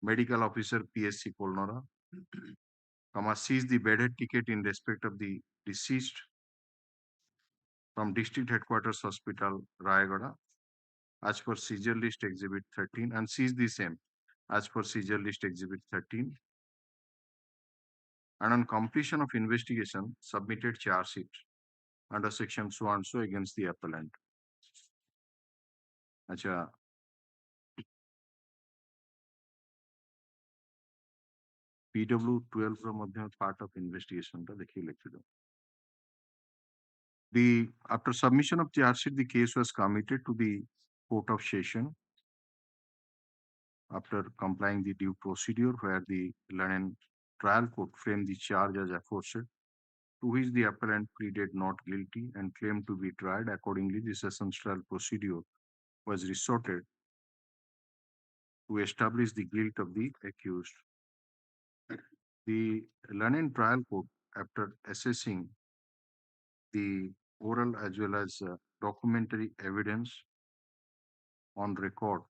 medical officer PSC Polnora, seized the bedhead ticket in respect of the deceased from District Headquarters Hospital, Rayagada, as per seizure list Exhibit 13, and seized the same as per seizure list Exhibit 13. And on completion of investigation, submitted charge sheet under section so and so against the appellant. Acha, PW12 from part of investigation ta dekhi likhe do. After submission of charge sheet, the case was committed to the Court of Session after complying the due procedure, where the London trial court framed the charge as aforesaid. to which the appellant pleaded not guilty and claimed to be tried. Accordingly, the sessions trial procedure was resorted to establish the guilt of the accused. The London Trial Court, after assessing the oral as well as documentary evidence on record,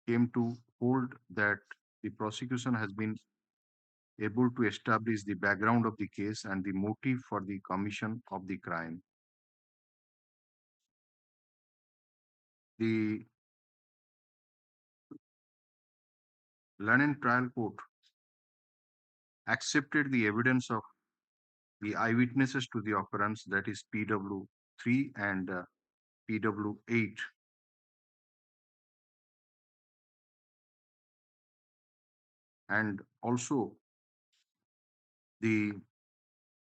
came to hold that the prosecution has been able to establish the background of the case and the motive for the commission of the crime. The London Trial Court accepted the evidence of the eyewitnesses to the occurrence, that is PW3 and PW8, and also the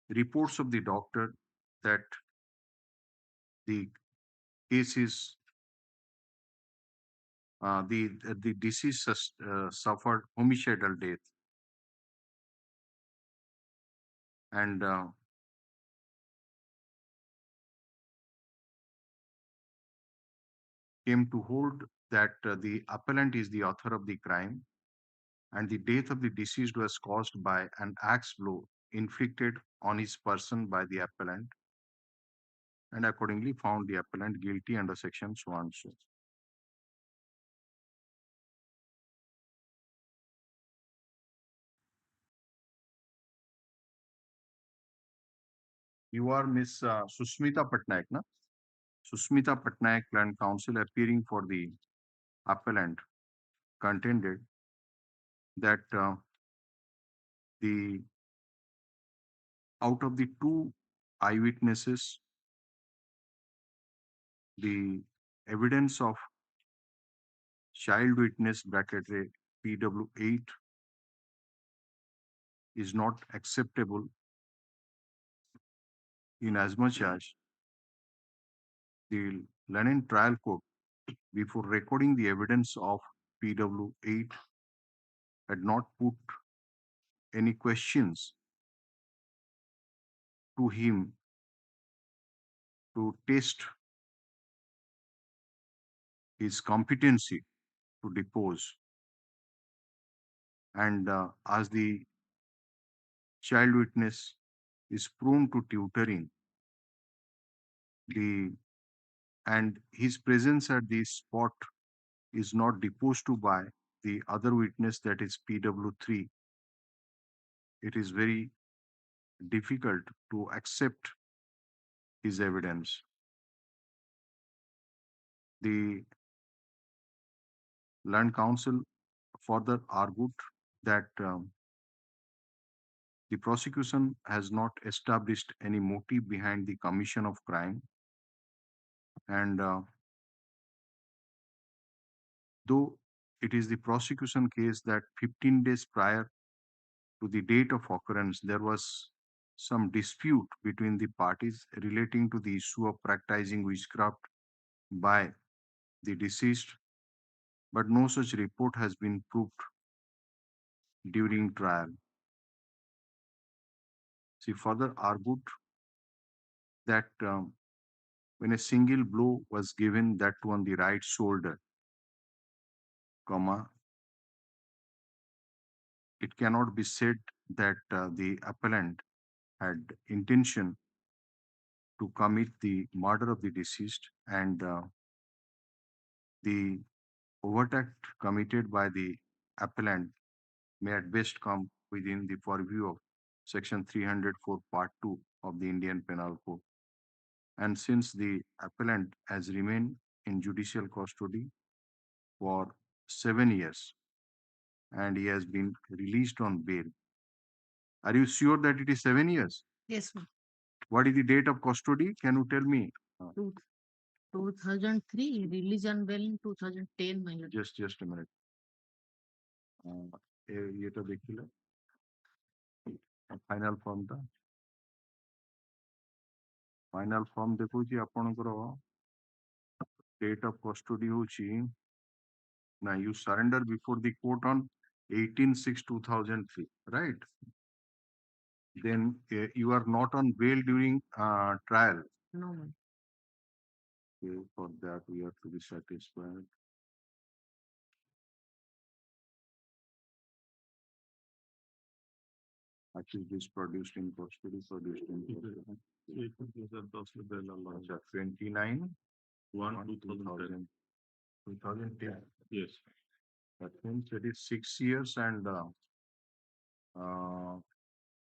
reports of the doctor that the case is the deceased suffered homicidal death, and came to hold that the appellant is the author of the crime, and the death of the deceased was caused by an axe blow inflicted on his person by the appellant, and accordingly found the appellant guilty under section so and so. You are Miss Susmita Patnaik, na? Susmita Patnaik, Land Counsel, appearing for the appellant, contended that the out of the two eyewitnesses, the evidence of child witness bracket PW8 is not acceptable, in as much as the London Trial Court, before recording the evidence of PW8, had not put any questions to him to test his competency to depose. And as the child witness is prone to tutoring, and his presence at the spot is not deposed to by the other witness, that is PW3, it is very difficult to accept his evidence. The Land Counsel further argued that the prosecution has not established any motive behind the commission of crime, and though it is the prosecution case that 15 days prior to the date of occurrence, there was some dispute between the parties relating to the issue of practicing witchcraft by the deceased, but no such report has been proved during trial. She further argued that when a single blow was given, that too on the right shoulder, it cannot be said that the appellant had intention to commit the murder of the deceased, and the overt act committed by the appellant may at best come within the purview of Section 304, Part 2 of the Indian Penal Code. And since the appellant has remained in judicial custody for 7 years and he has been released on bail, are you sure that it is 7 years? Yes, ma'am. What is the date of custody? Can you tell me? 2003, release on bail in 2010, my lord. Just a minute. ये तो देखिए final form था final form देखो जी आपनकर date of custody होची ना you surrender before the court on 18/6/2003 right then you are not on bail during trial. No, ma'am. Okay, for that we have to be satisfied. Accused is produced in custody, produced in custody. एक हजार 10 रुपए लगा Acha, 29 1 2010. 2010. yes That means it is 6 years and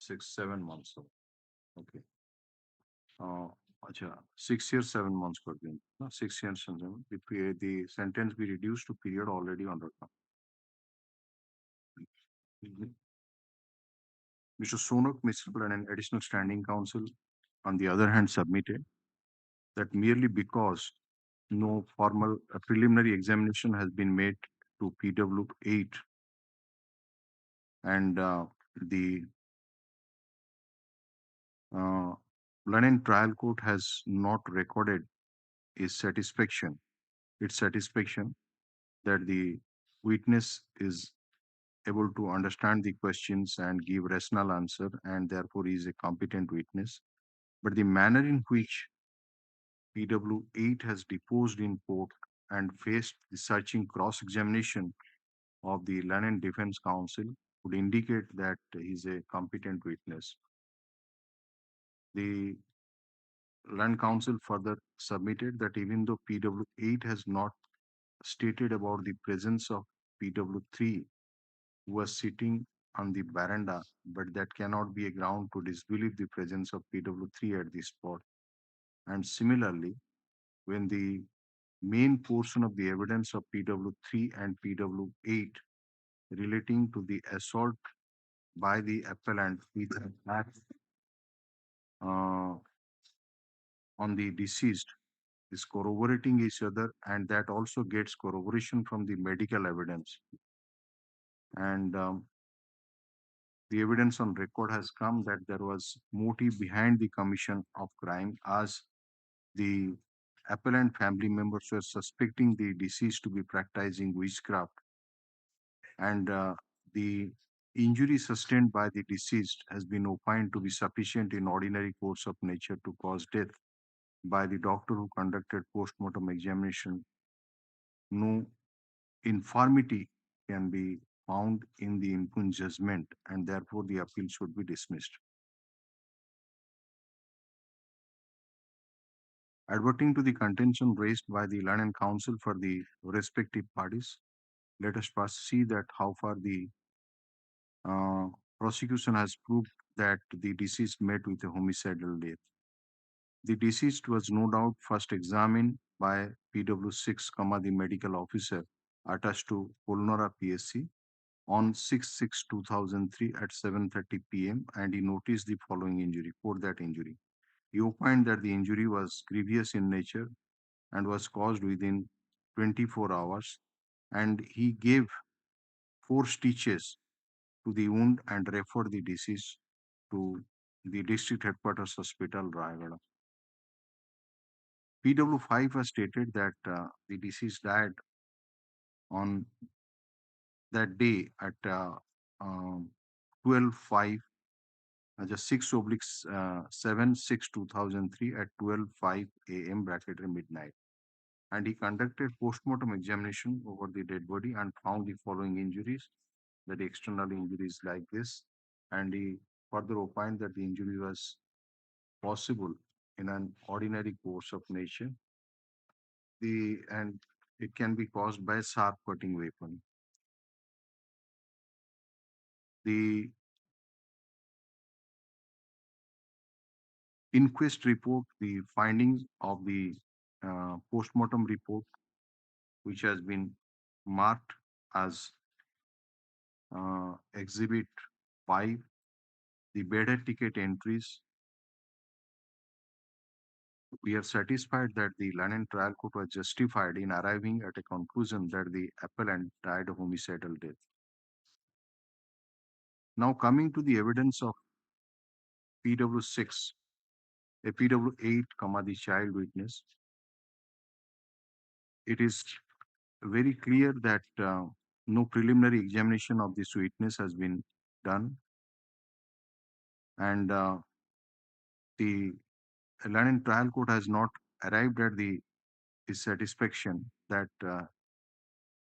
6-7 months. Okay. Acha, 6 years 7 months per दिन. No, 6 years and 7. The sentence be reduced to period already on record. Mr. Sonok, Mr. and an additional standing counsel, on the other hand, submitted that merely because no formal preliminary examination has been made to PW8 and the London trial court has not recorded its satisfaction that the witness is able to understand the questions and give rational answer and therefore is a competent witness. But the manner in which PW8 has deposed in court and faced the searching cross-examination of the Lennon Defense Counsel would indicate that he is a competent witness. The Land Council further submitted that even though PW8 has not stated about the presence of PW3 who was sitting on the veranda, but that cannot be a ground to disbelieve the presence of PW3 at the spot. And similarly, when the main portion of the evidence of PW3 and PW8 relating to the assault by the appellant with an axe on the deceased is corroborating each other, and that also gets corroboration from the medical evidence. And the evidence on record has come that there was motive behind the commission of crime, as the appellant family members were suspecting the deceased to be practicing witchcraft, and the injury sustained by the deceased has been opined to be sufficient in ordinary course of nature to cause death by the doctor who conducted post-mortem examination. No infirmity can be found in the impugned judgment, and therefore the appeal should be dismissed. Adverting to the contention raised by the London Council for the respective parties, let us first see that how far the prosecution has proved that the deceased met with a homicidal death. The deceased was no doubt first examined by PW6, the medical officer attached to Polnora PSC on 6/6/2003 at 7:30 p.m. and he noticed the following injury. For that injury, he opined that the injury was grievous in nature and was caused within 24 hours, and he gave 4 stitches to the wound and referred the deceased to the district headquarters hospital, Rayagada. PW5 has stated that the deceased died on that day at 12:05, just 6/7/6/2003 at 12:05 a.m. bracketed midnight. And he conducted post-mortem examination over the dead body and found the following injuries, that external injuries like this, and he further opined that the injury was possible in an ordinary course of nature, and it can be caused by a sharp cutting weapon. The inquest report, the findings of the post-mortem report, which has been marked as Exhibit 5, the bedded ticket entries. We are satisfied that the London trial court was justified in arriving at a conclusion that the appellant died of homicidal death. Now coming to the evidence of PW6, a PW8, the child witness, it is very clear that no preliminary examination of this witness has been done, and the London trial court has not arrived at the his satisfaction that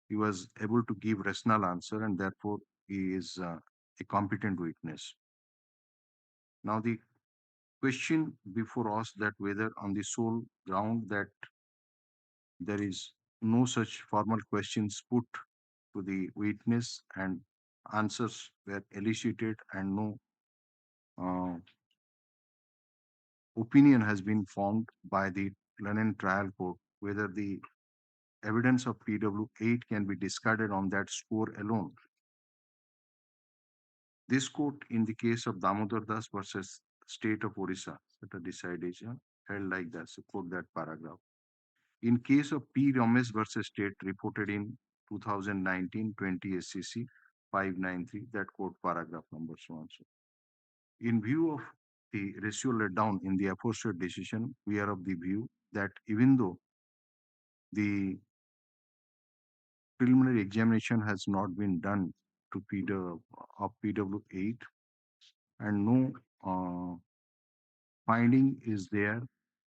he was able to give rational answer, and therefore he is a competent witness. Now the question before us that whether on the sole ground that there is no such formal questions put to the witness and answers were elicited and no uh, opinion has been formed by the London trial court, whether the evidence of PW8 can be discarded on that score alone. This court, in the case of Damodar Das versus State of Orissa, that decided held like that. So quote that paragraph. In case of P. Ramesh versus State, reported in 2019-20 SCC 593, that quote paragraph number so and so. In view of the ratio laid down in the aforesaid decision, we are of the view that even though the preliminary examination has not been done to PW8 and no finding is there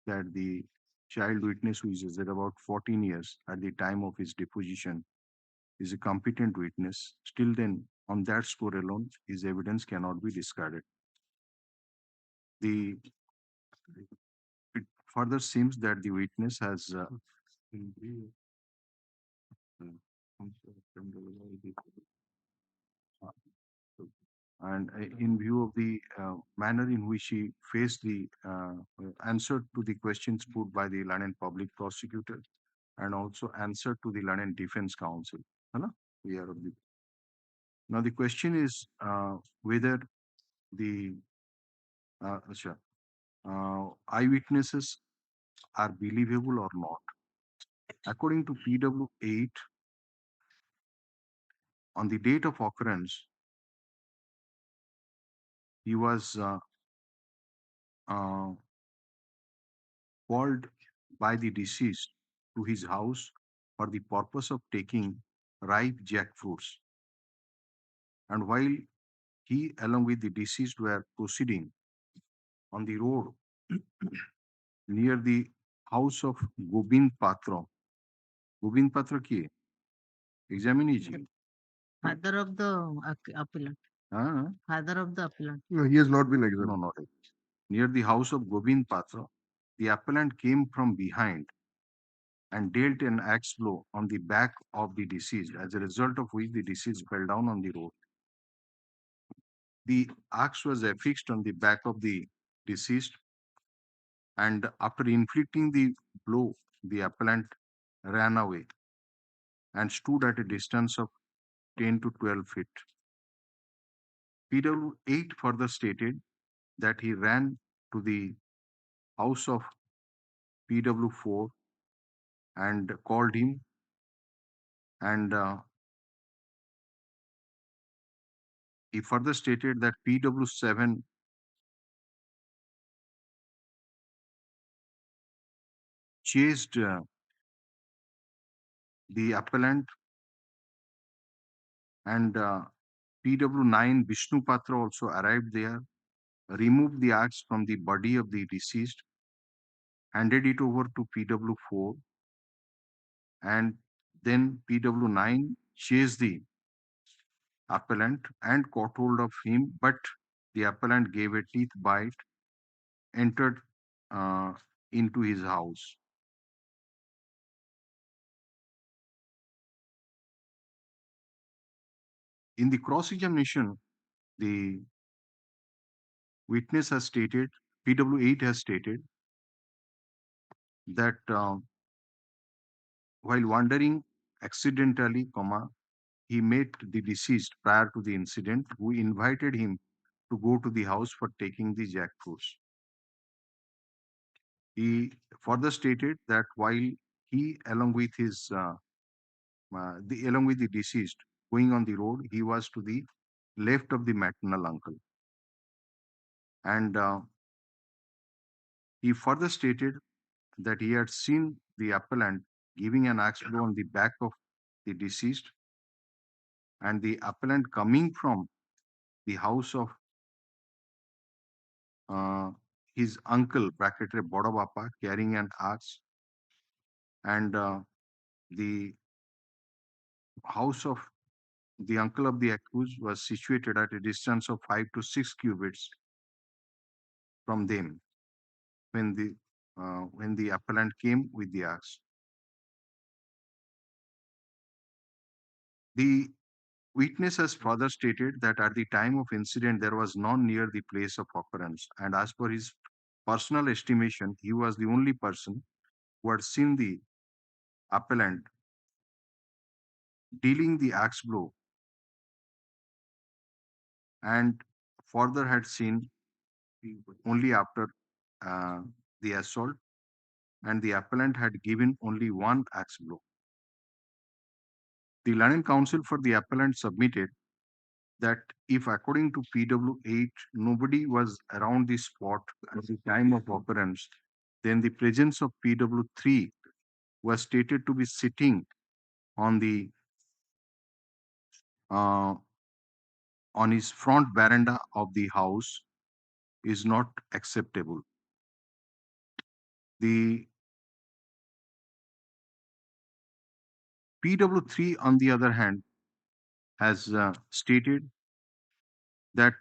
that the child witness, who is at about 14 years at the time of his deposition, is a competent witness, still then on that score alone, his evidence cannot be discarded. It further seems that the witness has and in view of the manner in which he faced the answer to the questions put by the London public prosecutor and also answer to the London defense counsel. We are of the now the question is whether the eyewitnesses are believable or not. According to PW8, on the date of occurrence, he was called by the deceased to his house for the purpose of taking ripe jackfruits. And while he, along with the deceased, were proceeding on the road near the house of Gobind Patra. Gobind Patra ki? Examine easy. Father of the appellant. Father of the appellant. No, he has not been examined. No, not it. Near the house of Gobind Patra, the appellant came from behind and dealt an axe blow on the back of the deceased, as a result of which the deceased fell down on the road. The axe was affixed on the back of the deceased, and after inflicting the blow, the appellant ran away and stood at a distance of 10 to 12 feet. PW8 further stated that he ran to the house of PW4 and called him, and he further stated that PW7 chased the appellant, and PW9 Vishnu Patra also arrived there, removed the axe from the body of the deceased, handed it over to PW4, and then PW9 chased the appellant and caught hold of him, but the appellant gave a teeth bite, entered into his house. In the cross-examination, the witness has stated, PW8 has stated, that while wandering accidentally, he met the deceased prior to the incident, who invited him to go to the house for taking the jackfruits. He further stated that while he, along with the deceased, going on the road, he was to the left of the maternal uncle. And he further stated that he had seen the appellant giving an axe blow on the back of the deceased, and the appellant coming from the house of his uncle bracket Boda Bapa carrying an axe, and the house of the uncle of the accused was situated at a distance of 5 to 6 cubits from them when the appellant came with the axe. The witness has further stated that at the time of incident there was none near the place of occurrence, and as per his personal estimation, he was the only person who had seen the appellant dealing the axe blow, and further had seen only after uh, the assault, and the appellant had given only one axe blow. The learned counsel for the appellant submitted that if, according to PW8, nobody was around the spot at the time of occurrence, then the presence of PW3 was stated to be sitting on the uh, on his front veranda of the house is not acceptable. The PW3, on the other hand, has stated that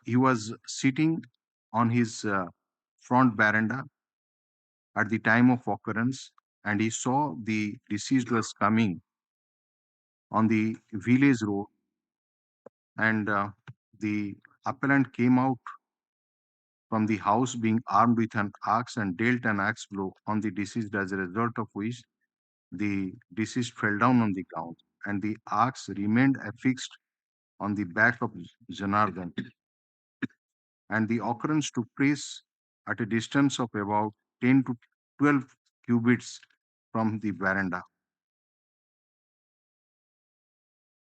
he was sitting on his front veranda at the time of occurrence, and he saw the deceased was coming on the village road, and the appellant came out from the house being armed with an axe and dealt an axe blow on the deceased, as a result of which the deceased fell down on the ground, and the axe remained affixed on the back of Janardhan, and the occurrence took place at a distance of about 10 to 12 cubits from the veranda.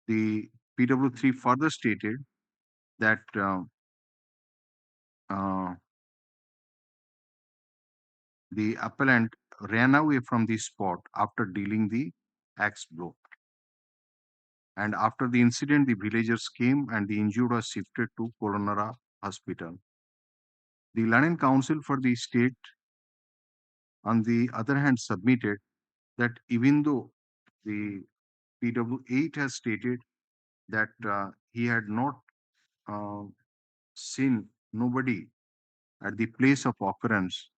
The PW3 further stated that uh, the appellant ran away from the spot after dealing the axe blow. And after the incident, the villagers came and the injured was shifted to Kolonara Hospital. The learned counsel for the state, on the other hand, submitted that even though the PW8 has stated that he had not uh, seen nobody at the place of occurrence,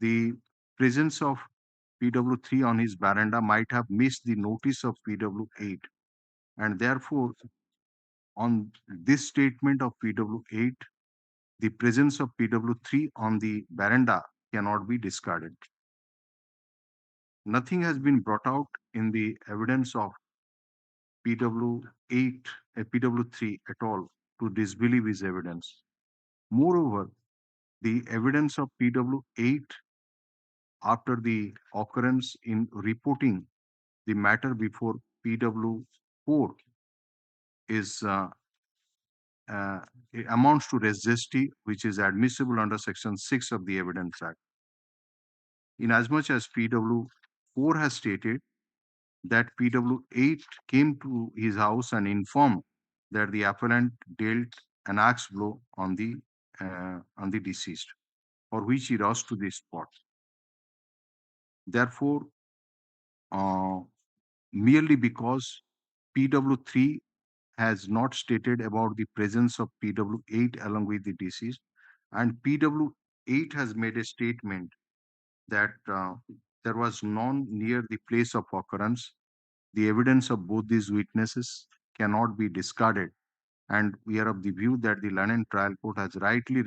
the presence of PW3 on his veranda might have missed the notice of PW8, and therefore, on this statement of PW8, the presence of PW3 on the veranda cannot be discarded. Nothing has been brought out in the evidence of PW8, PW3 at all to disbelieve his evidence. Moreover, the evidence of PW8 after the occurrence in reporting the matter before PW4 is it amounts to res gesti, which is admissible under Section 6 of the Evidence Act. Inasmuch as PW4 has stated that PW8 came to his house and informed that the appellant dealt an axe blow on the deceased, for which he rushed to the spot. Therefore, merely because PW3 has not stated about the presence of PW8 along with the deceased, and PW8 has made a statement that there was none near the place of occurrence, the evidence of both these witnesses cannot be discarded, and we are of the view that the London trial court has rightly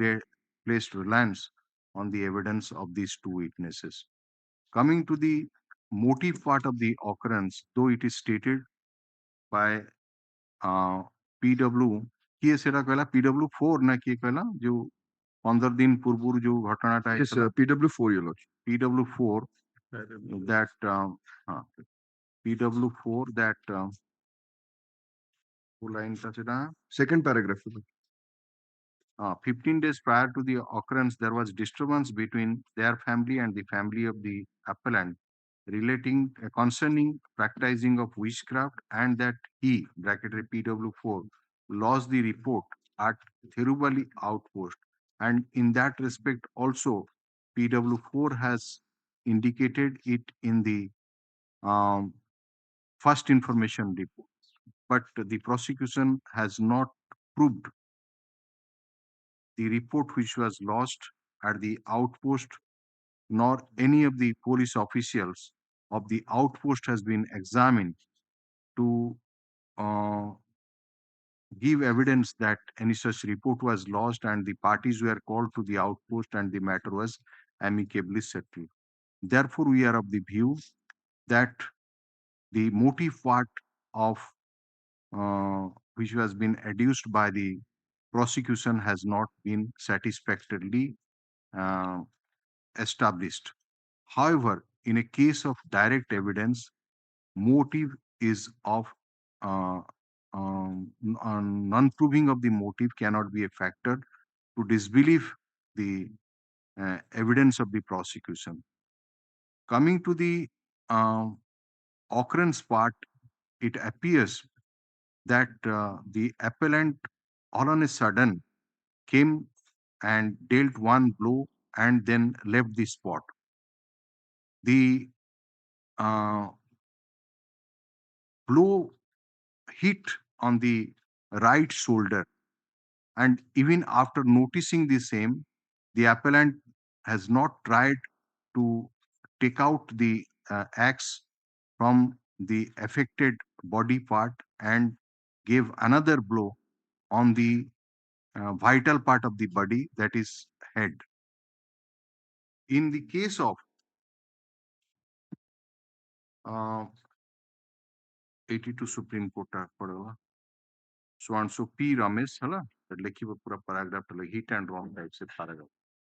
placed reliance on the evidence of these two witnesses. Coming to the motive part of the occurrence, though it is stated by PW, କିଏ ସେଟା କହିଲା PW4 ନା କିଏ କହିଲା ଯୋଉ 15 ଦିନ ପୂର୍ବରୁ ଯୋଉ ଘଟଣାଟା Yes, ହେଇଥିଲା PW4, Your Lordship. PW4 that PW4 that line টা সেটা Second paragraph. Your Lordship. 15 days prior to the occurrence, there was disturbance between their family and the family of the appellant relating concerning practicing of witchcraft, and that he, bracketed PW4, lost the report at Thirubali outpost And in that respect also, PW4 has indicated it in the first information report, but the prosecution has not proved the report which was lost at the outpost, nor any of the police officials of the outpost has been examined to uh, give evidence that any such report was lost and the parties were called to the outpost and the matter was amicably settled. Therefore, we are of the view that the motive part of which has been adduced by the prosecution has not been satisfactorily uh, established. However, in a case of direct evidence, motive is of non-proving of the motive cannot be a factor to disbelieve the evidence of the prosecution. Coming to the uh, occurrence part, it appears that the appellant all on a sudden came and dealt one blow and then left the spot. The uh, blow hit on the right shoulder, and even after noticing the same, the appellant has not tried to take out the axe from the affected body part and gave another blow on the vital part of the body, that is head. In the case of 82 Supreme Court so and so P Ramesh hala lekhiba pura paragraph like hit and wrong type se paragraph.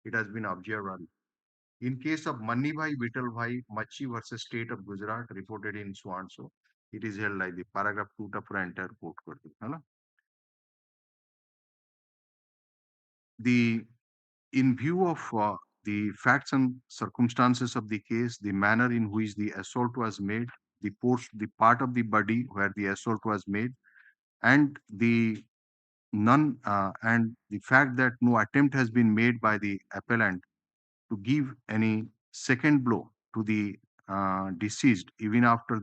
It has been observed. In case of Manni Bhai Vital Bhai Machi versus State of Gujarat reported in so and so, it is held like the paragraph 2 ta pura entire quote kar di hala. The in view of the facts and circumstances of the case, the manner in which the assault was made, the part of the body where the assault was made, and the fact that no attempt has been made by the appellant to give any second blow to the deceased, even after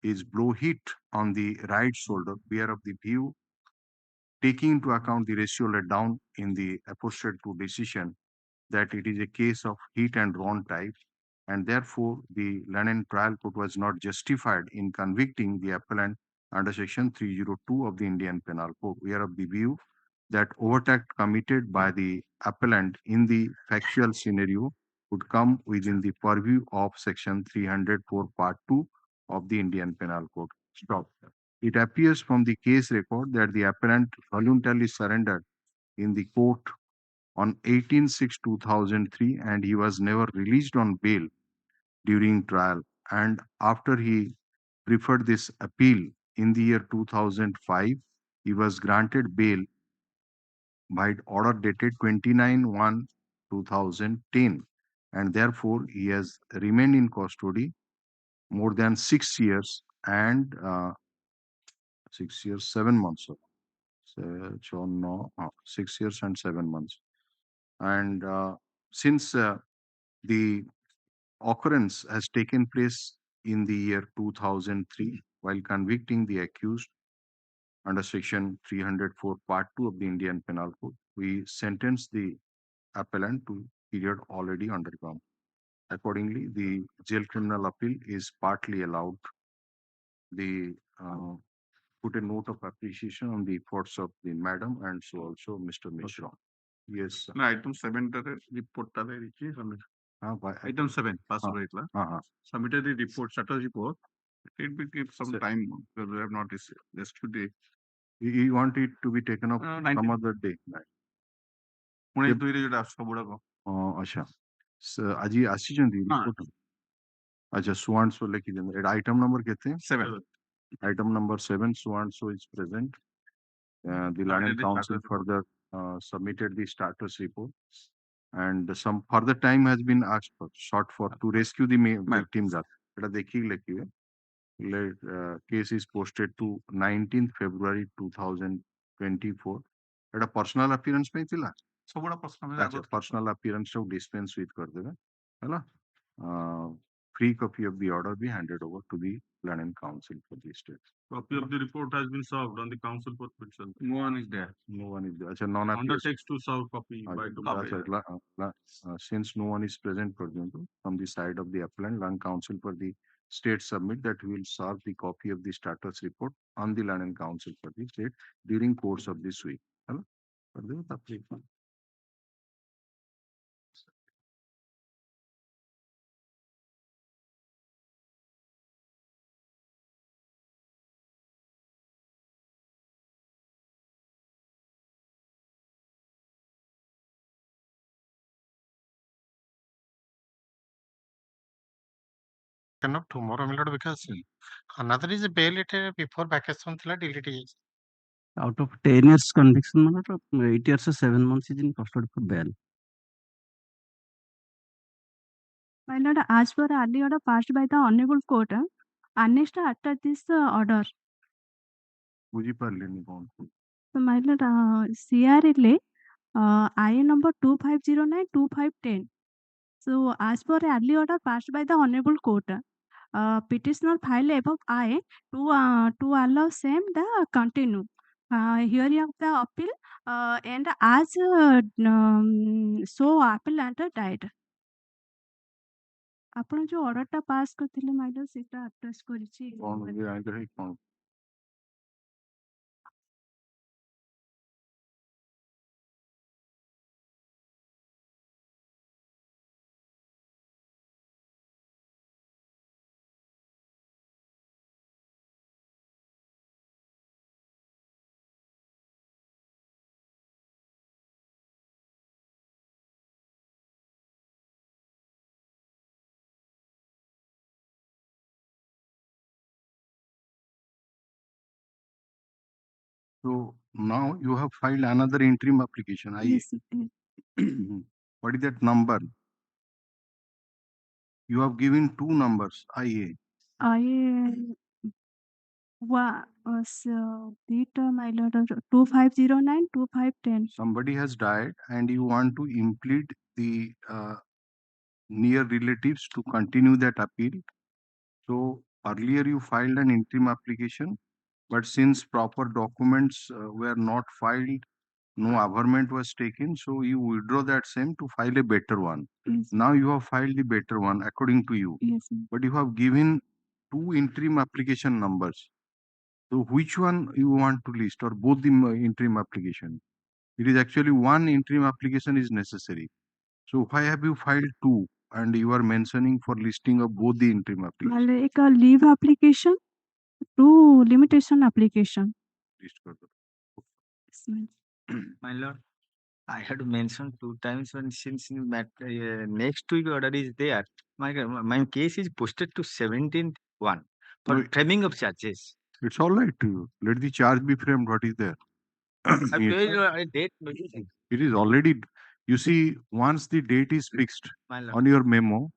his blow hit on the right shoulder, we are of the view, taking into account the ratio laid down in the apostate to decision, that it is a case of hit and run type, and therefore the Lennon trial court was not justified in convicting the appellant under section 302 of the Indian Penal Code. We are of the view that overact committed by the appellant in the factual scenario would come within the purview of section 304 part 2 of the Indian Penal Code. Stop. It appears from the case record that the appellant voluntarily surrendered in the court on 18/6/2003, and he was never released on bail during trial. And after he preferred this appeal in the year 2005, he was granted bail by order dated 29/1/2010, and therefore he has remained in custody more than 6 years and 6 years 7 months. So no, 6 years and 7 months. And since the occurrence has taken place in the year 2003 while convicting the accused under section 304 part 2 of the Indian Penal Code, we sentenced the appellant to period already undergone. Accordingly, the jail criminal appeal is partly allowed. The put a note of appreciation on the efforts of the madam and so also Mr. Mishra. Yes. No, item 7 report item 7 pass submitted the report, status report. It will give some time because we have not received today. You want it to be taken up some other day? अच्छा ଆଜି ଆସିଛନ୍ତି report ଆଚ୍ଛା ସୁଆଣ୍ଡସୋ ଲେଖିଛନ୍ତି ଏଟା item number କେତେ 7 item number 7 Suanso is present. The Learned Council further submitted the status report, and some further time has been asked for sought for to rescue the victims. এটা দেখি লেখিবে case is posted to 19th February 2024. এটা personal appearance ପାଇଁ ଥିଲା ସବୁଗୁଡା personal अच्छा personal appearance को dispense with कर देवे है ना free copy of the order be handed over to the land and council for the state. Copy of the report has been served on the council for itself. No one is there. अच्छा non appears. Undertakes to serve copy by tomorrow. Since no one is present, for example, from the side of the appellant, land council for the state submit that we will serve the copy of the status report on the land and council for the state during course of this week. है ना? कर देंगे तब ठीक है. cannot tomorrow my lord because another is a bail it before vacation thila delete ହେଇଯାଇଛି. Out of 10 years conviction, 8 years or 7 months is in custody for bail. My lord, as per early order passed by the Honorable Court, annexed after this order. बुझी पारलेनी कौन? So, my lord, CRL IA number 2509-2510. So, as per early order passed by the Honorable Court, petitioner filed above I to allow same the continue. Hearing of the appeal and as so appellant died. ଆପଣ ଯୋଉ ଅର୍ଡରଟା pass କରିଥିଲେ ମାଇଲର ସେଇଟା attach କରିଛି कौन ये आगे है कौन? So now you have filed another interim application. Yes, What is that number? You have given two numbers, IA. Data my lord 2509 2510. Somebody has died and you want to implead the near relatives to continue that appeal. So earlier you filed an interim application, but since proper documents were not filed, no averment was taken, so you withdraw that same to file a better one. Yes. Now you have filed the better one according to you, Yes. but you have given two interim application numbers. So which one you want to list, or both the interim application? It is actually one interim application is necessary. So why have you filed two and you are mentioning for listing of both the interim application? मतलब एक leave application, two limitation application. List कर दो. Yes, ma'am. My lord, I had mentioned 2 times when since next week order is there, my case is posted to 17th one for No, framing of charges. it's all right. Let the charge be framed. What is there? I Yes. paid a date. It is already, you see, once the date is fixed My lord. on your memo,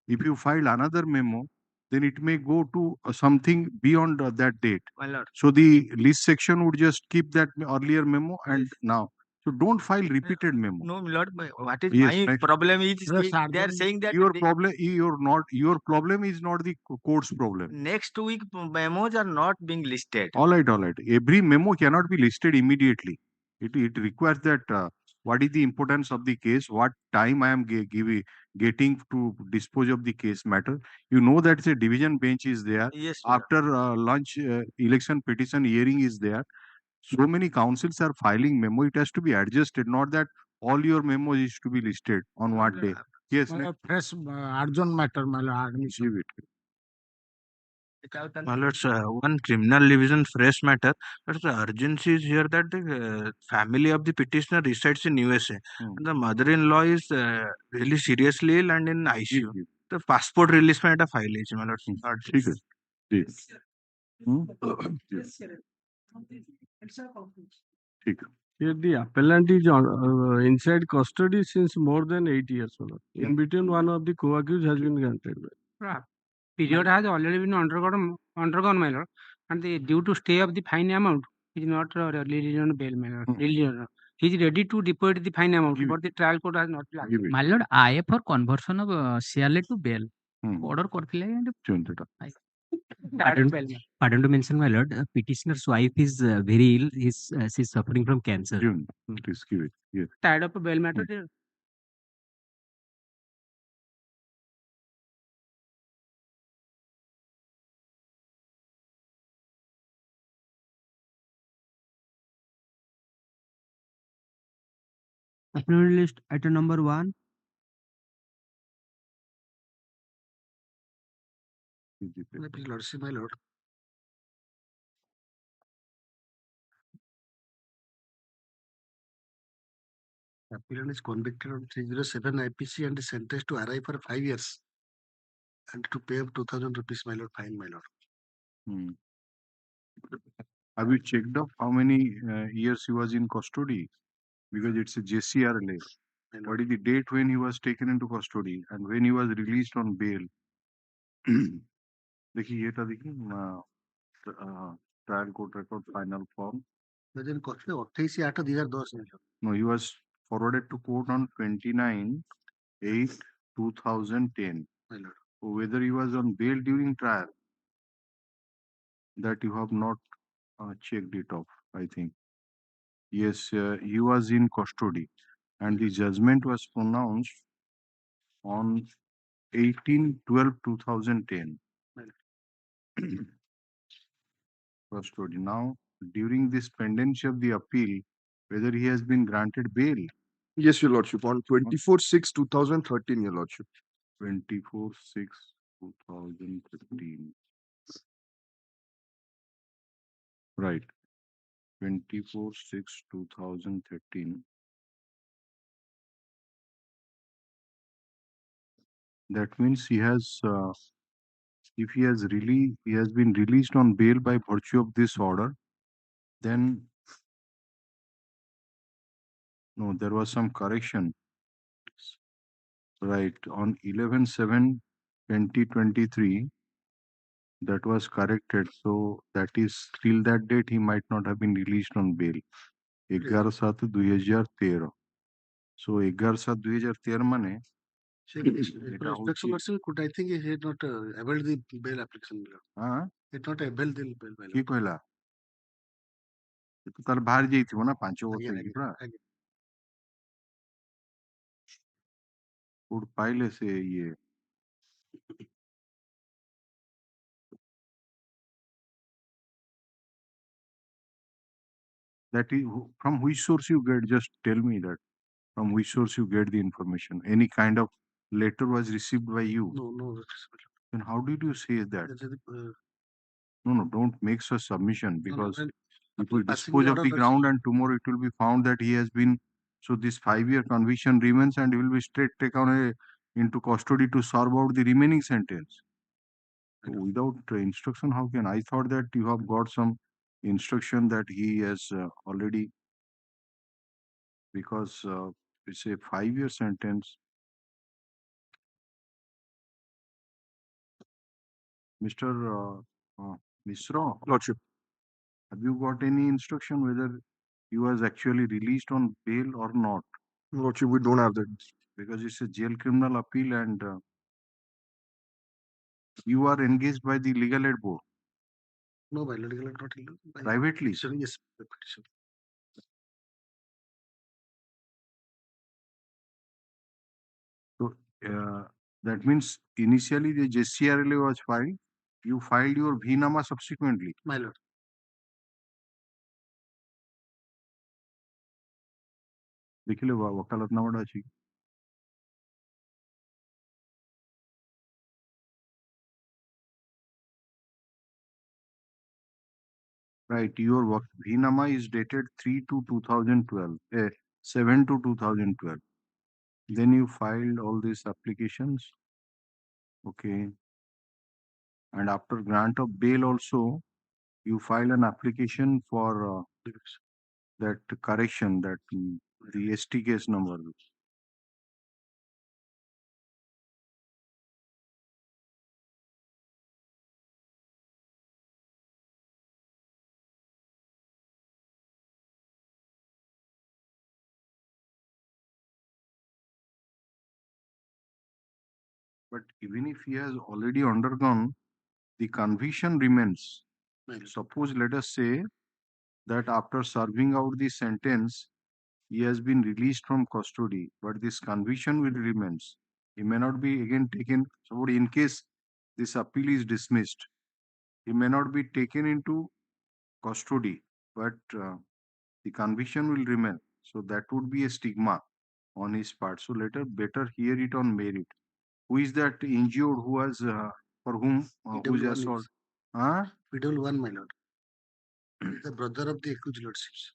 if you file another memo, then it may go to something beyond that date. My lord. So the list section would just keep that earlier memo and Yes. now. So don't file repeated memo. No, my lord, what is Yes, my next. problem is Yes, sir, they are then saying that Your problem, your problem is not the court's problem. next week memos are not being listed. All right, all right. Every memo cannot be listed immediately. It requires that what is the importance of the case, what time I am getting to dispose of the case matter. You know that a division bench is there. Yes, my lord. After lunch, election petition hearing is there. So many councils are filing memo. It has to be adjusted, not that all your memos is to be listed on what day. Yes, next. fresh urgent matter, my lord. Give it. Without My lords, one criminal division fresh matter, but the urgency is here that the family of the petitioner resides in USA. And the mother-in-law is really seriously ill and in ICU. give. The passport release में একটা file है, my lords. ठीक है. ठीक. ठीक है. Here the appellant is inside custody since more than 8 years. In between, one of the co-accused has been granted. Period has already been undergone, my lord, and the due to stay of the fine amount is not released on bail, my lord. he is ready to deposit the fine amount, Give it. but the trial court has not allowed. Give it. My lord, I for conversion of CRL to bail. Order କରିଥିଲେ and Chundita. Pardon to mention, my lord, petitioner's wife is very ill. She's suffering from cancer. June. Please give it. Yes. tied up a bail matter. Affidavit list item number 1. Please, Lordship, my lord. Appellant is convicted on 307 IPC and is sentenced to arrive for 5 years and to pay 2,000 rupees, my lord, fine, my lord. Have you checked up how many years he was in custody? Because it's a JCRLA. What is the date when he was taken into custody and when he was released on bail? देखिए ये था देखिए trial court record final form लेकिन custody 28/8/2010 No, he was forwarded to court on 29/8/2010. Whether he was on bail during trial, that you have not checked it off, I think. Yes, he was in custody and the judgment was pronounced on 18/12/2010. Custody. Now, during this pendency of the appeal, whether he has been granted bail? Yes, Your Lordship. On 24/6/2013, Your Lordship. 24/6/2013. Right. 24/6/2013. That means he has, if he has been released on bail by virtue of this order, then no, there was some correction. Right. On 11/7/2023, that was corrected. So that is till that date, he might not have been released on bail. 11/7/2013. So 11/7/2013 মানে could I think he had not availed the bail application. He had not availed the bail. কি কইলা তার বাহার যাইতিব না 5 ବର୍ଷ ହେଇକି ପୁରା କୋଉଠି ପାଇଲେ ସେ ଇଏ that is from which source you get, just tell me that from which source you get the information. Any kind of letter was received by you? No. Then how did you say that? No, don't make such submission because it will dispose of the ground and tomorrow it will be found that he has been, so this 5-year conviction remains and he will be straight taken into custody to serve out the remaining sentence. So without instruction, how can I thought that you have got some instruction that he has already, because it's a 5-year sentence. Mr. Mishra, Lordship. have you got any instruction whether he was actually released on bail or not? Lordship, we don't have that. Because it's a jail criminal appeal and you are engaged by the legal aid board. No, by legal aid not illegal. Privately? Yes, petition. So that means initially the JCRLA was filed. You filed your VNAMA subsequently. My lord. देखिले वकालतनामा ଅଛି right, your VNAMA is dated 3/2/2012, 7/2/2012. Then you filed all these applications. Okay. And after grant of bail also, you file an application for that correction, that the ST case number. But even if he has already undergone, the conviction remains. Suppose, let us say that after serving out the sentence, he has been released from custody, but this conviction will remains. He may not be again taken. So, in case this appeal is dismissed, he may not be taken into custody, but the conviction will remain. So that would be a stigma on his part. So better hear it on merit. Who is that injured who has for whom who is assault? PW1, my lord. The brother of the accused lordships.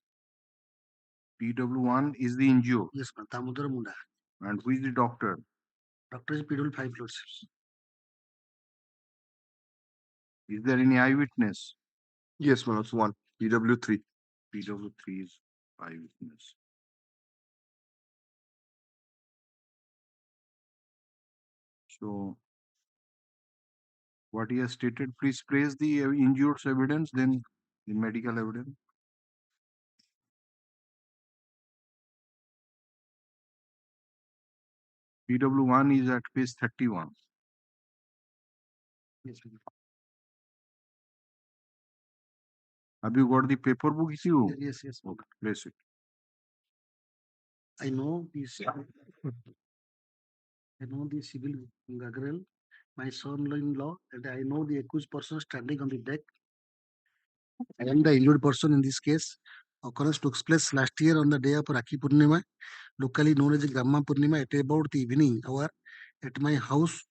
PW1 is the injured. Yes, ma'am. Damodar Munda. And who is the doctor? Doctor is PW5 lordships. Is there any eyewitness? Yes, ma'am. It's one. PW3. PW3 is eyewitness. So, what he has stated, please praise the injured's evidence, then the medical evidence. PW1 is at page 31. Yes, ma'am. Have you got the paper book with you? Yes, yes. Okay, place it. I know this. I know the civil Gagrel, my son-in-law, and I know the accused person standing on the deck. I am the injured person in this case. Occurrence took place last year on the day of Rakhi Purnima, locally known as Gamma Purnima, at about the evening hour at my house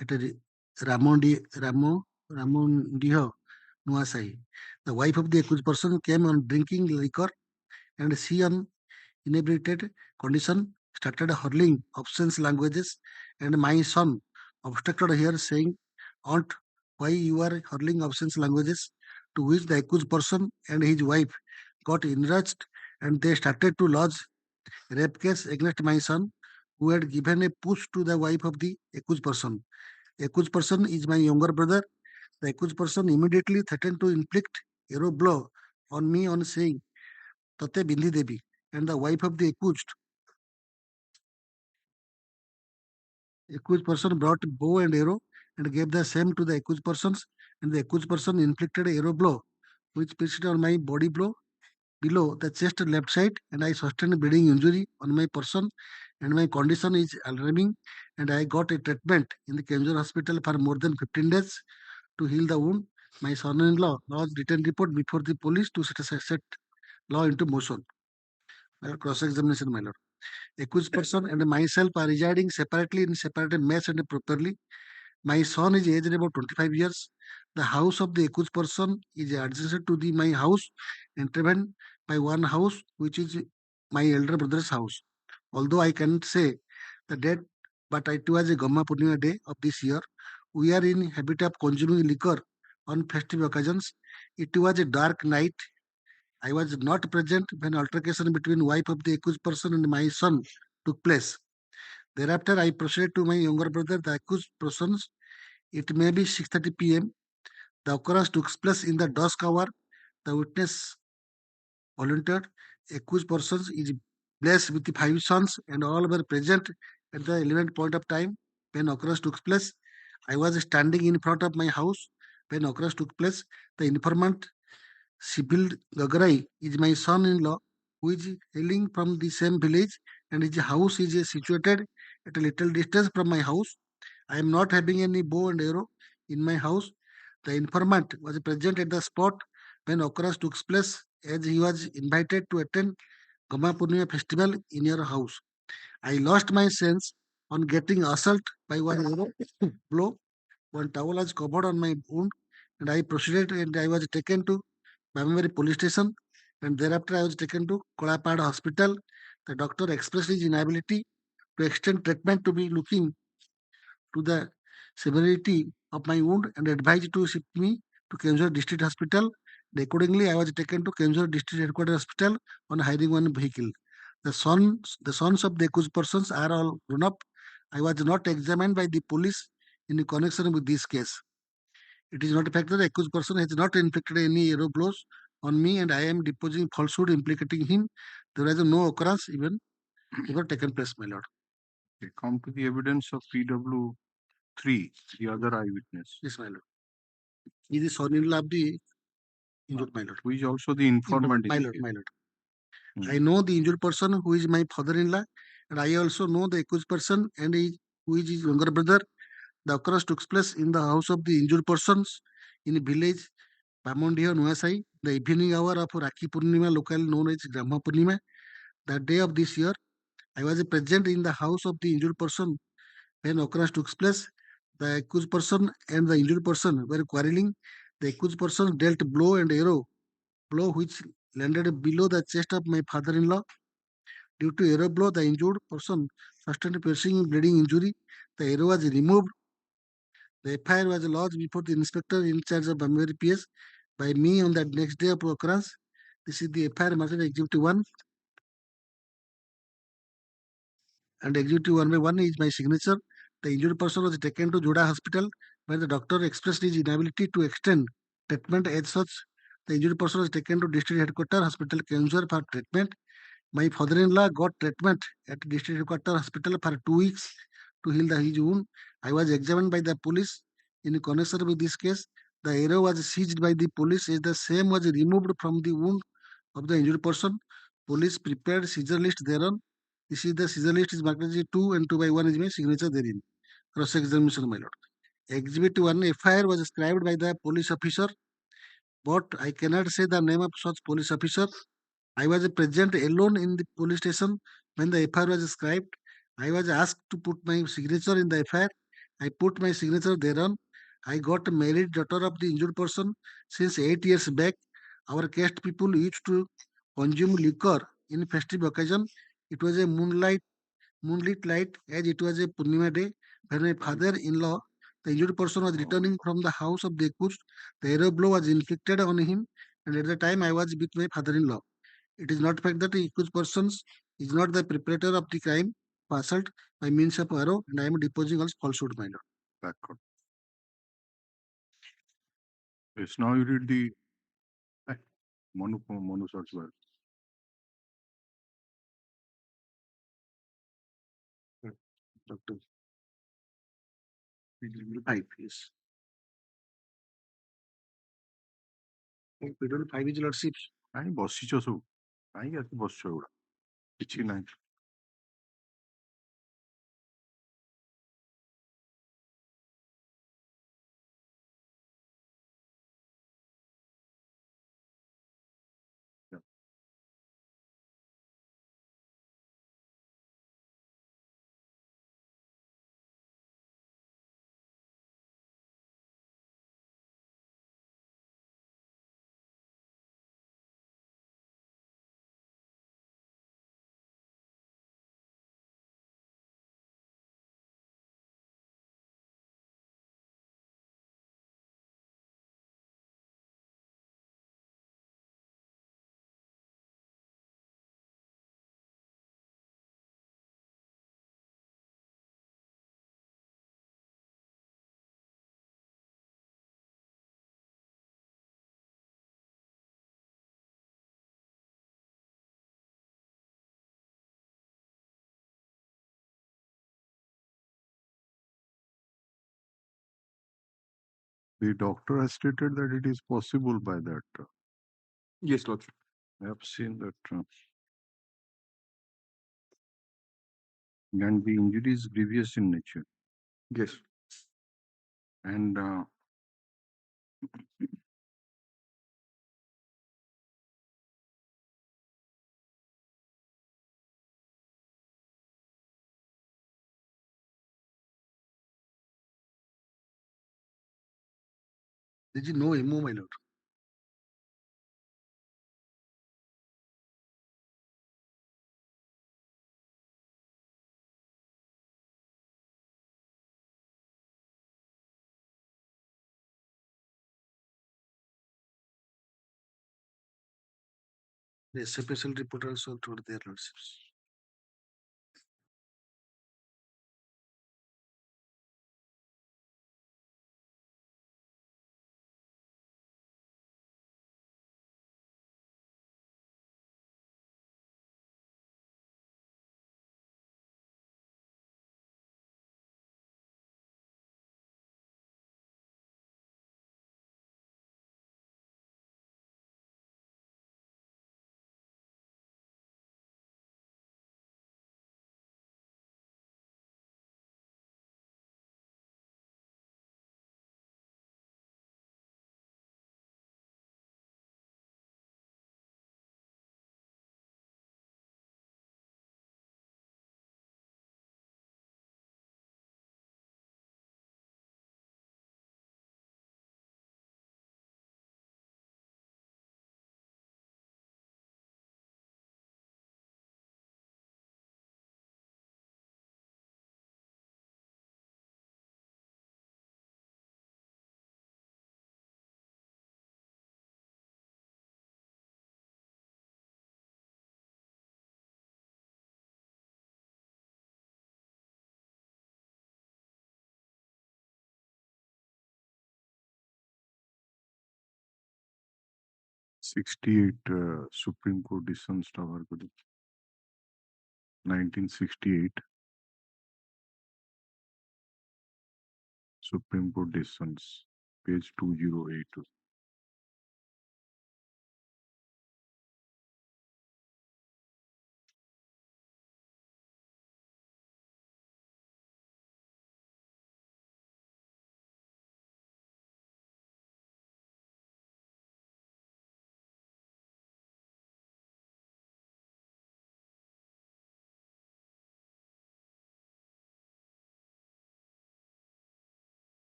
at Ramondiho, Nuasai. The wife of the accused person came on drinking liquor and she on inebriated condition started hurling obscene languages, and my son obstructed her, saying, "Aunt, why you are hurling obscene languages?" To which the accused person and his wife got enraged, and they started to lodge rape case against my son, who had given a push to the wife of the accused person. Accused person is my younger brother. The accused person immediately threatened to inflict arrow blow on me on saying, "Tate bindi devi," and the wife of the accused person brought bow and arrow and gave the same to the accused persons, and the accused person inflicted a arrow blow, which pierced on my body below the chest left side, and I sustained bleeding injury on my person, and my condition is alarming, and I got a treatment in the Kenjur hospital for more than 15 days to heal the wound. My son-in-law lodged written report before the police to set law into motion. Cross-examination, my lord. Accused person and myself are residing separately in separate mess and properly. My son is aged about 25 years. The house of the accused person is adjacent to my house, intervened by one house, which is my elder brother's house. Although I cannot say the date, but it was a Gamma Purnima day of this year. We are in habit of consuming liquor on festive occasions. It was a dark night. I was not present when altercation between wife of the accused person and my son took place. Thereafter, I proceeded to my younger brother, the accused persons. It may be 6:30 p.m. The occurrence took place in the dusk hour. The witness volunteered. Accused persons is blessed with the 5 sons, and all were present at the 11th point of time when occurrence took place. I was standing in front of my house when occurrence took place. The informant, Sibyl Gagarai, is my son-in-law, who is hailing from the same village, and his house is situated at a little distance from my house. I am not having any bow and arrow in my house. The informant was present at the spot when occurrence took place, as he was invited to attend Gama Purnima festival in your house. I lost my sense on getting assault by one arrow blow. One towel was covered on my wound, and I proceeded, and I was taken to Bamamari police station, and thereafter I was taken to Kolapad hospital. The doctor expressed his inability to extend treatment to be looking to the severity of my wound and advised to ship me to Kenzur District Hospital. Accordingly, I was taken to Kenzur District Headquarters Hospital on hiring one vehicle. The sons of the accused persons are all grown up. I was not examined by the police in connection with this case. It is not a fact that the accused person has not inflicted any arrow blows on me, and I am deposing falsehood implicating him. There is no occurrence even ever taken place, my lord. Okay, come to the evidence of PW 3, the other eyewitness. Yes, my lord. He is the son-in-law of the injured, my lord. Who is also the informant. My lord, my lord. I know the injured person who is my father-in-law, and I also know the accused person and who is his younger brother. The occurrence took place in the house of the injured persons in a village, Pamondiha, Nuasai, the evening hour of Rakhi Purnima, locally known as Brahma Purnima. That day of this year, I was present in the house of the injured person when occurrence took place. The accused person and the injured person were quarreling. The accused person dealt blow and arrow, blow which landed below the chest of my father-in-law. Due to arrow blow, the injured person sustained a piercing bleeding injury. The arrow was removed. The FIR was lodged before the inspector in charge of Bambari PS by me on that next day of occurrence. This is the FIR marked Exhibit 1. And Exhibit 1/1 is my signature. The injured person was taken to Joda Hospital where the doctor expressed his inability to extend treatment as such. The injured person was taken to District Headquarters Hospital, Kenzur for treatment. My father-in-law got treatment at District Headquarters Hospital for 2 weeks to heal his wound. I was examined by the police in connection with this case. The arrow was seized by the police as the same was removed from the wound of the injured person. Police prepared seizure list thereon. This is the seizure list is marked as 2 and 2/1 is my signature therein. Cross-examination, my lord. Exhibit 1 FIR was scribed by the police officer, but I cannot say the name of such police officer. I was present alone in the police station when the FIR was scribed. I was asked to put my signature in the FIR. I put my signature thereon. I got a married daughter of the injured person since 8 years back. Our caste people used to consume liquor in festive occasion. It was a moonlit light as it was a Purnima day when my father-in-law, the injured person, was returning from the house of the accused. The arrow blow was inflicted on him, and at the time I was with my father-in-law. It is not fact that the accused person is not the perpetrator of the crime of assault by means of arrow, and I am deposing as falsehood, my lord. Backward. Yes, now you read the Monu as well. Doctor. 5 yes. 5 is lordship. କାହିଁ ବସିଛ ସବୁ କାହିଁକି ଆସି ବସିଛ ଏଗୁଡ଼ା କିଛି ନାହିଁ The doctor has stated that it is possible by that. Yes, Lord. I have seen that. And the injury is grievous in nature. Yes. And There is no MO, my lord. The special report also told their lordships. 68 Supreme Court decisions cover kori 1968 Supreme Court decisions page 2082.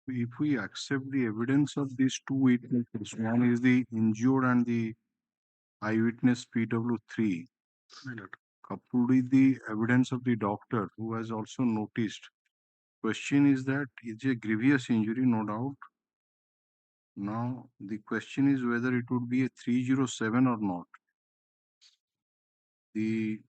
If we accept the evidence of these two witnesses, one is the injured and the eyewitness PW3, coupled with the evidence of the doctor who has also noticed. Question is that it's a grievous injury, no doubt. Now the question is whether it would be a 307 or not. The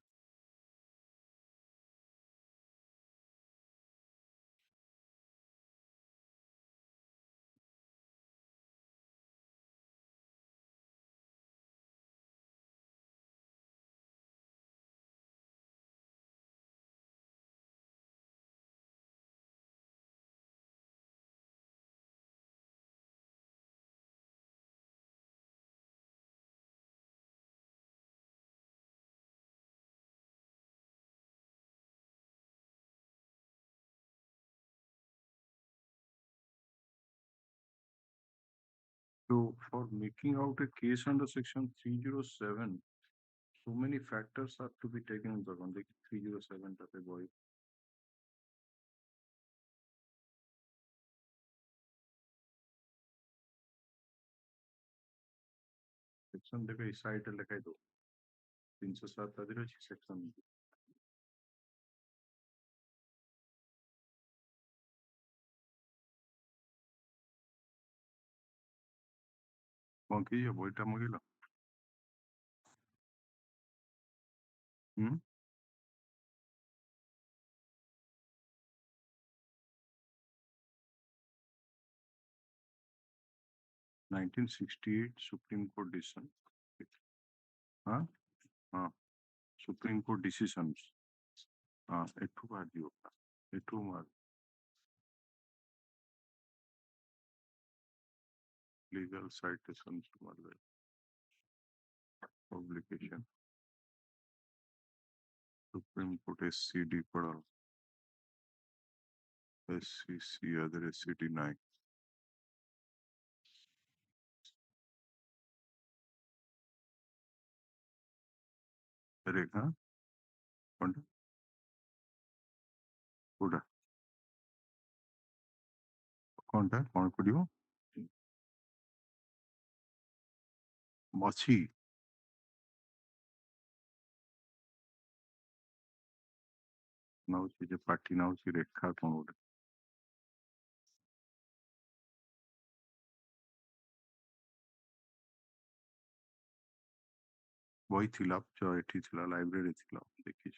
So for making out a case under section 307, so many factors have to be taken into account. Like 307 type of boy. Section देखो इस side लिखा दो 307 अधिक अच्छी section कौन की ये बोइटा मगिला 1968 Supreme Court decision. हाँ हाँ Supreme Court decisions. हाँ एटू बार दियो एटू मार legal citations मार publication. Supreme Court SCD पढ़ा SCC other SCD 9. अरे हाँ कौन कोड़ा कौन था कौन पढ़ियो मछी नाउ चीज़ पार्टी नाउ चीज़ रेखा कौन उड़े वही थिला जो एठी थिला लाइब्रेरी थिला देखी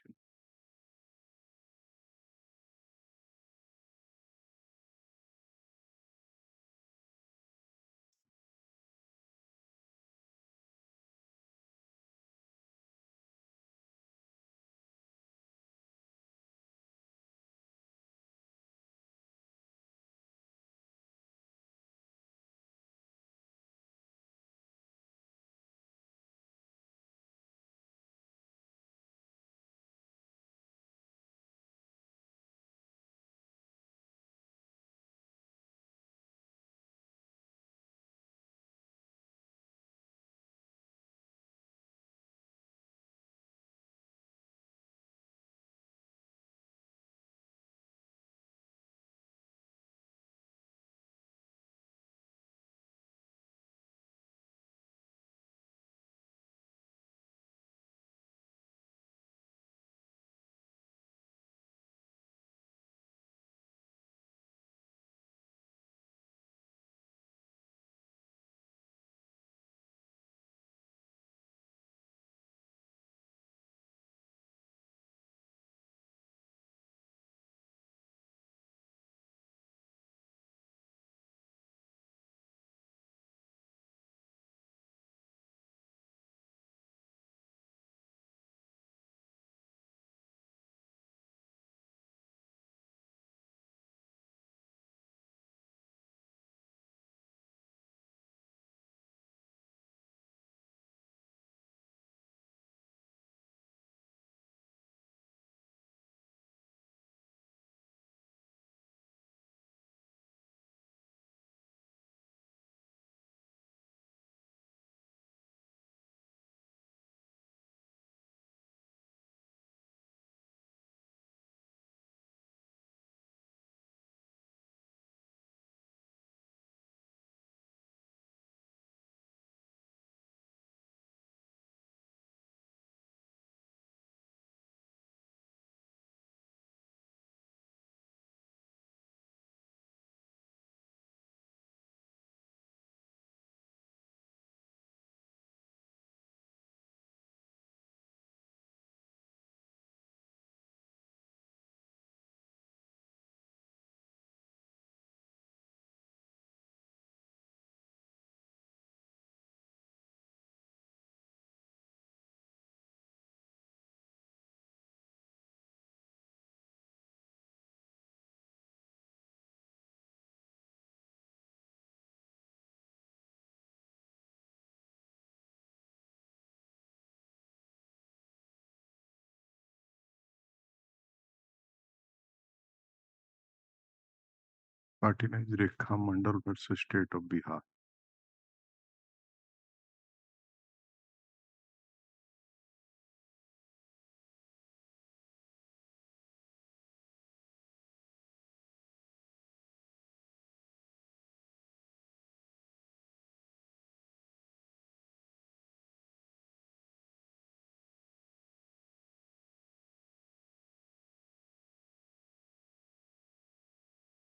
party name is Rekha Mandal versus State of Bihar.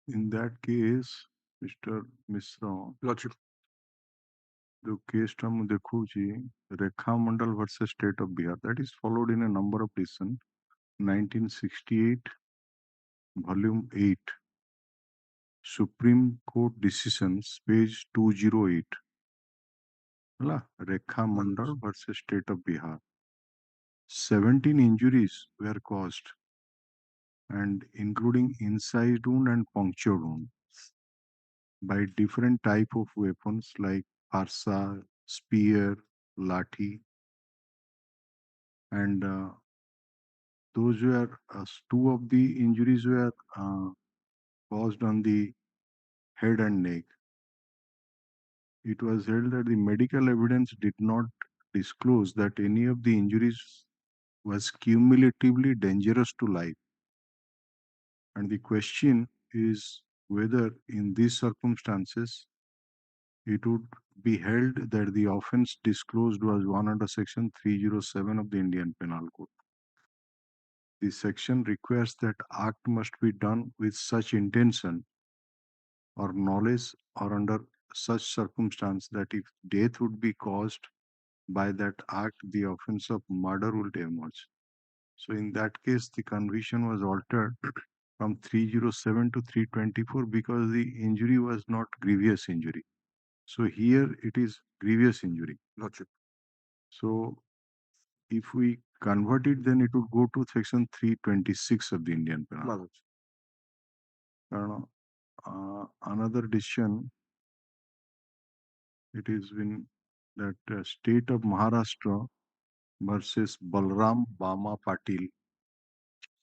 In that case, Mr. Mishra, Lordship. the case term देखूची Rekha Mandal versus State of Bihar, that is followed in a number of decisions. 1968, Volume 8, Supreme Court Decisions, page 208. Rekha Mandal versus State of Bihar. 17 injuries were caused, and including inside wound and puncture wound, by different type of weapons like farsa, spear, lathi, and those were two of the injuries were caused on the head and neck. It was held that the medical evidence did not disclose that any of the injuries was cumulatively dangerous to life. And the question is whether in these circumstances it would be held that the offense disclosed was one under section 307 of the Indian Penal Code. This section requires that act must be done with such intention or knowledge or under such circumstance that if death would be caused by that act, the offense of murder would emerge. So in that case, the conviction was altered from 307 to 324 because the injury was not grievous injury. So here it is grievous injury. Lordship. So if we convert it, then it would go to section 326 of the Indian Penal Code. Another decision, it is been that state of Maharashtra versus Balram Bama Patil,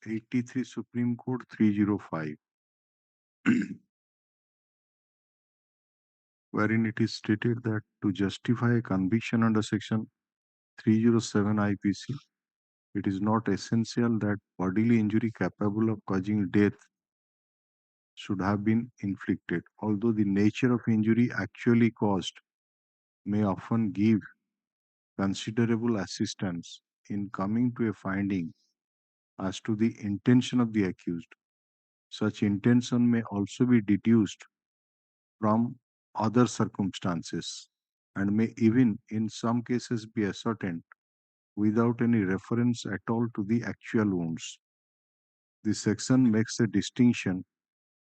83 Supreme Court 305, wherein it is stated that to justify a conviction under section 307 IPC, it is not essential that bodily injury capable of causing death should have been inflicted, although the nature of injury actually caused may often give considerable assistance in coming to a finding as to the intention of the accused. Such intention may also be deduced from other circumstances and may even in some cases be ascertained without any reference at all to the actual wounds. This section makes a distinction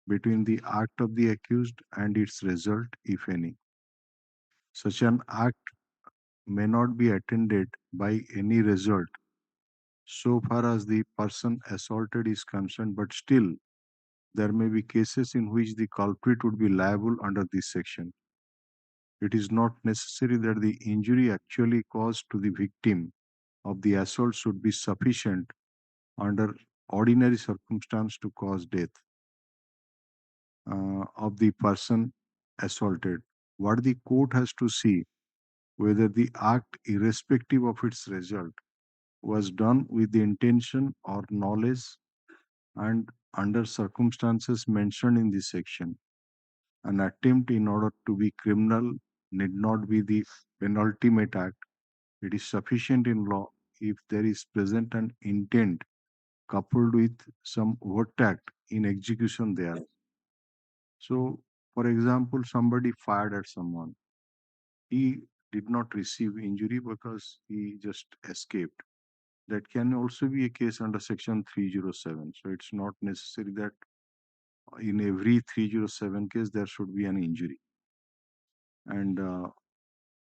between the act of the accused and its result, if any. Such an act may not be attended by any result so far as the person assaulted is concerned, but still there may be cases in which the culprit would be liable under this section. It is not necessary that the injury actually caused to the victim of the assault should be sufficient under ordinary circumstance to cause death of the person assaulted. What the court has to see whether the act, irrespective of its result, was done with the intention or knowledge and under circumstances mentioned in this section. An attempt in order to be criminal need not be the penultimate act. It is sufficient in law if there is present an intent coupled with some overt act in execution thereof. So, for example, somebody fired at someone. He did not receive injury because he just escaped. That can also be a case under section 307. So it's not necessary that in every 307 case there should be an injury. And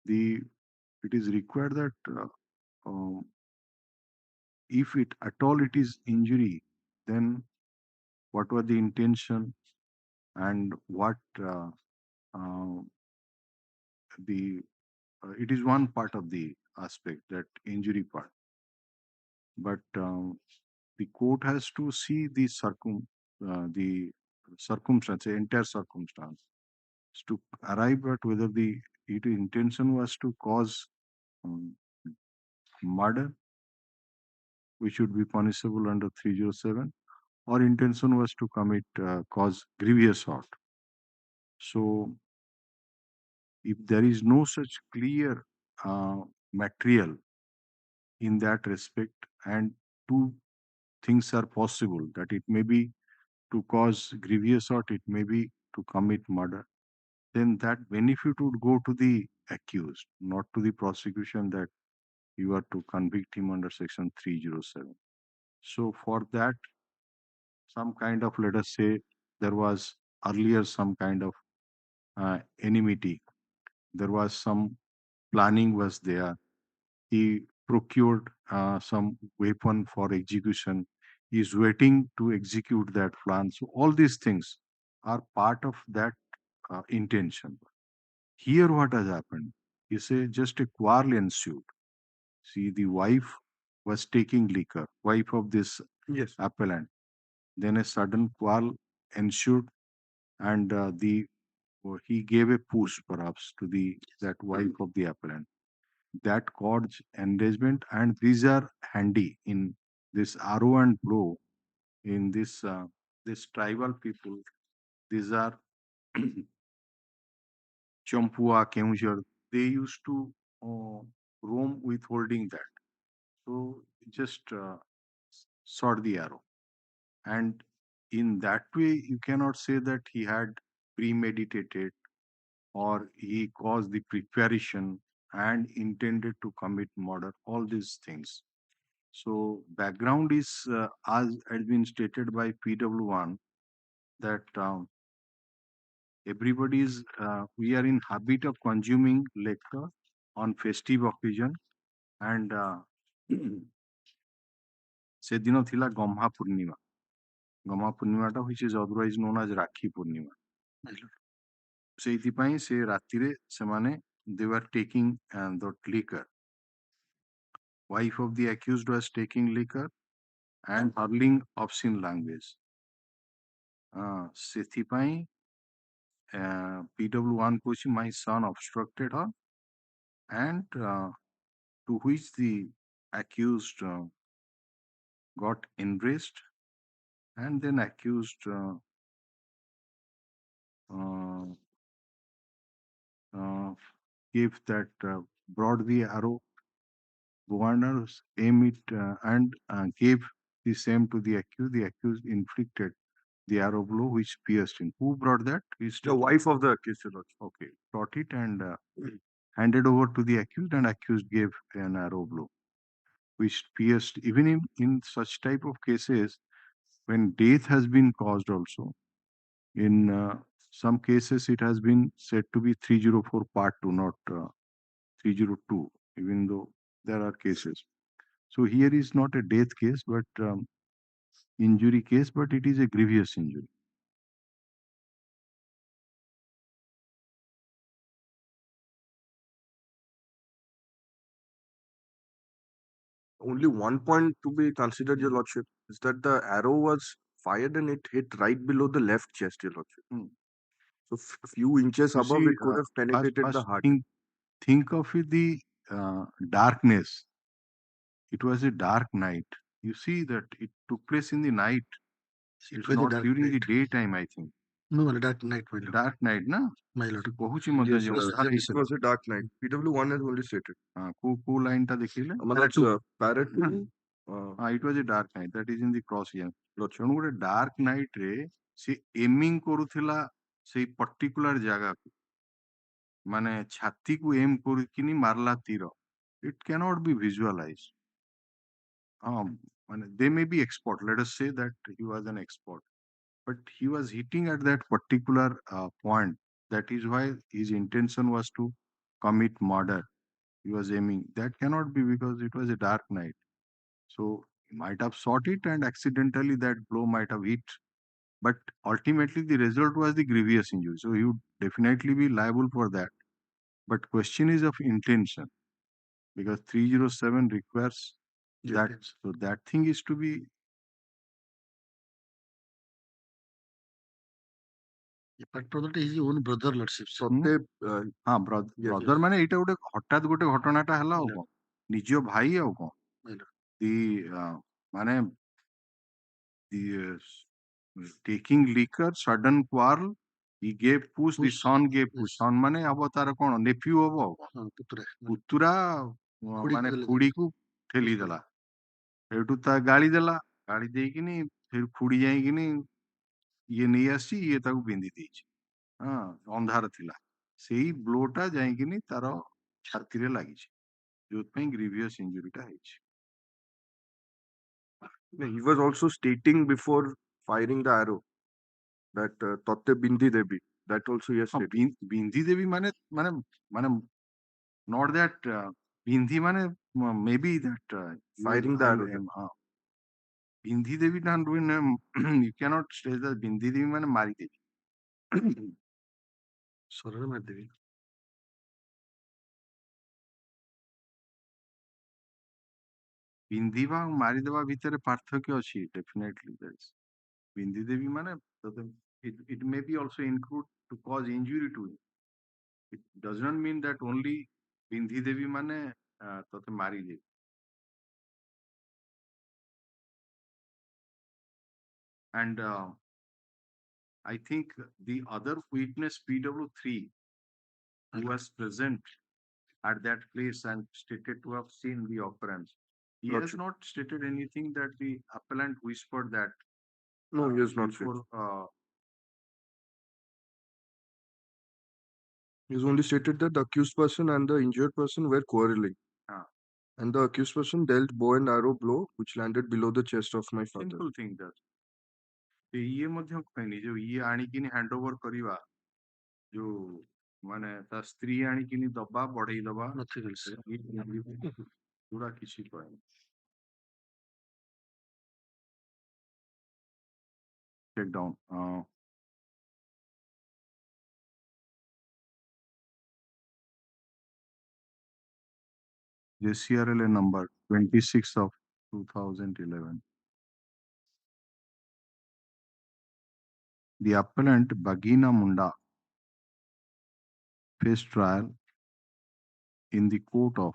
it is required that if it at all it is injury, then what was the intention and what it is one part of the aspect, that injury part. But the court has to see the circumstance, entire circumstance, to arrive at whether the intention was to cause murder, which should be punishable under 307, or intention was to commit cause grievous hurt. So, if there is no such clear material in that respect, and two things are possible, that it may be to cause grievous hurt, it may be to commit murder, then that benefit would go to the accused, not to the prosecution, that you are to convict him under section 307. So for that, some kind of, let us say, there was earlier some kind of enmity, there was some planning was there, he procured some weapon for execution, he is waiting to execute that plan. So all these things are part of that intention. Here what has happened is just a quarrel ensued. See, the wife was taking liquor, wife of this appellant. Then a sudden quarrel ensued, and he gave a push perhaps to that wife of the appellant. That caused engagement, and these are handy in this arrow and blow in this tribal people. These are Champua, Kemushar. They used to roam with holding that. So just sort the arrow, and in that way you cannot say that he had premeditated or he caused the preparation and intended to commit murder, all these things. So background is, as has been stated by PW1, that we are in habit of consuming liquor on festive occasion, and ସେଦିନ ଥିଲା ଗହ୍ମା ପୂର୍ଣ୍ଣିମା, Gamha ପୂର୍ଣ୍ଣିମାଟା which is otherwise known as Rakhi Purnima. ସେଇଥିପାଇଁ ସେ ରାତିରେ ସେମାନେ they were taking the liquor. Wife of the accused was taking liquor and hurling obscene language. ସେଥିପାଇଁ PW1 କହୁଛି my son obstructed her, and to which the accused got enraged, and then accused gave that brought the arrow, Governors aim it and gave the same to the accused. The accused inflicted the arrow blow which pierced him. Who brought that? The wife of the accused. Okay, brought it and handed over to the accused, and accused gave an arrow blow which pierced. Even in such type of cases, when death has been caused also, in some cases it has been said to be 304 part 2, not 302, even though there are cases. So here is not a death case, but injury case, but it is a grievous injury. Only one point to be considered, Your Lordship, is that the arrow was fired and it hit right below the left chest, Your Lordship. So few inches You above, see, it could have penetrated the heart. Think of it, the darkness. It was a dark night. You see that it took place in the night. It's not during the daytime, I think. No, dark night, my lord. Dark night, na? My lord. Yes, it was a dark night. PW1 has only stated. Cool line ta dekhile? Parrot. It was a dark night. That is in the cross here. ତେଣୁ ଗୋଟେ dark night ରେ ସେ aiming କରୁଥିଲା ସେଇ particular ଜାଗାକୁ, ମାନେ ଛାତିକୁ aim କରିକିନି ମାରଲା ତୀର. It cannot be visualized. They may be expert. Let us say that he was an expert, but he was hitting at that particular point. That is why his intention was to commit murder. He was aiming. That cannot be, because it was a dark night. So he might have shot it and accidentally that blow might have hit. But ultimately the result was the grievous injury. So he would definitely be liable for that. But question is of intention, because 307 requires that. So that thing is to be But brother is his own brother lordship. ସତେ ହଁ brother ମାନେ ଏଇଟା ଗୋଟେ ହଠାତ୍ ଗୋଟେ ଘଟଣାଟା ହେଲା ଆଉ କଣ ନିଜ ଭାଇ ଆଉ କଣ ଦି ମାନେ taking liquor sudden quarrel he gave push the son gave push son ମାନେ ହବ ତାର କଣ nephew ହବ ଆଉ କଣ ପୁତୁରା ମାନେ ଖୁଡିକୁ ଠେଲି ଦେଲା ସେଇଠୁ ତା ଗାଳି ଦେଲା ଗାଳି ଦେଇକିନି ଫେର ଖୁଡି ଯାଇକିନି ଇଏ ନେଇ ଆସିଛି ଇଏ ତାକୁ ବିନ୍ଧି ଦେଇଛି ହଁ ଅନ୍ଧାର ଥିଲା ସେଇ ବ୍ଲୋଟା ଯାଇକିନି ତାର ଛାତିରେ ଲାଗିଛି ଯୋଉଥିପାଇଁ ଗ୍ରିଭିୟସ୍ ଇଞ୍ଜୁରିଟା ହେଇଛି he was also stating before firing the arrow that totte bindi debi that also yes bindi debi mane not that bindi mane maybe that firing the arrow bindi devi you cannot say that bindi devi mane mari devi ସରଳ ମାରିଦେବି ବିନ୍ଧିବା ଆଉ ମାରିଦେବା ଭିତରେ ପାର୍ଥକ୍ୟ ଅଛି definitely there is ବିନ୍ଧି ଦେବି ମାନେ it may be also include to cause injury to him it does not mean that only ବିନ୍ଧି ଦେବି ମାନେ ତତେ ମାରିଦେବି and I think the other witness PW3 who was present at that place and stated to have seen the occurrence he has not stated anything that the appellant whispered that no he has not before, he has only stated that the accused person and the injured person were quarreling and the accused person dealt bow and arrow blow which landed below the chest of my father simple thing that ଇଏ ମଧ୍ୟ କହିନି ଯୋଉ ଇଏ ଆଣିକିନି hand over କରିବା ଯୋଉ ମାନେ ତା ସ୍ତ୍ରୀ ଆଣିକିନି ଦବା ବଢେଇ ଦବା ଯୋଉଟା କିଛି କହିନି check down JCRLA number 26 of 2011 the appellant Bagina Munda faced trial in the court of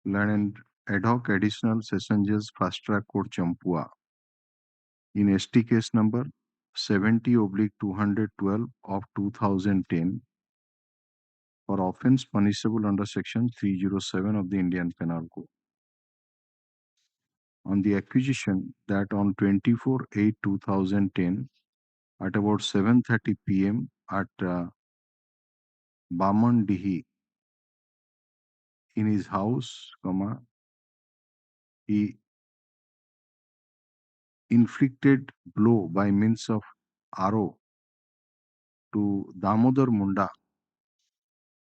Land Ad hoc Additional Session Judge Fast Track Court Champua in ST case number 70/212 of 2010 for offense punishable under section 307 of the Indian Penal Code on the accusation that on 24/8/2010 at about 7:30 p.m. at Bamandihi in his house, he inflicted blow by means of arrow to Damodar Munda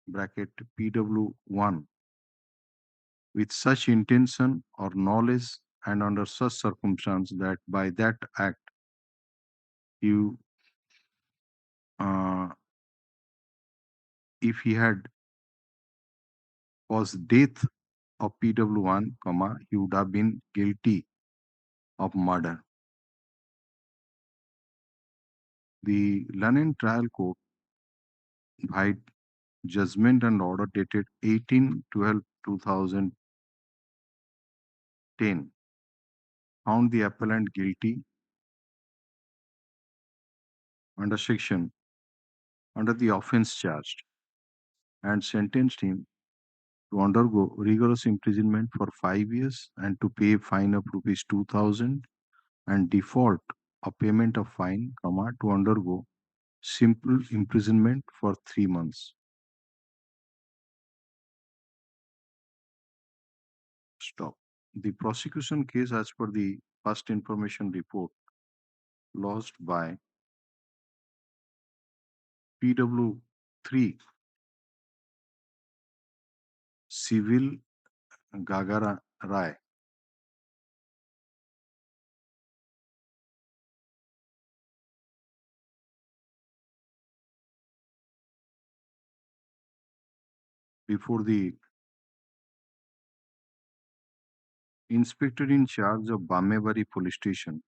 bracket PW1 with such intention or knowledge and under such circumstance that by that act you if he had caused death of PW1, he would have been guilty of murder. The London Trial Court by judgment and order dated 18/12/2010 found the appellant guilty under the offense charged and sentenced him to undergo rigorous imprisonment for 5 years and to pay a fine of rupees 2,000 and default of payment of fine, to undergo simple imprisonment for 3 months. Stop. The prosecution case as per the first information report lodged by PW3 Civil Gagara Rai before the inspector in charge of Bamebari police station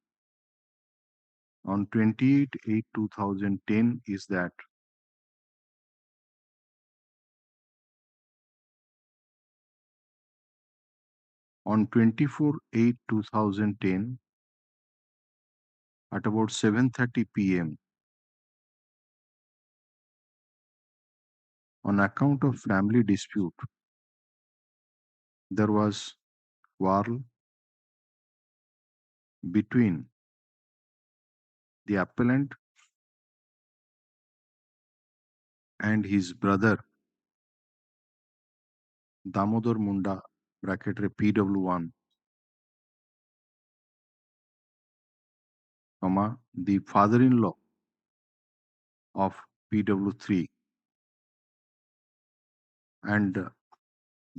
on 28/8/2010 is that on 24/8/2010 at about 7:30 p.m. on account of family dispute, there was quarrel between the appellant and his brother Damodar Munda PW1, the father-in-law of PW3, and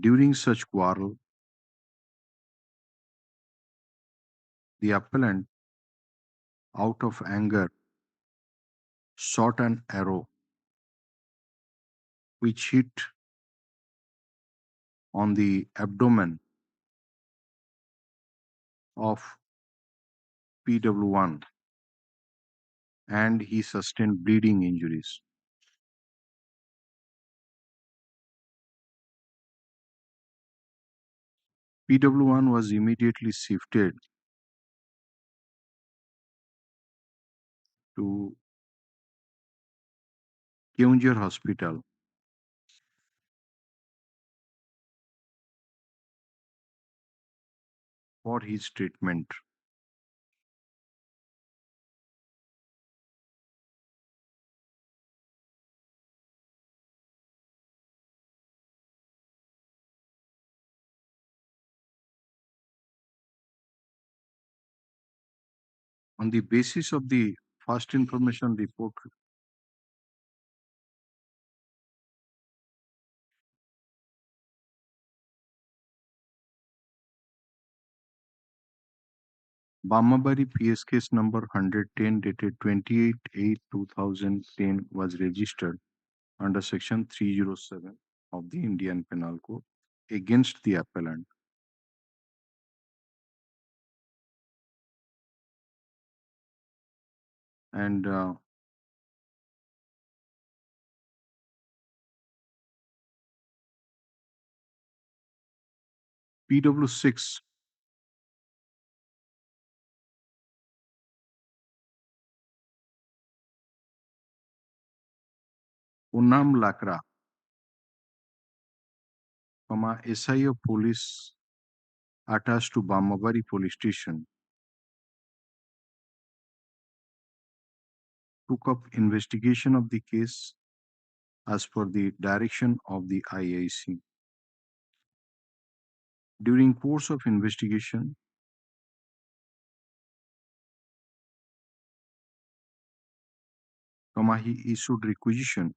during such quarrel, the appellant, out of anger, shot an arrow which hit on the abdomen of PW1 and he sustained bleeding injuries. PW1 was immediately shifted to Keonjhar Hospital for his treatment. On the basis of the first information report, Bamabari PS case number 110 dated 28/8/2010 was registered under section 307 of the Indian Penal Code against the appellant. And PW6 Poonam Lakra, SI of police attached to Bamabari police station, took up investigation of the case as per the direction of the IIC. During course of investigation, he issued requisition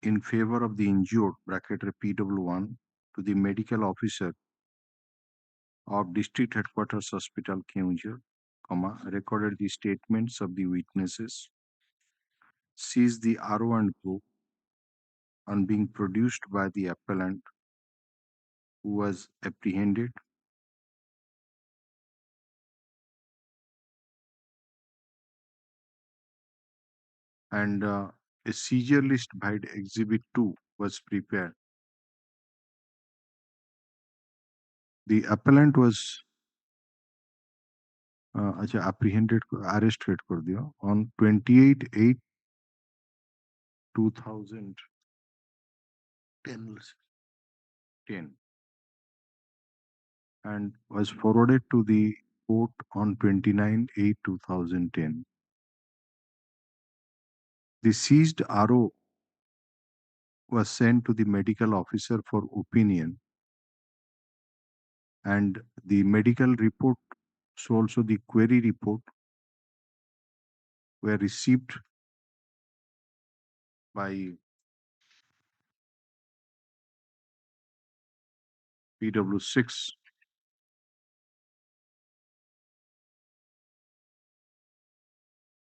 in favor of the injured PW1 to the medical officer of District Headquarters Hospital Keonjhar, recorded the statements of the witnesses, seized the arrow and bow on being produced by the appellant who was apprehended, and a seizure list by Exhibit 2 was prepared. The appellant was apprehended, arrested on 28/8/2010 and was forwarded to the court on 29/8/2010. The seized arrow was sent to the medical officer for opinion, and the medical report, so also the query report, were received by PW6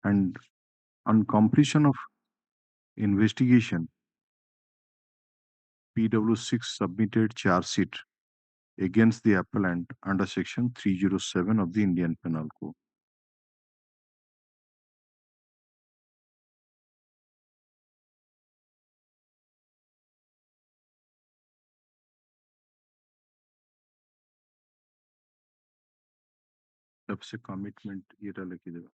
and on completion of investigation, PW6 submitted charge sheet against the appellant under section 307 of the Indian Penal Code. तब से commitment ये लिखी देगा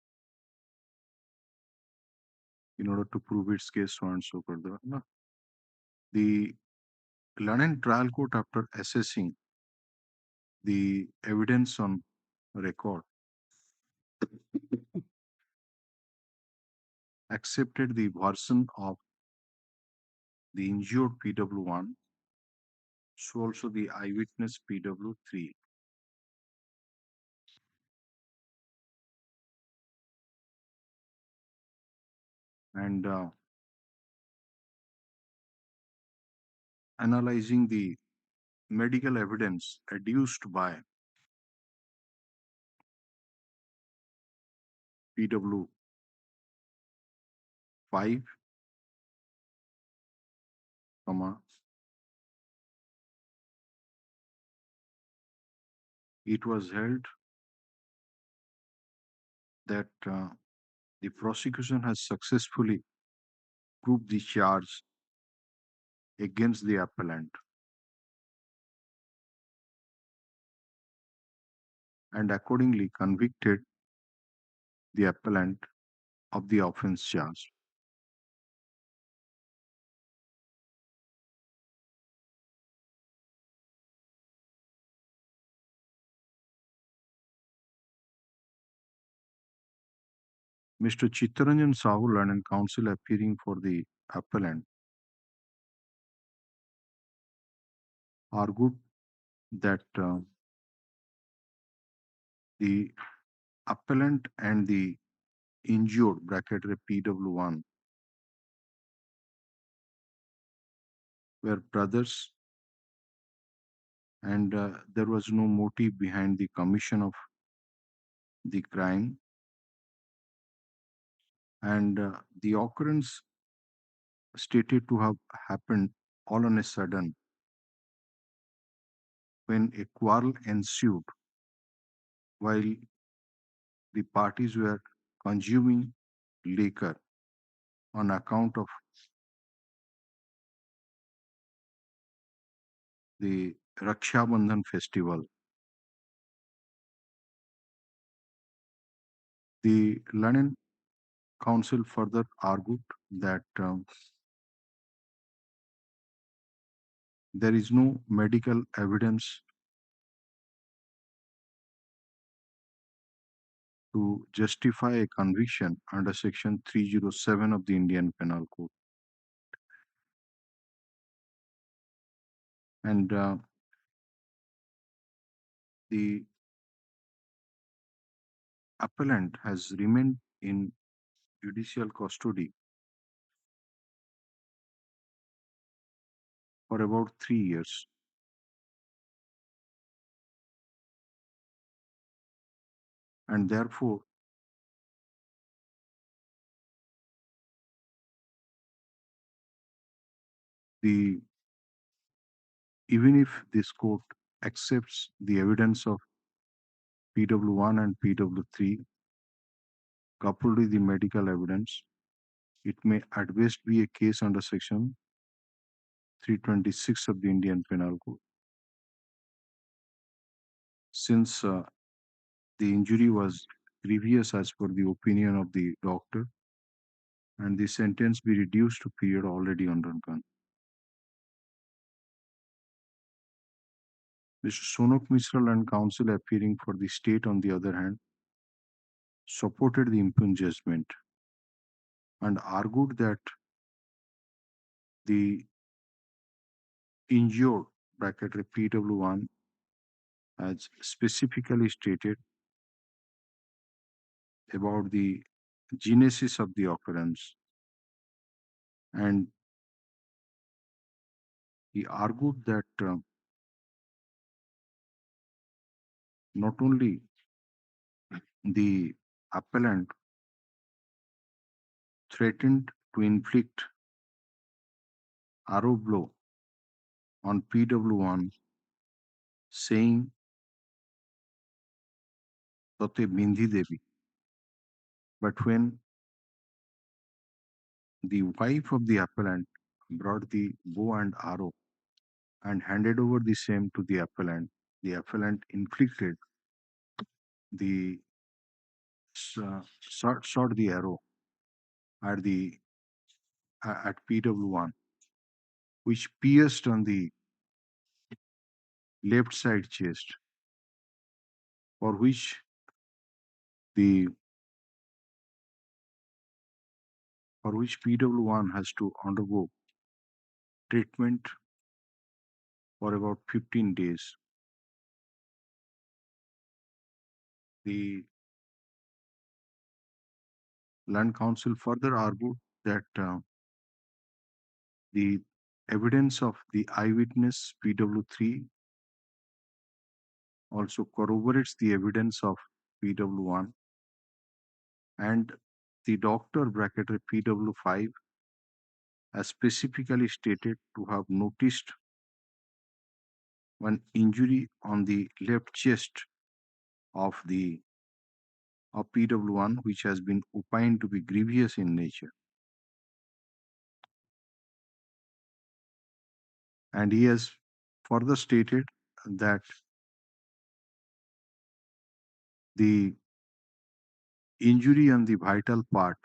in order to prove its case so and so कर देगा ना. The London trial court, after assessing the evidence on record, accepted the version of the injured PW1, so also the eyewitness PW3. And analyzing the medical evidence adduced by PW5, it was held that the prosecution has successfully proved the charge against the appellant and accordingly convicted the appellant of the offense charge. Mr. Chittaranjan Sahu, London counsel appearing for the appellant, argued that the appellant and the injured (PW1) were brothers and there was no motive behind the commission of the crime, and the occurrence stated to have happened all on a sudden when a quarrel ensued while the parties were consuming liquor on account of the Raksha Bandhan festival. The London counsel further argued that there is no medical evidence to justify a conviction under Section 307 of the Indian Penal Code. And the appellant has remained in judicial custody for about 3 years. And therefore, even if this court accepts the evidence of PW1 and PW3 coupled with the medical evidence, it may at best be a case under Section 326 of the Indian Penal Code. Since the injury was grievous as per the opinion of the doctor, and the sentence be reduced to period already undergone. Mr. S.K.MISHRA and counsel appearing for the state, on the other hand, supported the impugned judgment and argued that the injured (PW1) has specifically stated about the genesis of the occurrence, and he argued that not only the appellant threatened to inflict arrow blow on PW1, saying Tote Bindhi Devi, but when the wife of the appellant brought the bow and arrow and handed over the same to the appellant inflicted the shot the arrow at the at PW1, which pierced on the left side chest, for which PW1 has to undergo treatment for about 15 days. The Land Council further argued that the evidence of the eyewitness PW3 also corroborates the evidence of PW1, and the doctor bracketed PW5 has specifically stated to have noticed one injury on the left chest of PW1, which has been opined to be grievous in nature. And he has further stated that the injury on the vital part,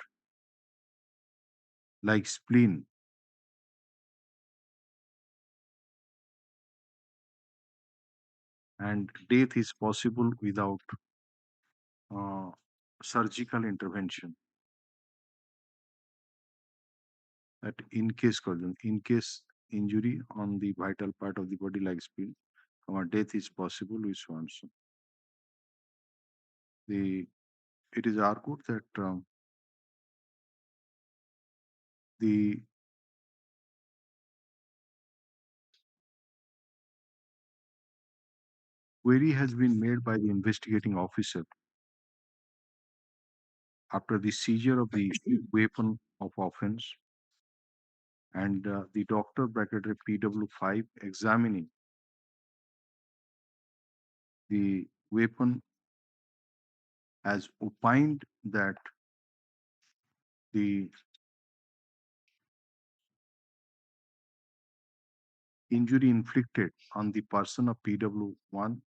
like spleen, and death is possible without surgical intervention. That in case injury on the vital part of the body like spleen, death is possible with Swanson. It is argued that the query has been made by the investigating officer after the seizure of the weapon of offense, and the doctor bracketed PW5 examining the weapon has opined that the injury inflicted on the person of PW1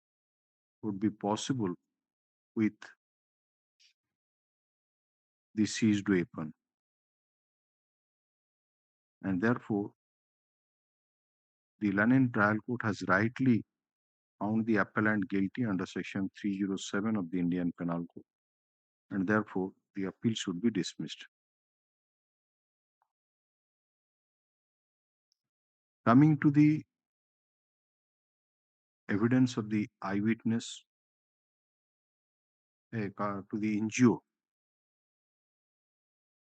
would be possible with the seized weapon. And therefore, the London Trial Court has rightly found the appellant guilty under Section 307 of the Indian Penal Code, and therefore the appeal should be dismissed. Coming to the evidence of the eyewitness, to the NGO,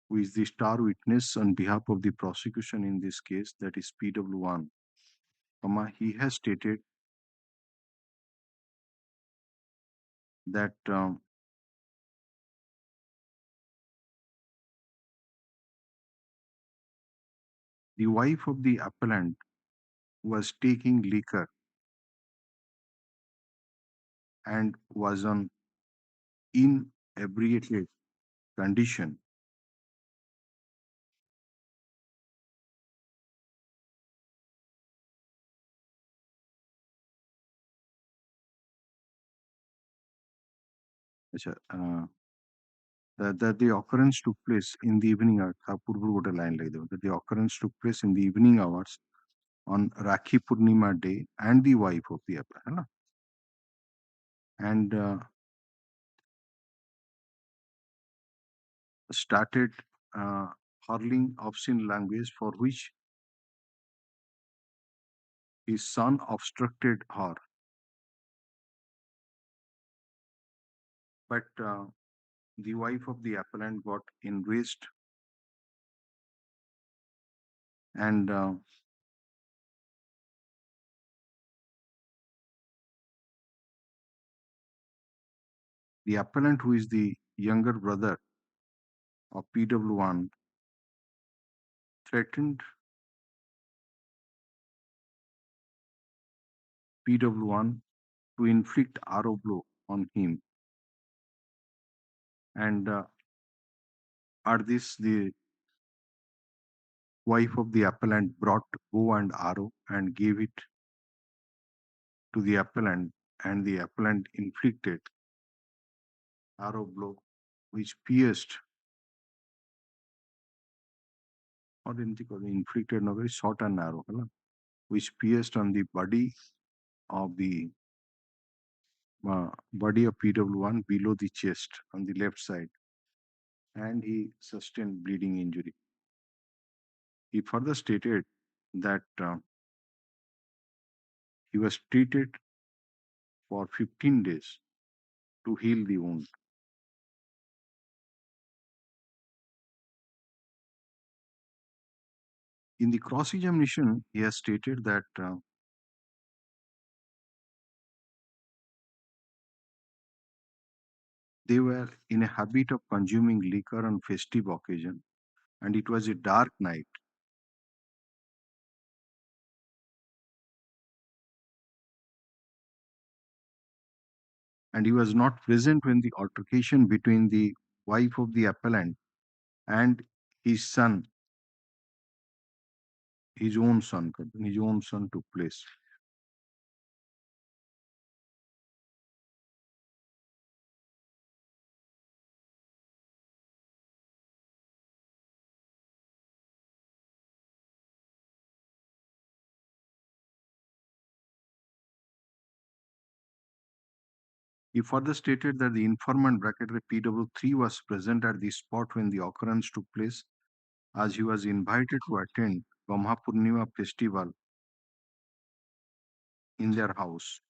who is the star witness on behalf of the prosecution in this case, that is PW1, he has stated that the wife of the appellant was taking liquor and was on inebriated condition that the occurrence took place in the evening hours. That the occurrence took place in the evening hours on Rakhi Purnima day, and the wife of the appellant, and started hurling obscene language, for which his son obstructed her. But the wife of the appellant got enraged, and the appellant, who is the younger brother of PW1, threatened PW1 to inflict arrow blow on him. And at this, the wife of the appellant brought bow and arrow and gave it to the appellant, and the appellant inflicted arrow blow which pierced or inflicted a very short and narrow, which pierced on the body of PW1 below the chest on the left side, and he sustained bleeding injury. He further stated that he was treated for 15 days to heal the wound. In the cross-examination, he has stated that they were in a habit of consuming liquor on festive occasion, and it was a dark night. And he was not present when the altercation between the wife of the appellant and his son, his own son took place. He further stated that the informant bracketed PW3 was present at the spot when the occurrence took place, as he was invited to attend Brahma Purnima festival in their house.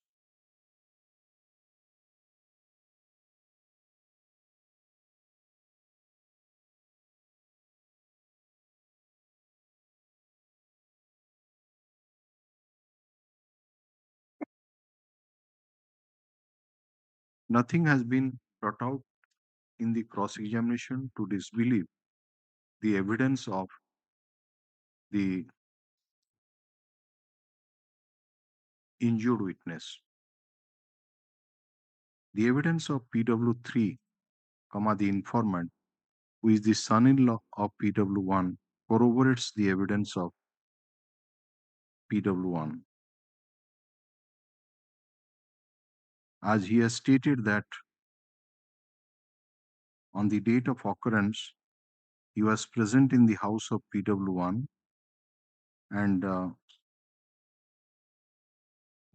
Nothing has been brought out in the cross-examination to disbelieve the evidence of the injured witness. The evidence of PW3, the informant, who is the son-in-law of PW1, corroborates the evidence of PW1. As he has stated that on the date of occurrence, he was present in the house of PW1, and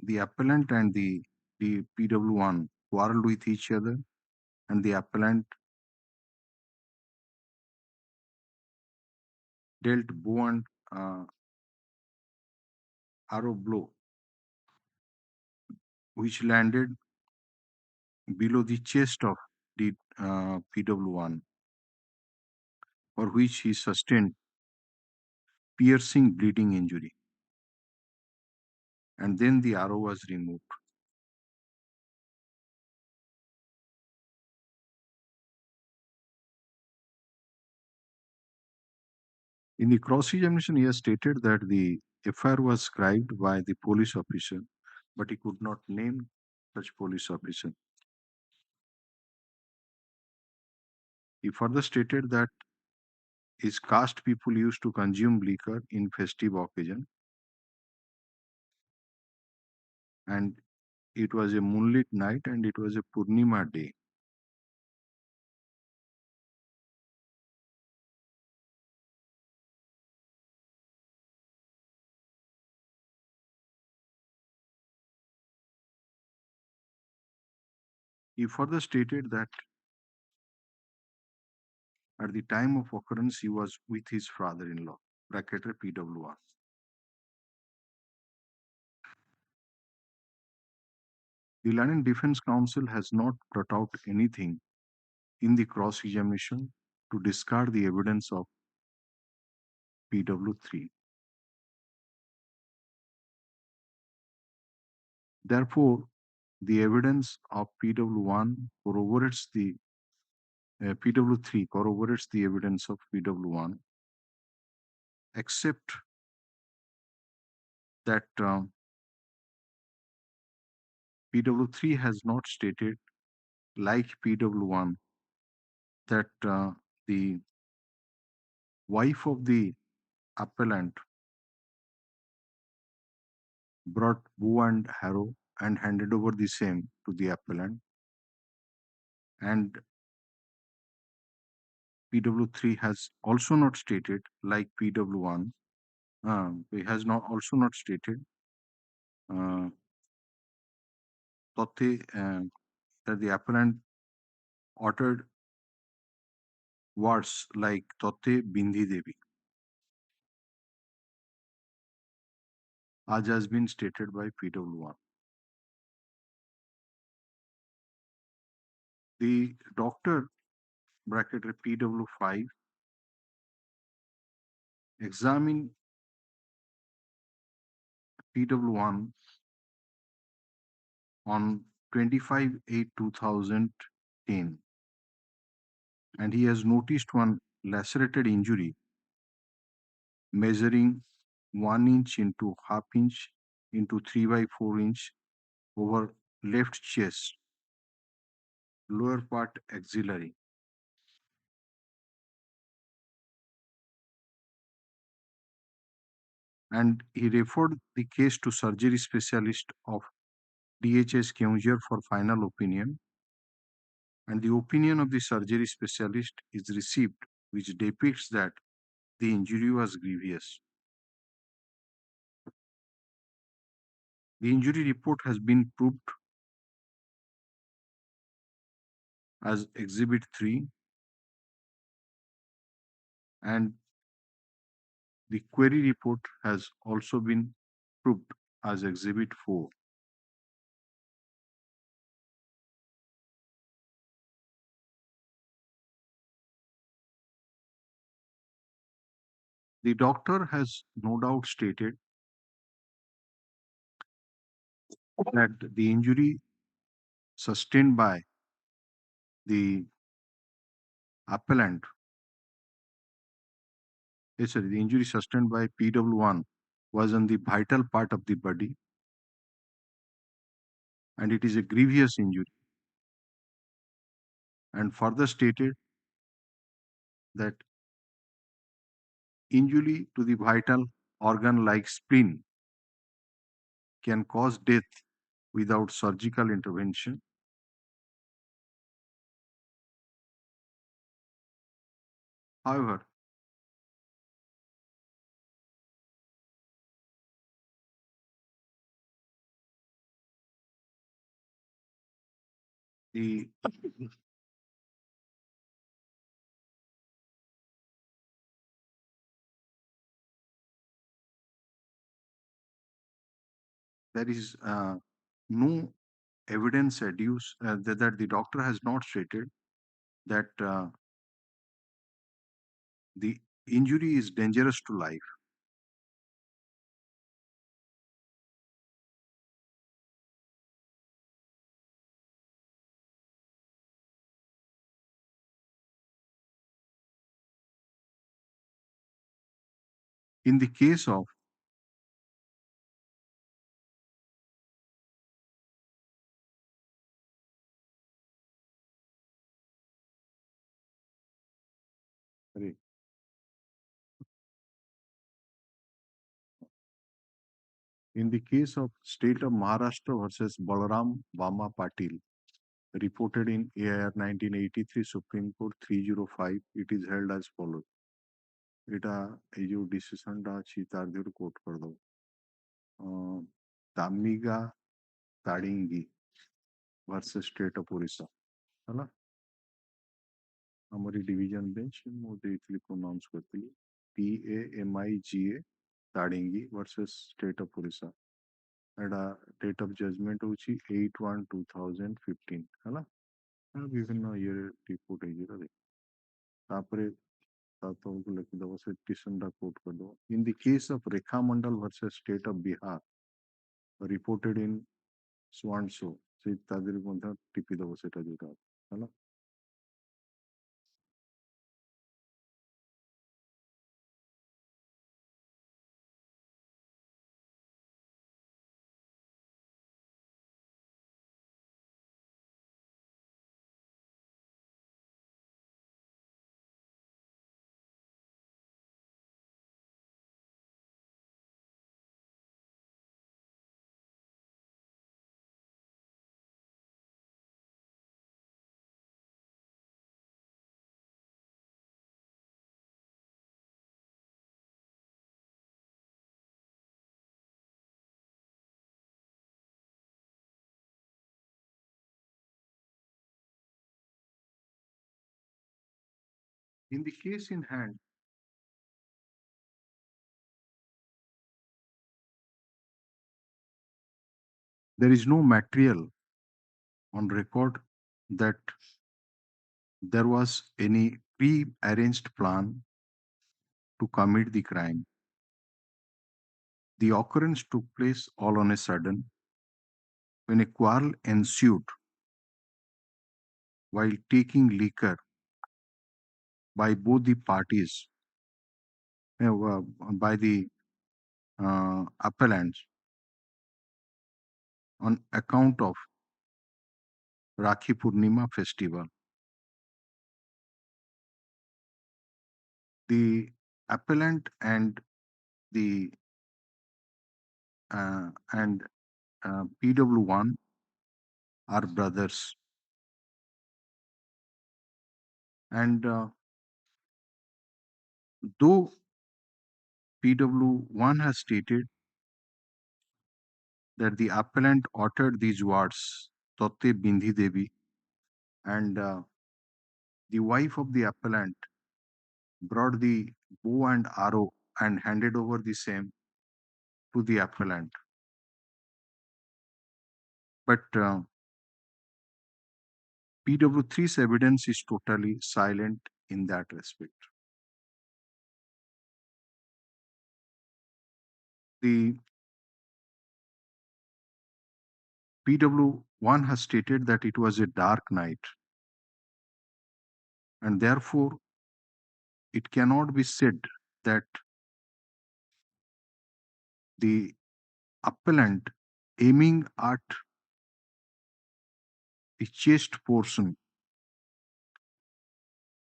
the appellant and the PW1 quarreled with each other, and the appellant dealt bow and arrow blow, which landed below the chest of the PW1, for which he sustained piercing bleeding injury, and then the arrow was removed. In the cross-examination, he has stated that the FIR was scribed by the police officer, but he could not name such police officer. He further stated that his caste people used to consume liquor in festive occasion, and it was a moonlit night and it was a Purnima day. He further stated that at the time of occurrence, he was with his father-in-law, bracketed PWR. The Land Defense Council has not brought out anything in the cross-examination to discard the evidence of PW3. Therefore, the evidence of PW1 corroborates the PW3 corroborates the evidence of PW1, except that PW3 has not stated, like PW1, that the wife of the appellant brought bow and arrow and handed over the same to the appellant, and PW3 has also not stated, like PW1, it has not also not stated uh, that the appellant uttered words like Totte Bindhi Devi, as has been stated by PW1. The doctor, bracketed PW5, examined PW1 on 25/8/2010, and he has noticed one lacerated injury measuring 1 inch into half inch into 3/4 inch over left chest, lower part axillary. And he referred the case to surgery specialist of DHS Keunjhar for final opinion. And the opinion of the surgery specialist is received, which depicts that the injury was grievous. The injury report has been proved as Exhibit 3, and the query report has also been proved as Exhibit 4. The doctor has no doubt stated that the injury sustained by the appellant, the injury sustained by PW1 was on the vital part of the body, and it is a grievous injury. And further stated that injury to the vital organ like spleen can cause death without surgical intervention. However, the there is no evidence adduced that the doctor has not stated that the injury is dangerous to life. In the case of State of Maharashtra versus Balaram Bama Patil, reported in AIR 1983 Supreme Court 305, it is held as follows. এটা এই যে ডিসিশনটা আছে তার দিয়ে quote করে দেবো। Damiga Tadingi versus state of Orissa, है ना? हमारी डिवीजन बेंच मोदी इटली प्रोनाउंस करती है PAMIGA Tadingi versus state of Orissa. एडा डेट ऑफ जजमेंट होची 8/1/2015, है ना? विभिन्न ईयर रिपोर्ट है जीरा दे तापरे तातो को लिखि दबो से टिसनडा कोट कर दो। In the case of Rekha Mandal versus state of Bihar, reported in Swanso, সেই তাদের মধ্যে টিপি দেবো সেটা যেটা, হলো? In the case in hand, there is no material on record that there was any pre-arranged plan to commit the crime. The occurrence took place all on a sudden when a quarrel ensued while taking liquor by both the parties, by the appellants on account of Rakhi Purnima festival. The appellant and the and PW1 are brothers, and though PW1 has stated that the appellant uttered these words, Totte Bindhi Devi, and the wife of the appellant brought the bow and arrow and handed over the same to the appellant. But PW3's evidence is totally silent in that respect. The PW1 has stated that it was a dark night, and therefore it cannot be said that the appellant aiming at the chest portion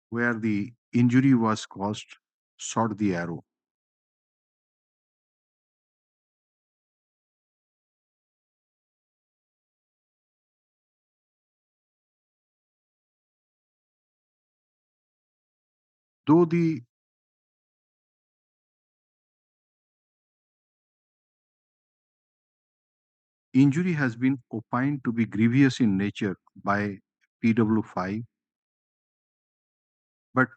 where the injury was caused shot the arrow. Though the injury has been opined to be grievous in nature by PW5, but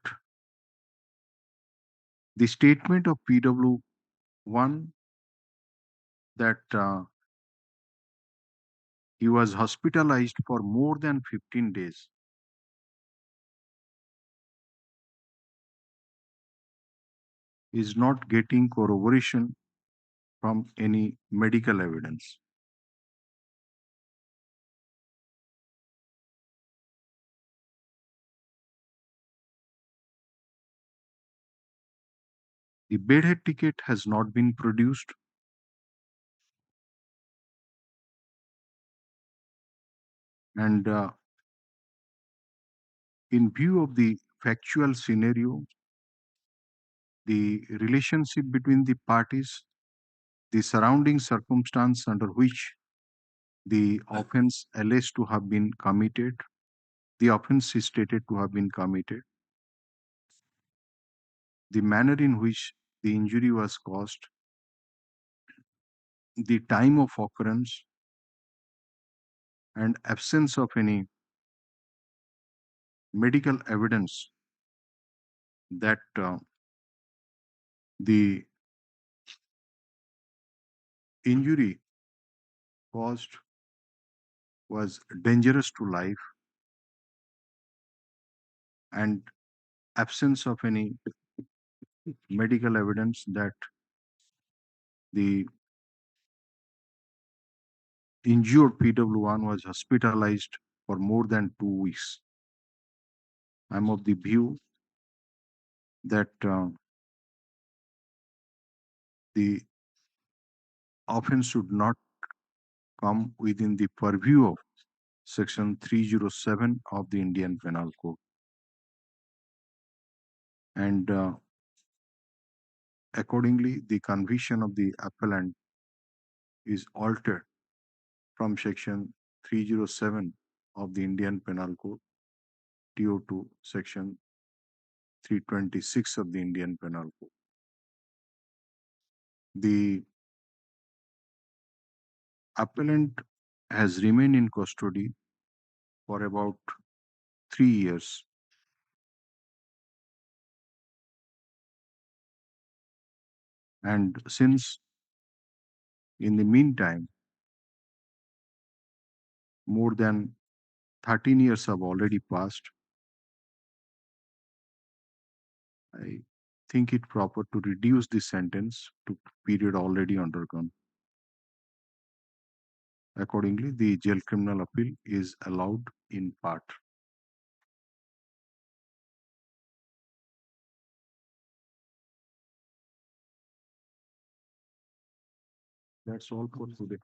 the statement of PW1 that he was hospitalized for more than 15 days is not getting corroboration from any medical evidence. The bedhead ticket has not been produced, and in view of the factual scenario, the relationship between the parties, the surrounding circumstance under which the offense alleged to have been committed, the offense is stated to have been committed, the manner in which the injury was caused, the time of occurrence, and absence of any medical evidence that the injury caused was dangerous to life, and absence of any medical evidence that the injured PW1 was hospitalized for more than 2 weeks. I'm of the view that the offense should not come within the purview of Section 307 of the Indian Penal Code. And accordingly, the conviction of the appellant is altered from Section 307 of the Indian Penal Code to Section 326 of the Indian Penal Code. The appellant has remained in custody for about 3 years, And since in the meantime, more than 13 years have already passed, I think it proper to reduce the sentence to period already undergone. Accordingly, the jail criminal appeal is allowed in part. That's all for today.